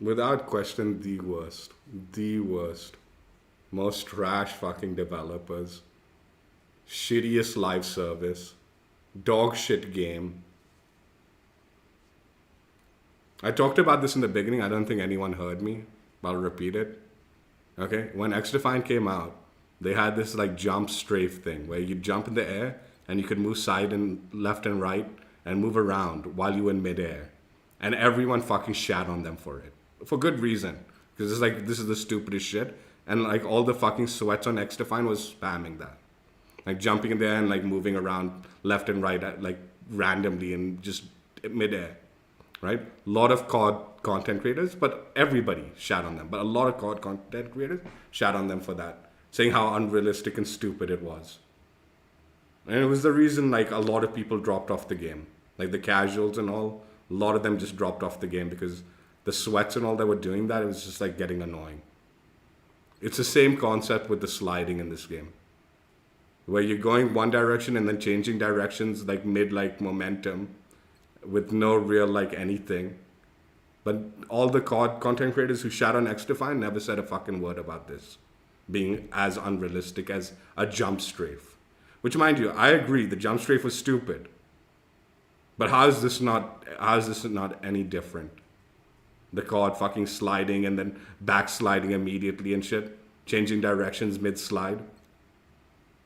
Without question, the worst, most trash fucking developers, shittiest live service, dog shit game. I talked about this in the beginning. I don't think anyone heard me, but I'll repeat it. Okay, when XDefine came out, they had this like jump strafe thing where you jump in the air and you could move side and left and right and move around while you were in midair. And everyone fucking shat on them for it. For good reason. Because it's like, this is the stupidest shit. And like all the fucking sweats on XDefine was spamming that. Like jumping in there and like moving around left and right like randomly and just midair. Right? A lot of COD content creators, but everybody shat on them. But a lot of COD content creators shat on them for that. saying how unrealistic and stupid it was. And it was the reason like a lot of people dropped off the game. Like the casuals and all, a lot of them just dropped off the game because the sweats and all that were doing that, it was just like getting annoying. It's the same concept with the sliding in this game, where you're going one direction and then changing directions like mid like momentum with no real like anything. But all the content creators who shat on XDefiant never said a fucking word about this being as unrealistic as a jump strafe. Which, mind you, I agree, the jump strafe was stupid. But how is this not any different? The COD fucking sliding and then backsliding immediately and shit, changing directions mid-slide.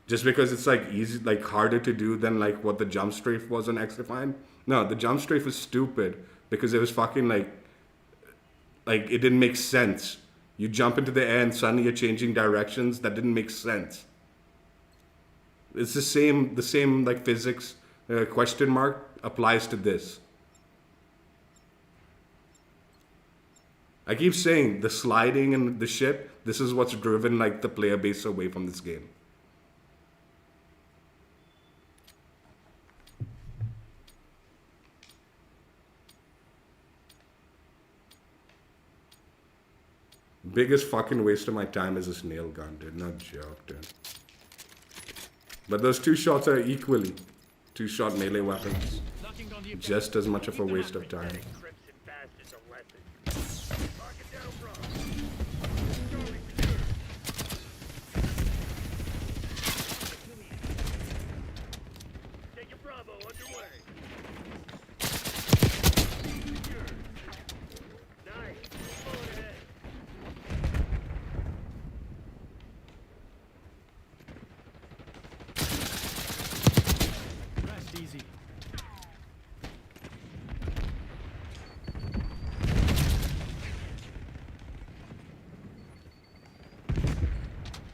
Just because it's like easy, like harder to do than like what the jump strafe was on XDefiant. No, the jump strafe was stupid because it was fucking like it didn't make sense. You jump into the air and suddenly you're changing directions. That didn't make sense. It's the same like physics question mark applies to this. I keep saying the sliding and the shit, this is what's driven like the player base away from this game. Biggest fucking waste of my time is this nail gun, dude. No joke, dude. But those two shots are equally two-shot melee weapons. Just as much of a waste of time.
Crimson bastards a lesson. Lock it down, bro. Charlie, secure. Taking Bravo underway. Secure. Nice. Phone ahead.
Rest easy.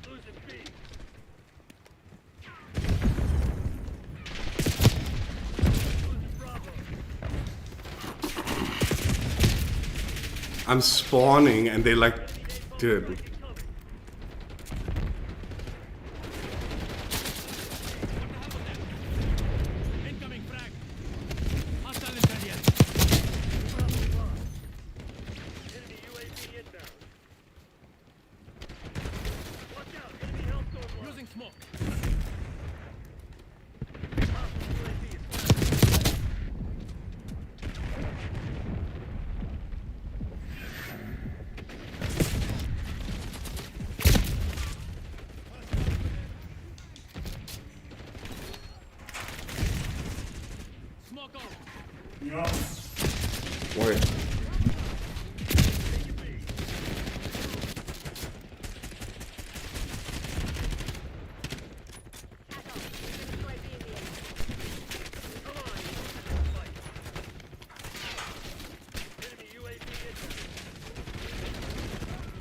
Losing B. Losing Bravo.
I'm spawning and they like, dude.
Incoming.
Incoming frag. Hostile incendiary.
Bravo lost. Enemy UAV inbound. Watch out, enemy hellstorm low.
Using smoke.
Hostile UAV is
Smoke out.
Wait.
taking B. Come on, fight. Enemy UAV inbound.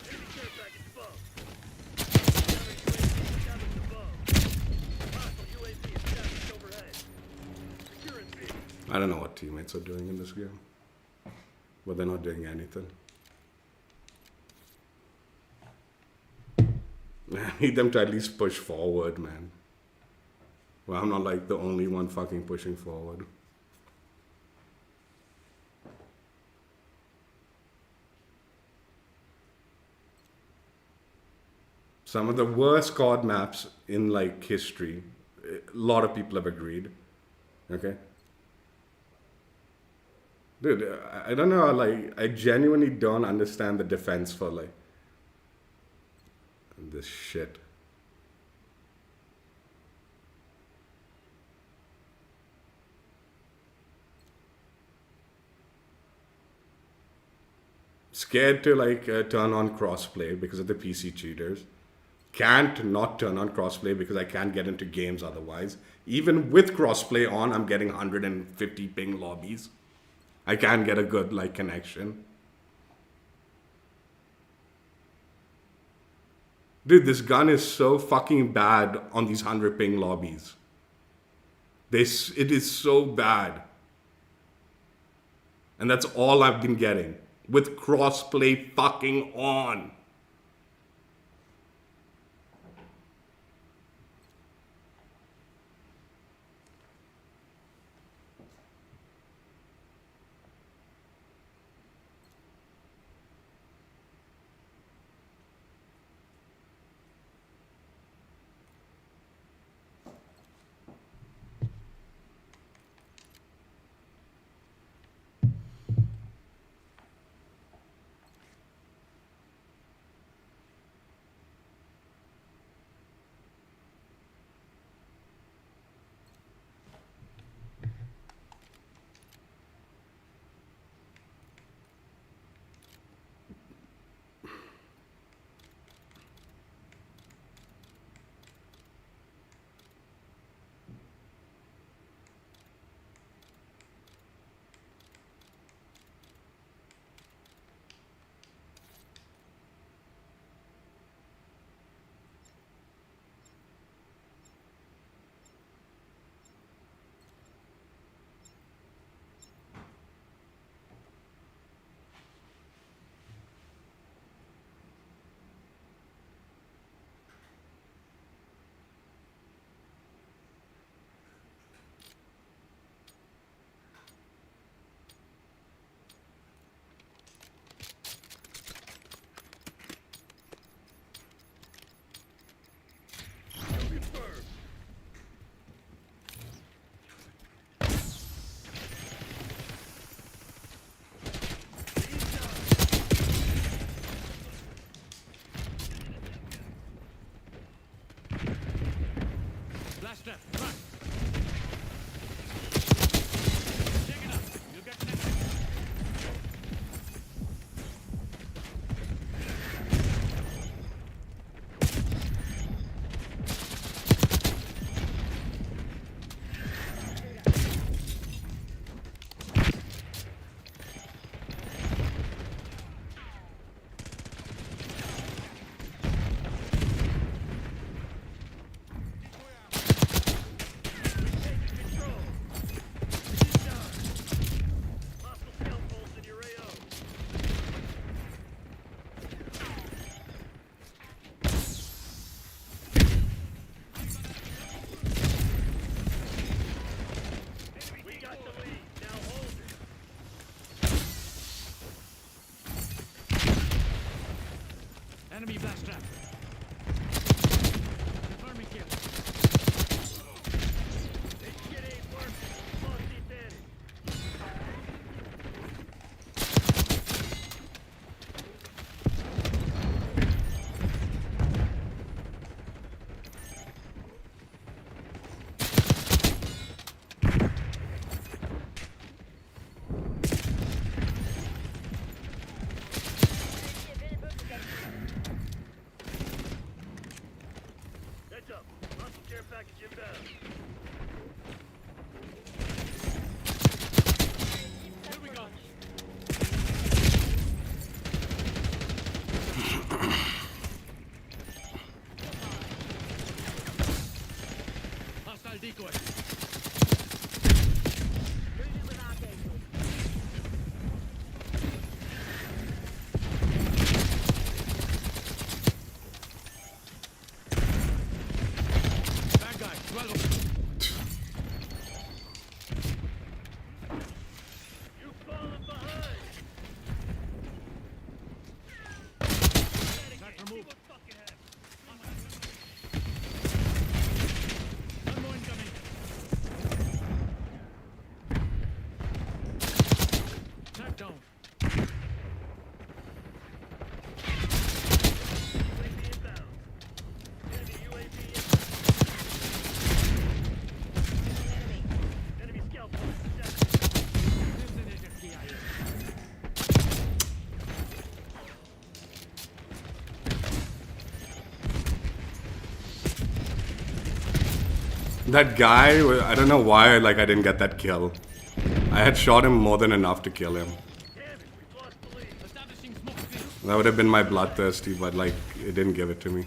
Enemy care package above. Counter UAV established above. Hostile UAV established overhead. Securing B.
I don't know what teammates are doing in this game. But they're not doing anything. I need them to at least push forward, man. Well, I'm not like the only one fucking pushing forward. Some of the worst COD maps in like history. A lot of people have agreed. Okay. Dude, I don't know, like, I genuinely don't understand the defense for, like, this shit. Scared to, like, turn on crossplay because of the PC cheaters. Can't not turn on crossplay because I can't get into games otherwise. Even with crossplay on, I'm getting 150 ping lobbies. I can't get a good like connection. Dude, this gun is so fucking bad on these 100 ping lobbies. It is so bad. And that's all I've been getting. With crossplay fucking on.
Blast trap, run. Take it up. You get next. Enemy blast trap. Confirming kill.
This shit ain't working. Lost the advantage. Heads up. Hostile care package inbound.
Here we go. Hostile decoy.
Moving with our vehicles.
Bad guy. 12 of them.
You've fallen behind.
Not removed. One more incoming. Knock down.
UAV inbound. Enemy UAV inbound. Enemy scout post detected.
Designated KIA.
That guy, I don't know why like I didn't get that kill. I had shot him more than enough to kill him.
Damn it, we've lost the lead.
Establishing smoke screen.
That would have been my bloodthirsty, but like it didn't give it to me.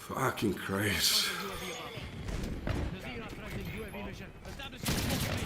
Fucking Christ.
Nazir authorizing UAV mission. Establishing smoke range.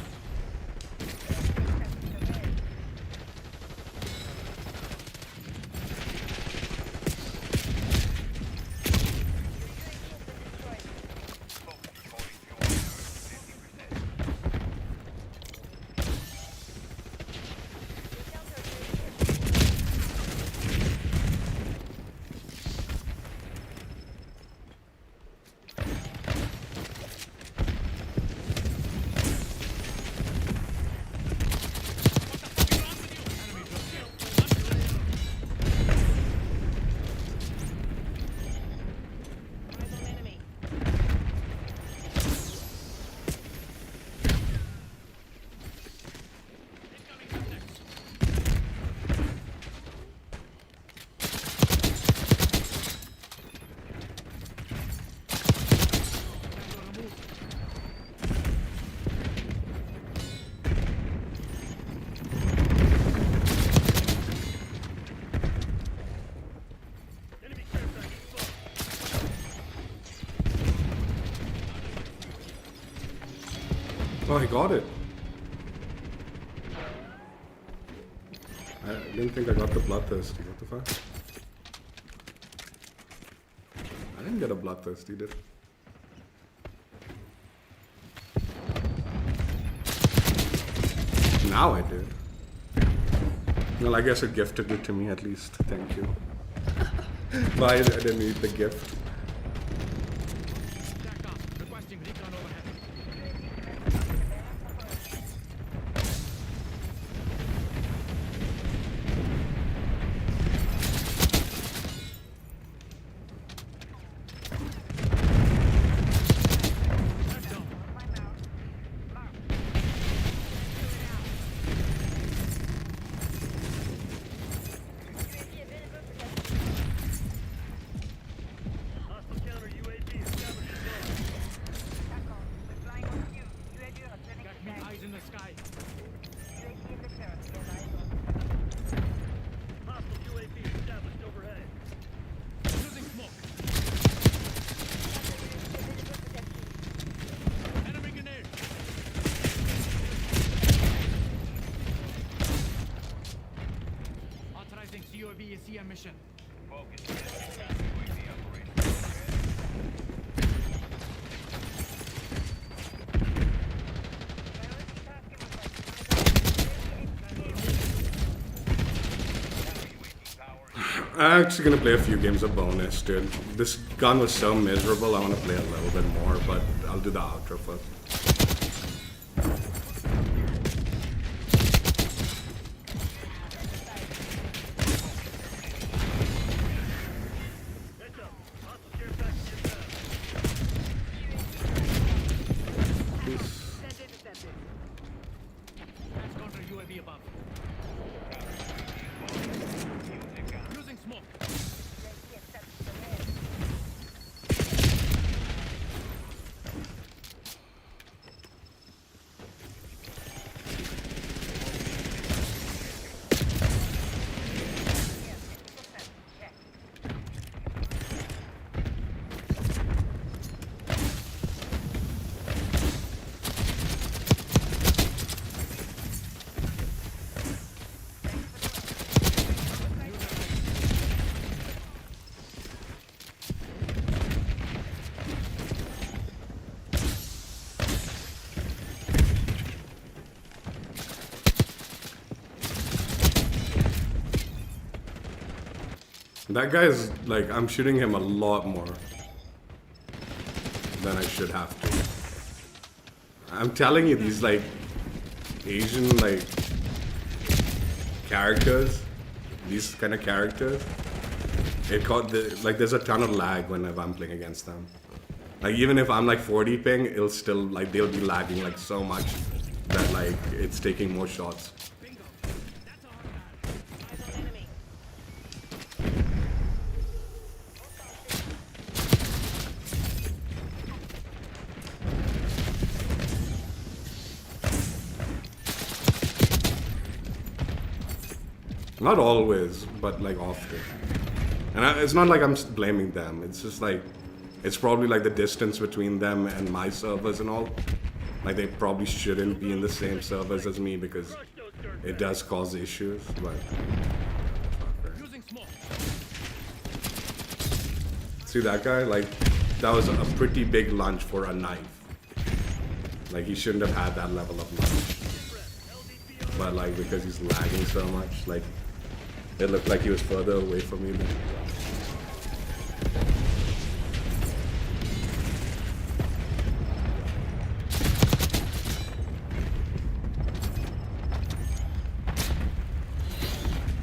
Eyes on enemy.
Enemy care package spotted.
Oh, he got it. I didn't think I got the bloodthirsty. What the fuck? I didn't get a bloodthirsty, did I? Now I did. Well, I guess it gifted it to me at least. Thank you. But I didn't need the gift.
Jack up. Requesting recon overhead. Head down.
Hostile counter UAV established above.
Got me eyes in the sky.
Hostile UAV established overhead.
Using smoke. Enemy grenade. Authorizing COV ECM mission.
I'm actually gonna play a few games of bonus, dude. This gun was so miserable, I wanna play a little bit more, but I'll do the outro first.
Heads up. Hostile care package inbound.
Send intercepted.
Let's counter UAV above. Using smoke.
That guy's like, I'm shooting him a lot more than I should have to. I'm telling you, these like Asian like characters, these kind of characters, it caught like there's a ton of lag whenever I'm playing against them. Like even if I'm like 40 ping, it'll still like they'll be lagging like so much that like it's taking more shots.
Eyes on enemy.
Not always, but like often. And it's not like I'm blaming them. It's just like It's probably like the distance between them and my servers and all. Like they probably shouldn't be in the same servers as me because
Crush those dirt
it does cause issues, but
Using smoke.
see that guy? Like that was a pretty big lunge for a knife. Like he shouldn't have had that level of lunge. But like because he's lagging so much, like it looked like he was further away from me than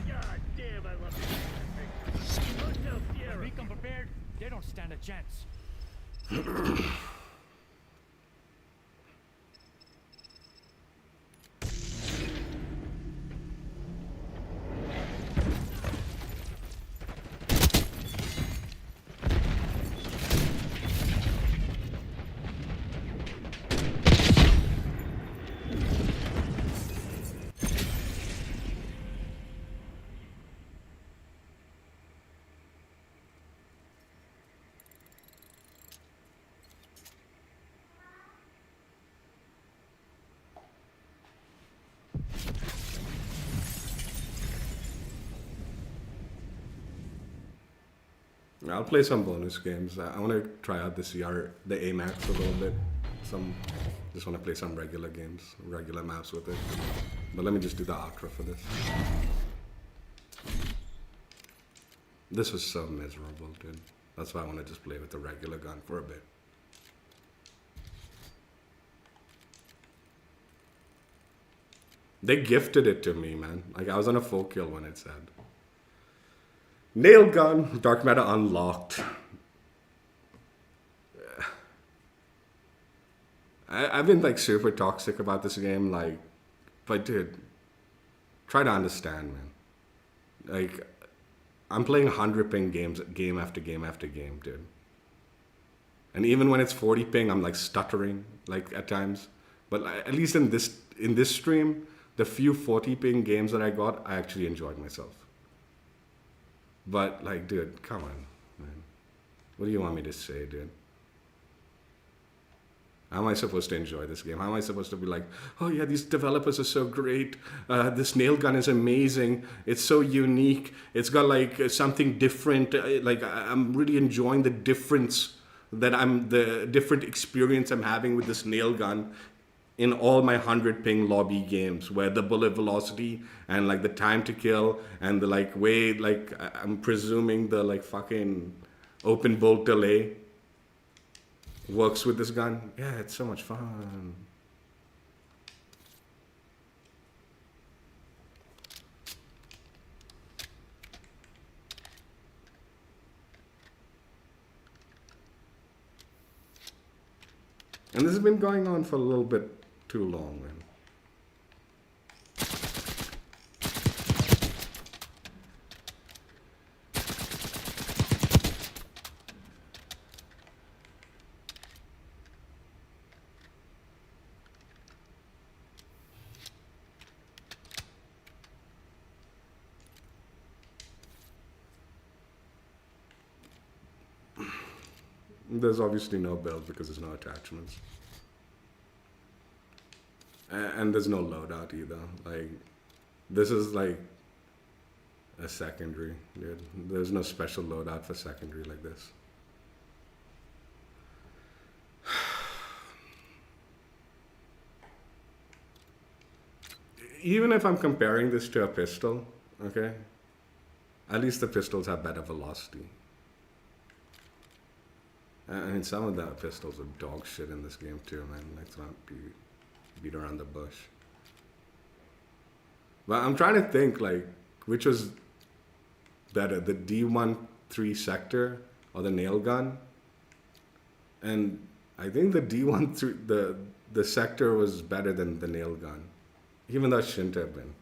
God damn, I love this. Crush out
When
Sierra.
we come prepared, they don't stand a chance.
I'll play some bonus games. I want to try out the CR, the A maps a little bit. Just want to play some regular games, regular maps with it. But let me just do the outro for this. This was so miserable, dude. That's why I want to just play with the regular gun for a bit. They gifted it to me, man. Like I was on a 4 kill when it said. Nail gun, dark matter unlocked. I've been like super toxic about this game, like, but dude, try to understand, man. Like, I'm playing 100 ping games, game after game after game, dude. And even when it's 40 ping, I'm like stuttering, like at times. But at least in this stream, the few 40 ping games that I got, I actually enjoyed myself. But like, dude, come on, man. What do you want me to say, dude? How am I supposed to enjoy this game? How am I supposed to be like, oh yeah, these developers are so great. This nail gun is amazing. It's so unique. It's got like something different. Like I'm really enjoying the difference the different experience I'm having with this nail gun in all my 100 ping lobby games, where the bullet velocity and like the time to kill and the like way, like I'm presuming the like fucking open bolt delay works with this gun. Yeah, it's so much fun. And this has been going on for a little bit too long, man. There's obviously no build because there's no attachments. And there's no loadout either. Like, this is like a secondary, dude. There's no special loadout for secondary like this. Even if I'm comparing this to a pistol, okay? At least the pistols have better velocity. I mean, some of the pistols are dog shit in this game too, man. Let's not beat around the bush. But I'm trying to think, like, which was better, the D13 sector or the nail gun? And I think the D13, the sector was better than the nail gun, even though it shouldn't have been.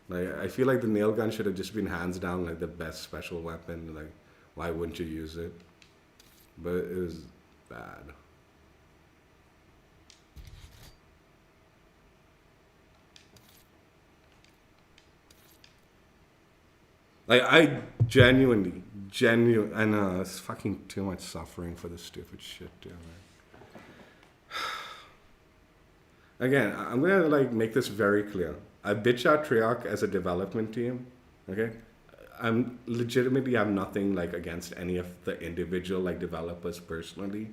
Like, I feel like the nail gun should have just been hands down like the best special weapon. Like, why wouldn't you use it? But it was bad. Like, I genuinely genuine. I know it's fucking too much suffering for this stupid shit, dude. Again, I'm gonna like make this very clear. I bitch out Treyarch as a development team. Okay, I'm legitimately have nothing like against any of the individual like developers personally.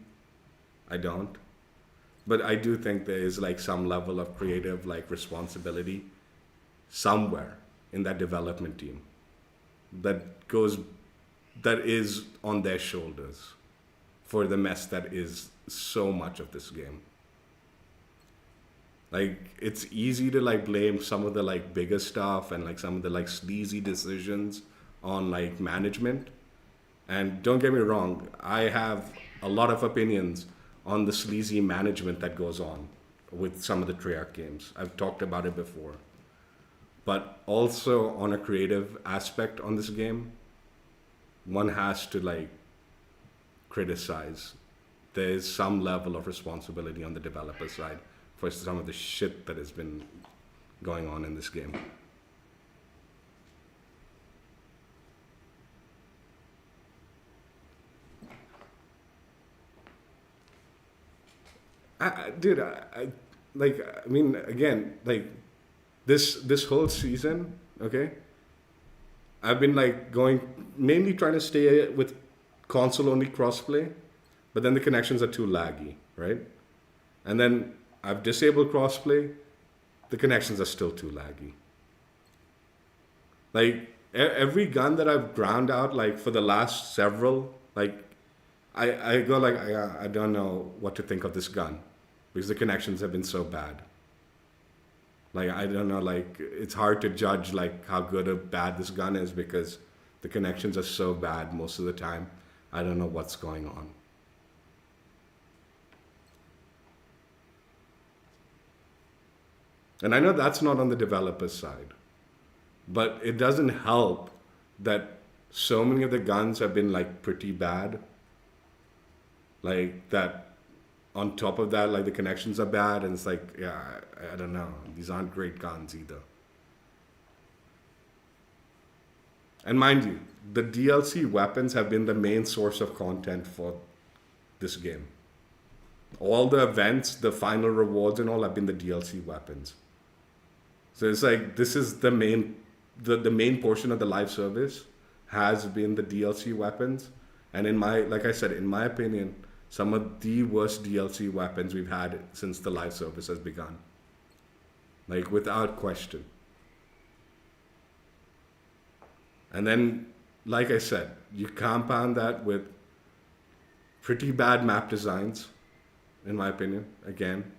I don't, but I do think there is like some level of creative like responsibility somewhere in that development team that is on their shoulders for the mess that is so much of this game. Like, it's easy to like blame some of the like bigger stuff and like some of the like sleazy decisions on like management. And don't get me wrong, I have a lot of opinions on the sleazy management that goes on with some of the Treyarch games. I've talked about it before. But also on a creative aspect on this game, one has to like criticize. There is some level of responsibility on the developer side for some of the shit that has been going on in this game. Dude, I mean, again, like this whole season, okay, I've been like going mainly trying to stay with console only crossplay, but then the connections are too laggy, right? And then I've disabled crossplay, the connections are still too laggy. Like every gun that I've ground out, like for the last several, like I go like I don't know what to think of this gun because the connections have been so bad. Like I don't know, like it's hard to judge like how good or bad this gun is because the connections are so bad most of the time. I don't know what's going on. And I know that's not on the developer side, but it doesn't help that so many of the guns have been like pretty bad. Like that on top of that, like the connections are bad and it's like, yeah, I don't know. These aren't great guns either. And mind you, the DLC weapons have been the main source of content for this game. All the events, the final rewards and all have been the DLC weapons. So it's like, this is the main portion of the live service has been the DLC weapons. And like I said, in my opinion, some of the worst DLC weapons we've had since the live service has begun. Like, without question. And then, like I said, you compound that with pretty bad map designs, in my opinion, again.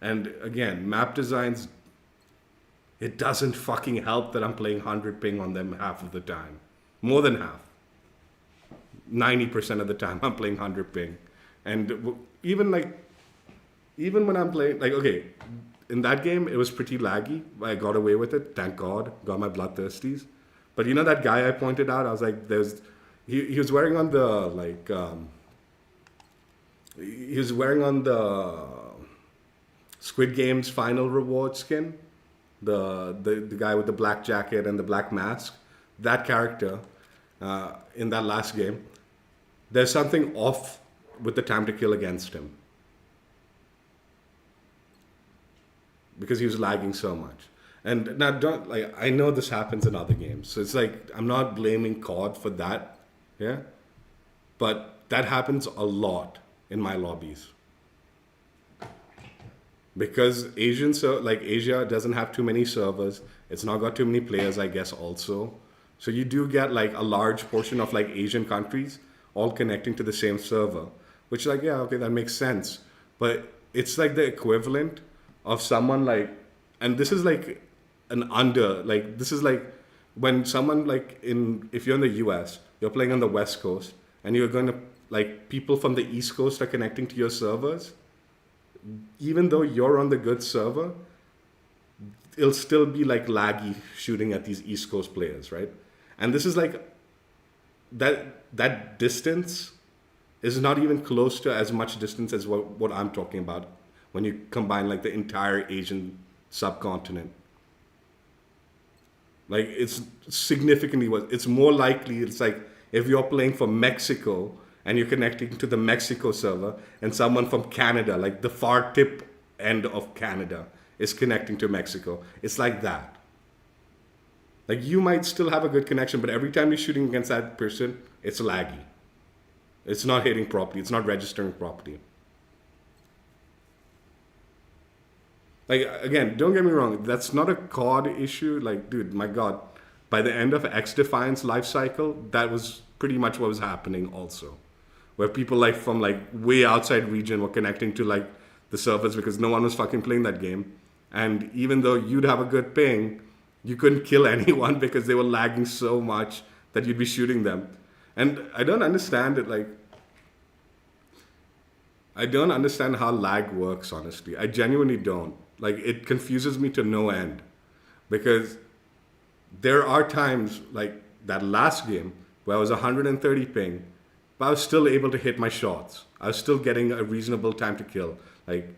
And again, map designs, it doesn't fucking help that I'm playing 100 ping on them half of the time. More than half. 90% of the time I'm playing 100 ping. And even when I'm playing, like, okay, in that game, it was pretty laggy. I got away with it, thank God. Got my bloodthirsties. But you know that guy I pointed out? I was like, he was wearing on the, like, he was wearing on the Squid Game's final reward skin. The guy with the black jacket and the black mask. That character, in that last game, there's something off with the time to kill against him. Because he was lagging so much. And now I know this happens in other games. So it's like, I'm not blaming COD for that. Yeah. But that happens a lot in my lobbies. Because Asia doesn't have too many servers. It's not got too many players, I guess, also. So you do get like a large portion of like Asian countries all connecting to the same server. Which, like, yeah, okay, that makes sense. But it's like the equivalent of someone like, and this is like this is like when someone like if you're in the US, you're playing on the West Coast, and you're going to, like, people from the East Coast are connecting to your servers. Even though you're on the good server, it'll still be like laggy shooting at these East Coast players, right? And this is like, that distance is not even close to as much distance as what I'm talking about when you combine like the entire Asian subcontinent. Like, it's significantly worse. It's more likely, it's like if you're playing for Mexico and you're connecting to the Mexico server and someone from Canada, like the far tip end of Canada, is connecting to Mexico. It's like that. Like you might still have a good connection, but every time you're shooting against that person, it's laggy. It's not hitting properly. It's not registering properly. Like, again, don't get me wrong. That's not a COD issue. Like, dude, my God. By the end of X-Defiant's life cycle, that was pretty much what was happening also. Where people like from like way outside region were connecting to like the servers because no one was fucking playing that game. And even though you'd have a good ping, you couldn't kill anyone because they were lagging so much that you'd be shooting them. And I don't understand it. Like, I don't understand how lag works, honestly. I genuinely don't. Like, it confuses me to no end. Because there are times, like that last game, where I was 130 ping, but I was still able to hit my shots. I was still getting a reasonable time to kill. Like,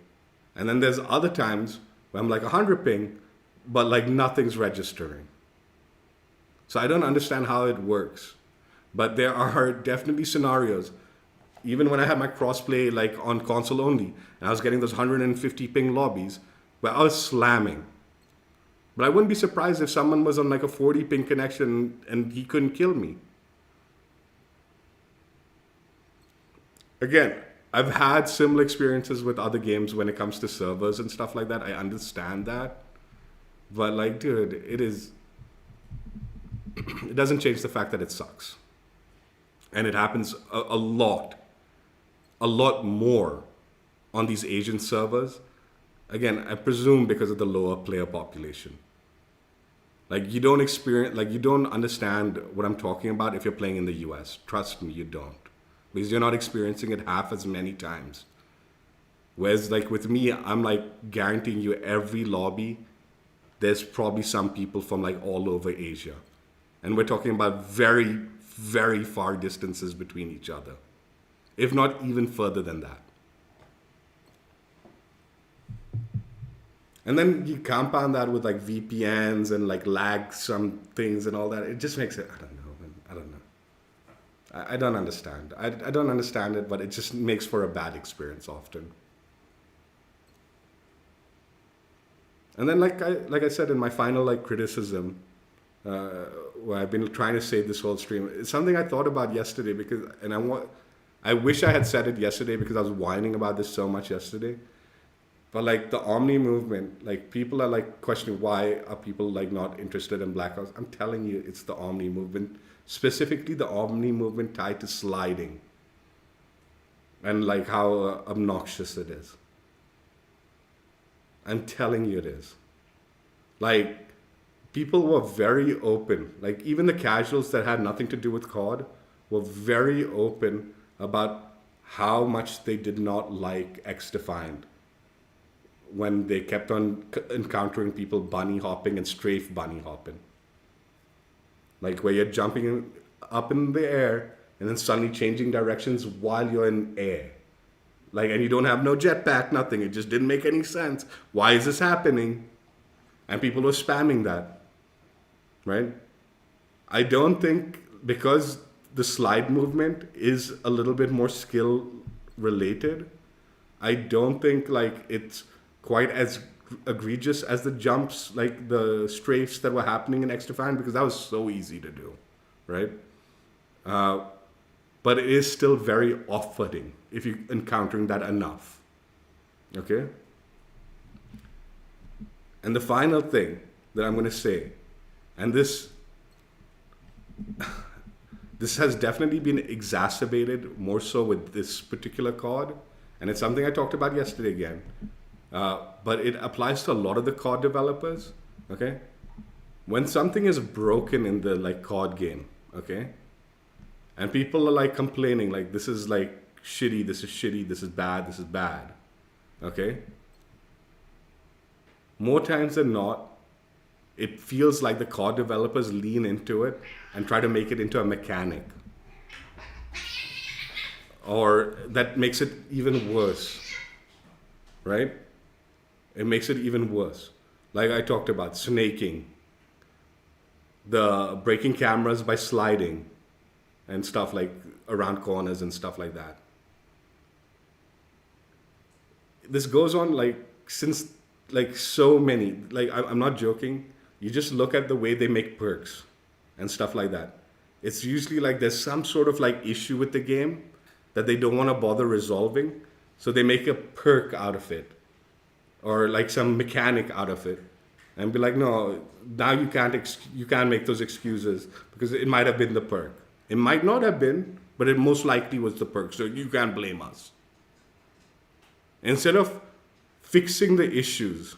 and then there's other times where I'm like 100 ping, but like nothing's registering. So I don't understand how it works. But there are definitely scenarios, even when I had my crossplay like on console only, and I was getting those 150 ping lobbies, where I was slamming. But I wouldn't be surprised if someone was on like a 40 ping connection and he couldn't kill me. Again, I've had similar experiences with other games when it comes to servers and stuff like that. I understand that. But like, dude, it doesn't change the fact that it sucks. And it happens a lot more on these Asian servers. Again, I presume because of the lower player population. Like you don't understand what I'm talking about if you're playing in the US. Trust me, you don't. Because you're not experiencing it half as many times. Whereas like with me, I'm like guaranteeing you every lobby, there's probably some people from like all over Asia. And we're talking about very, very far distances between each other. If not even further than that. And then you compound that with like VPNs and like lag some things and all that. It just makes it, I don't know. I don't understand. I don't understand it, but it just makes for a bad experience often. And then like I said in my final like criticism, where I've been trying to save this whole stream, it's something I thought about yesterday because, and I wish I had said it yesterday because I was whining about this so much yesterday. But like the Omni movement, like people are like questioning why are people like not interested in Black Ops. I'm telling you, it's the Omni movement, specifically the Omni movement tied to sliding and like how obnoxious it is. I'm telling you it is. Like people were very open, like even the casuals that had nothing to do with COD were very open about how much they did not like X-Defiant when they kept on encountering people bunny hopping and strafe bunny hopping. Like where you're jumping up in the air and then suddenly changing directions while you're in air. Like, and you don't have no jetpack, nothing. It just didn't make any sense. Why is this happening? And people were spamming that, right? I don't think, because the slide movement is a little bit more skill related, I don't think like it's quite as egregious as the jumps, like the strafes that were happening in X-Defiant, because that was so easy to do, right? But it is still very off-putting if you're encountering that enough, okay? And the final thing that I'm going to say, and this has definitely been exacerbated more so with this particular COD, and it's something I talked about yesterday again, but it applies to a lot of the COD developers, okay? When something is broken in the like COD game, okay? And people are like complaining, like this is like shitty, this is bad, okay? More times than not, it feels like the COD developers lean into it and try to make it into a mechanic. Or that makes it even worse, right? It makes it even worse. Like I talked about, snaking, the breaking cameras by sliding, and stuff like around corners and stuff like that. This goes on like since like so many, like I'm not joking. You just look at the way they make perks and stuff like that. It's usually like there's some sort of like issue with the game that they don't want to bother resolving. So they make a perk out of it or like some mechanic out of it and be like, no, now you can't make those excuses because it might have been the perk. It might not have been, but it most likely was the perk. So you can't blame us. Instead of fixing the issues,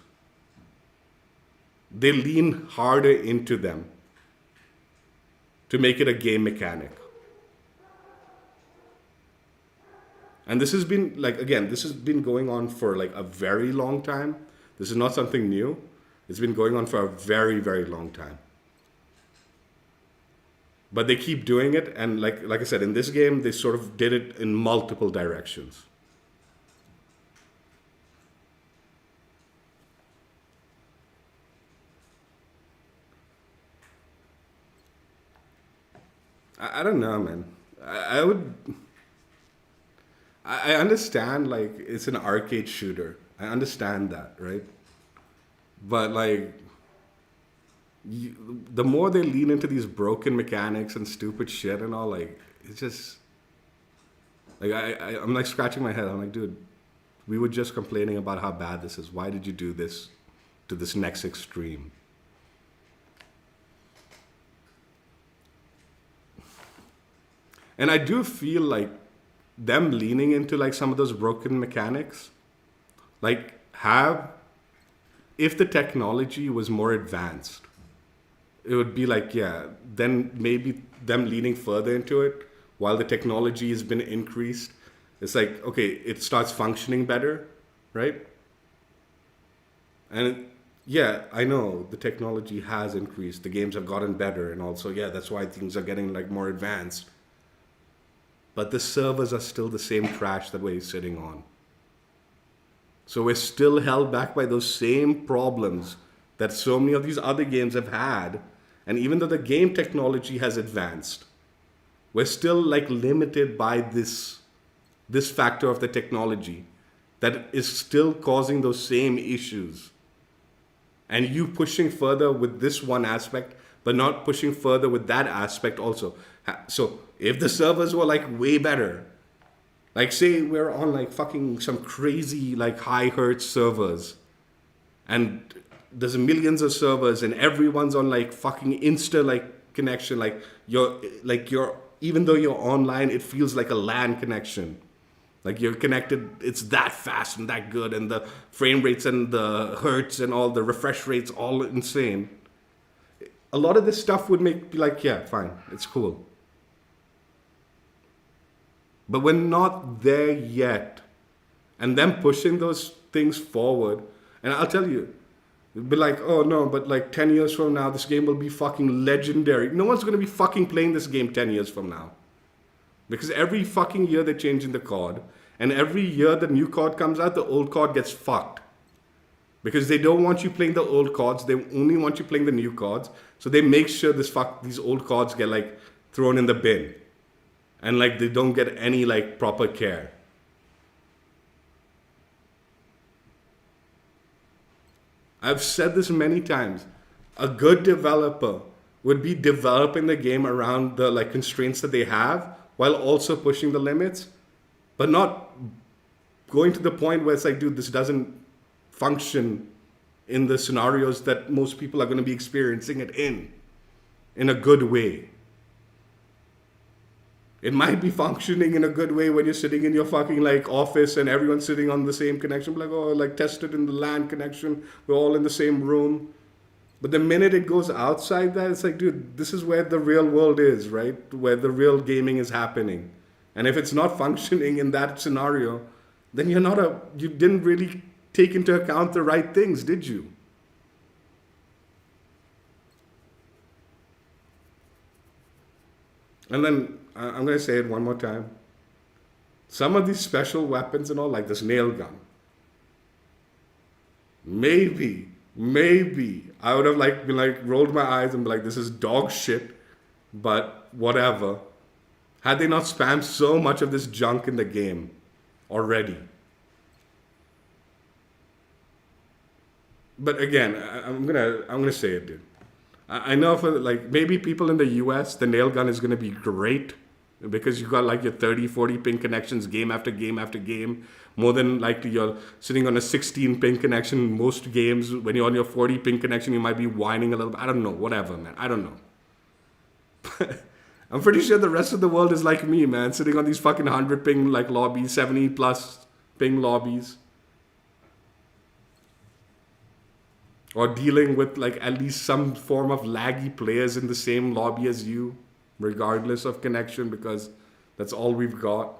they lean harder into them to make it a game mechanic. And this has been like, again, this has been going on for like a very long time. This is not something new. It's been going on for a very, very long time. But they keep doing it. And like I said, in this game, they sort of did it in multiple directions. I don't know, man. I understand, like, it's an arcade shooter. I understand that, right? But, like, the more they lean into these broken mechanics and stupid shit and all, like, it's just... Like, I'm, like, scratching my head. I'm like, dude, we were just complaining about how bad this is. Why did you do this to this next extreme? And I do feel like them leaning into like some of those broken mechanics, like if the technology was more advanced, it would be like, yeah, then maybe them leaning further into it while the technology has been increased. It's like, okay, it starts functioning better, right? And yeah, I know the technology has increased. The games have gotten better and also, yeah, that's why things are getting like more advanced. But the servers are still the same trash that we're sitting on. So we're still held back by those same problems that so many of these other games have had. And even though the game technology has advanced, we're still like limited by this factor of the technology that is still causing those same issues. And you pushing further with this one aspect, but not pushing further with that aspect also. So if the servers were like way better, like say we're on like fucking some crazy like high hertz servers and there's millions of servers and everyone's on like fucking Insta like connection, like you're even though you're online, it feels like a LAN connection. Like you're connected, it's that fast and that good, and the frame rates and the hertz and all the refresh rates all insane. A lot of this stuff would make be like, yeah, fine, it's cool. But we're not there yet. And them pushing those things forward, and I'll tell you, it'd be like, oh no, but like 10 years from now, this game will be fucking legendary. No one's gonna be fucking playing this game 10 years from now. Because every fucking year they're changing the COD, and every year the new COD comes out, the old COD gets fucked. Because they don't want you playing the old CODs, they only want you playing the new CODs. So they make sure these old CODs get like thrown in the bin. And like they don't get any like proper care. I've said this many times. A good developer would be developing the game around the like constraints that they have while also pushing the limits, but not going to the point where it's like, dude, this doesn't function in the scenarios that most people are going to be experiencing it in a good way. It might be functioning in a good way when you're sitting in your fucking like office and everyone's sitting on the same connection. Like, oh, like tested in the LAN connection. We're all in the same room. But the minute it goes outside that, it's like, dude, this is where the real world is, right? Where the real gaming is happening. And if it's not functioning in that scenario, then you didn't really take into account the right things, did you? And then I'm going to say it one more time. Some of these special weapons and all, like this nail gun. Maybe I would have been rolled my eyes and be like, this is dog shit, but whatever. Had they not spammed so much of this junk in the game already. But again, I'm gonna say it, dude. I know for like maybe people in the US, the nail gun is gonna be great because you got like your 30, 40 ping connections game after game after game. More than likely you're sitting on a 16 ping connection most games. When you're on your 40 ping connection, you might be whining a little bit. I don't know, whatever, man. I don't know. I'm pretty sure the rest of the world is like me, man, sitting on these fucking 100 ping like lobbies, 70 plus ping lobbies. Or dealing with like at least some form of laggy players in the same lobby as you, regardless of connection, because that's all we've got.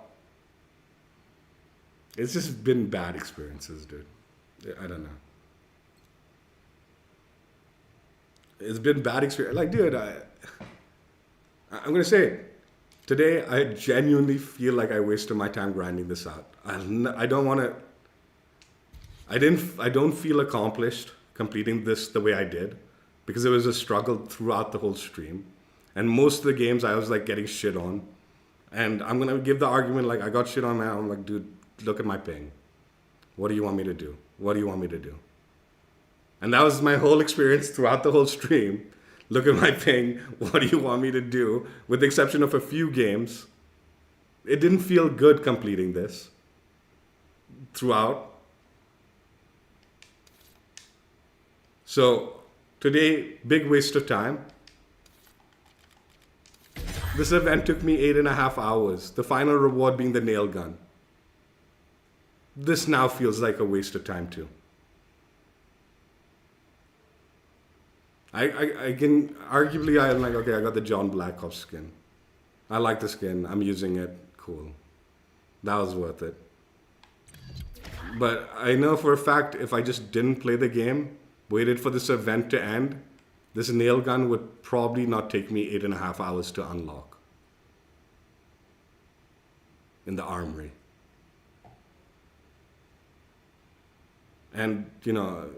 It's just been bad experiences, dude. I don't know. It's been bad experience. Like, dude, I'm gonna say it. Today, I genuinely feel like I wasted my time grinding this out. I don't want to. I don't feel accomplished completing this the way I did because it was a struggle throughout the whole stream. And most of the games I was like getting shit on. And I'm going to give the argument like I got shit on now. I'm like, dude, look at my ping. What do you want me to do? What do you want me to do? And that was my whole experience throughout the whole stream. Look at my ping. What do you want me to do? With the exception of a few games. It didn't feel good completing this throughout. So today, big waste of time. This event took me 8.5 hours. The final reward being the nail gun. This now feels like a waste of time too. I can arguably I'm like, okay, I got the John Black Ops skin. I like the skin. I'm using it. Cool. That was worth it. But I know for a fact if I just didn't play the game, waited for this event to end, this nail gun would probably not take me 8.5 hours to unlock in the armory. And, you know,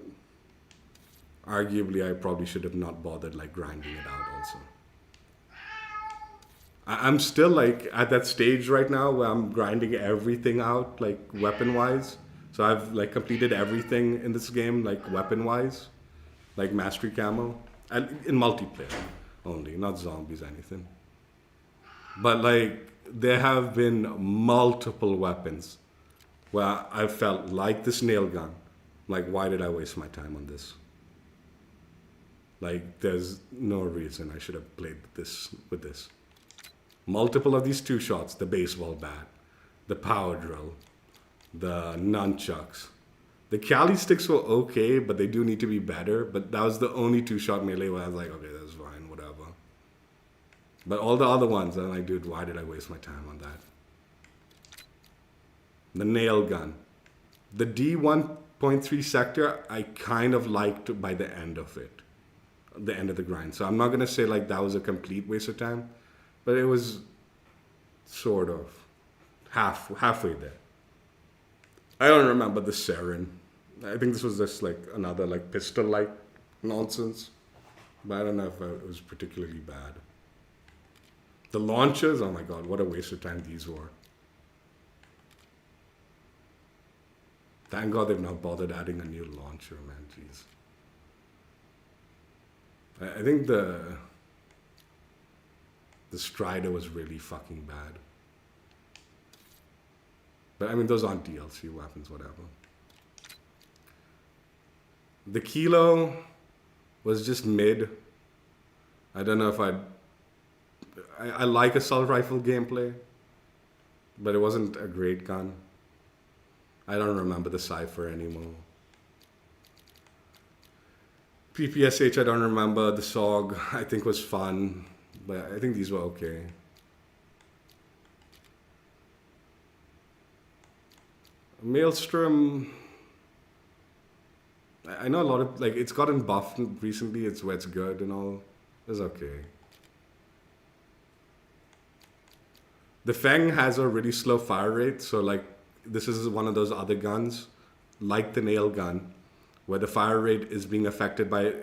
arguably I probably should have not bothered like grinding it out also. I'm still like at that stage right now where I'm grinding everything out like weapon wise. So I've like completed everything in this game like weapon wise, like mastery camo, and in multiplayer only, not zombies, anything. But like there have been multiple weapons where I felt like this nail gun. Like, why did I waste my time on this? Like, there's no reason I should have played this with this. Multiple of these two shots, the baseball bat, the power drill, the nunchucks. The Cali sticks were okay, but they do need to be better. But that was the only two-shot melee where I was like, okay, that's fine, whatever. But all the other ones, I'm like, dude, why did I waste my time on that? The nail gun. The D1.3 sector, I kind of liked by the end of it. The end of the grind. So I'm not going to say like that was a complete waste of time. But it was sort of halfway there. I don't remember the Saren. I think this was just like another like pistol-like nonsense. But I don't know if it was particularly bad. The launchers, oh my god, what a waste of time these were. Thank god they've not bothered adding a new launcher, man, jeez. I think the Strider was really fucking bad. But I mean, those aren't DLC weapons, whatever. The Kilo was just mid. I don't know if I like assault rifle gameplay, but it wasn't a great gun. I don't remember the Cypher anymore. PPSH, I don't remember. The SOG, I think was fun, but I think these were okay. Maelstrom, I know a lot of, like, it's gotten buffed recently, it's where it's good and all. It's okay. The Feng has a really slow fire rate, so like, this is one of those other guns, like the nail gun, where the fire rate is being affected by,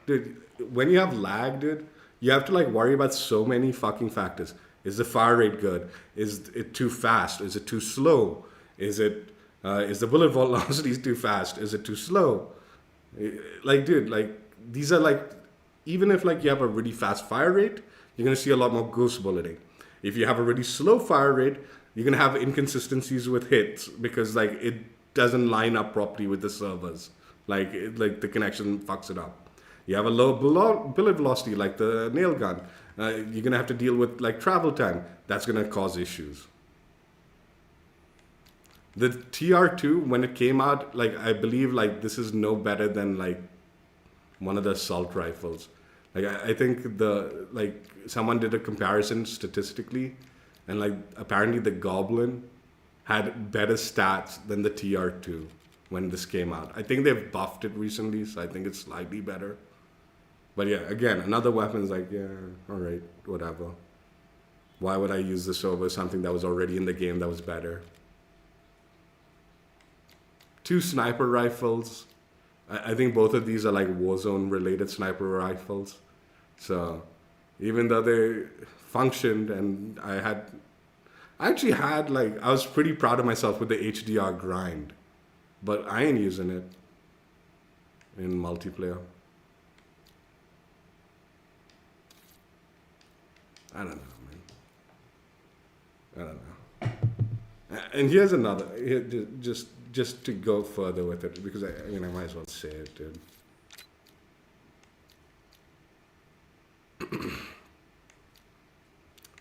dude, when you have lag, dude, you have to like worry about so many fucking factors. Is the fire rate good? Is it too fast? Is it too slow? Is the bullet velocity too fast? Is it too slow? Like, dude, like these are like, even if like you have a really fast fire rate, you're gonna see a lot more ghost bulleting. If you have a really slow fire rate, you're gonna have inconsistencies with hits because like it doesn't line up properly with the servers. Like the connection fucks it up. You have a low bullet velocity like the nail gun. You're gonna have to deal with like travel time. That's gonna cause issues. The TR2 when it came out, like I believe like this is no better than like one of the assault rifles. Like I think the like someone did a comparison statistically, and like apparently the Goblin had better stats than the TR2 when this came out. I think they've buffed it recently, so I think it's slightly better. But yeah, again, another weapon is like, yeah, all right, whatever. Why would I use this over something that was already in the game that was better? 2 sniper rifles. I think both of these are like Warzone related sniper rifles. So even though they functioned and I actually had like, I was pretty proud of myself with the HDR grind, but I ain't using it in multiplayer. I don't know, man. I don't know. And here's another, just to go further with it, because I might as well say it, dude.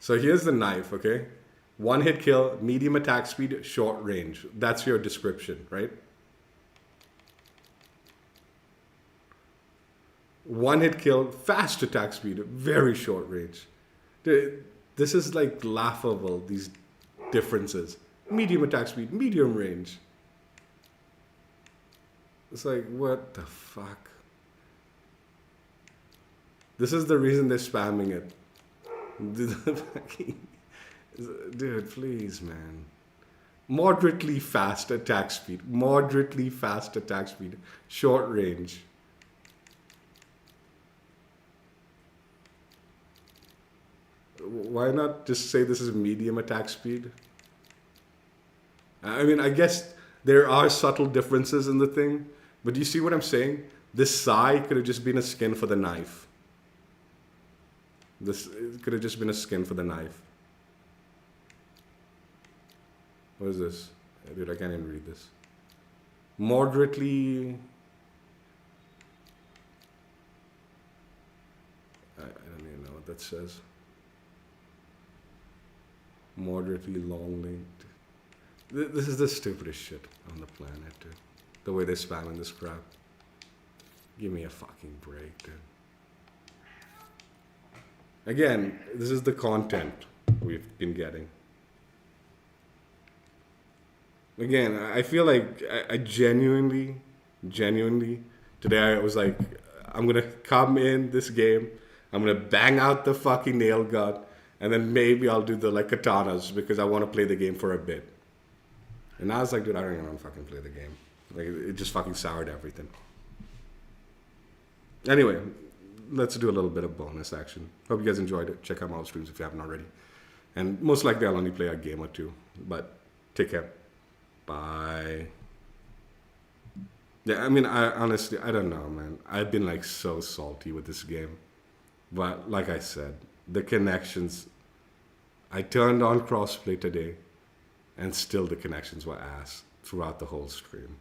So here's the knife, okay? 1 hit kill, medium attack speed, short range. That's your description, right? 1 hit kill, fast attack speed, very short range. Dude, this is like laughable, these differences. Medium attack speed, medium range. It's like, what the fuck? This is the reason they're spamming it. Dude, please, man. Moderately fast attack speed. Moderately fast attack speed. Short range. Why not just say this is medium attack speed? I mean, I guess there are subtle differences in the thing, but do you see what I'm saying? This Sai could have just been a skin for the knife. This could have just been a skin for the knife. What is this? Dude, I can't even read this. Moderately... I don't even know what that says. Moderately long linked. This is the stupidest shit on the planet, dude. The way they're spamming this crap. Give me a fucking break, dude. Again, this is the content we've been getting. Again, I feel like I genuinely, today I was like, I'm gonna come in this game, I'm gonna bang out the fucking nail gun, and then maybe I'll do the like katanas because I want to play the game for a bit. And I was like, dude, I don't even want to fucking play the game. Like, it just fucking soured everything. Anyway, let's do a little bit of bonus action. Hope you guys enjoyed it. Check out my streams if you haven't already. And most likely I'll only play a game or two. But take care. Bye. Yeah, I mean, I honestly, I don't know, man. I've been like so salty with this game. But like I said, the connections, I turned on crossplay today and still the connections were ass throughout the whole stream.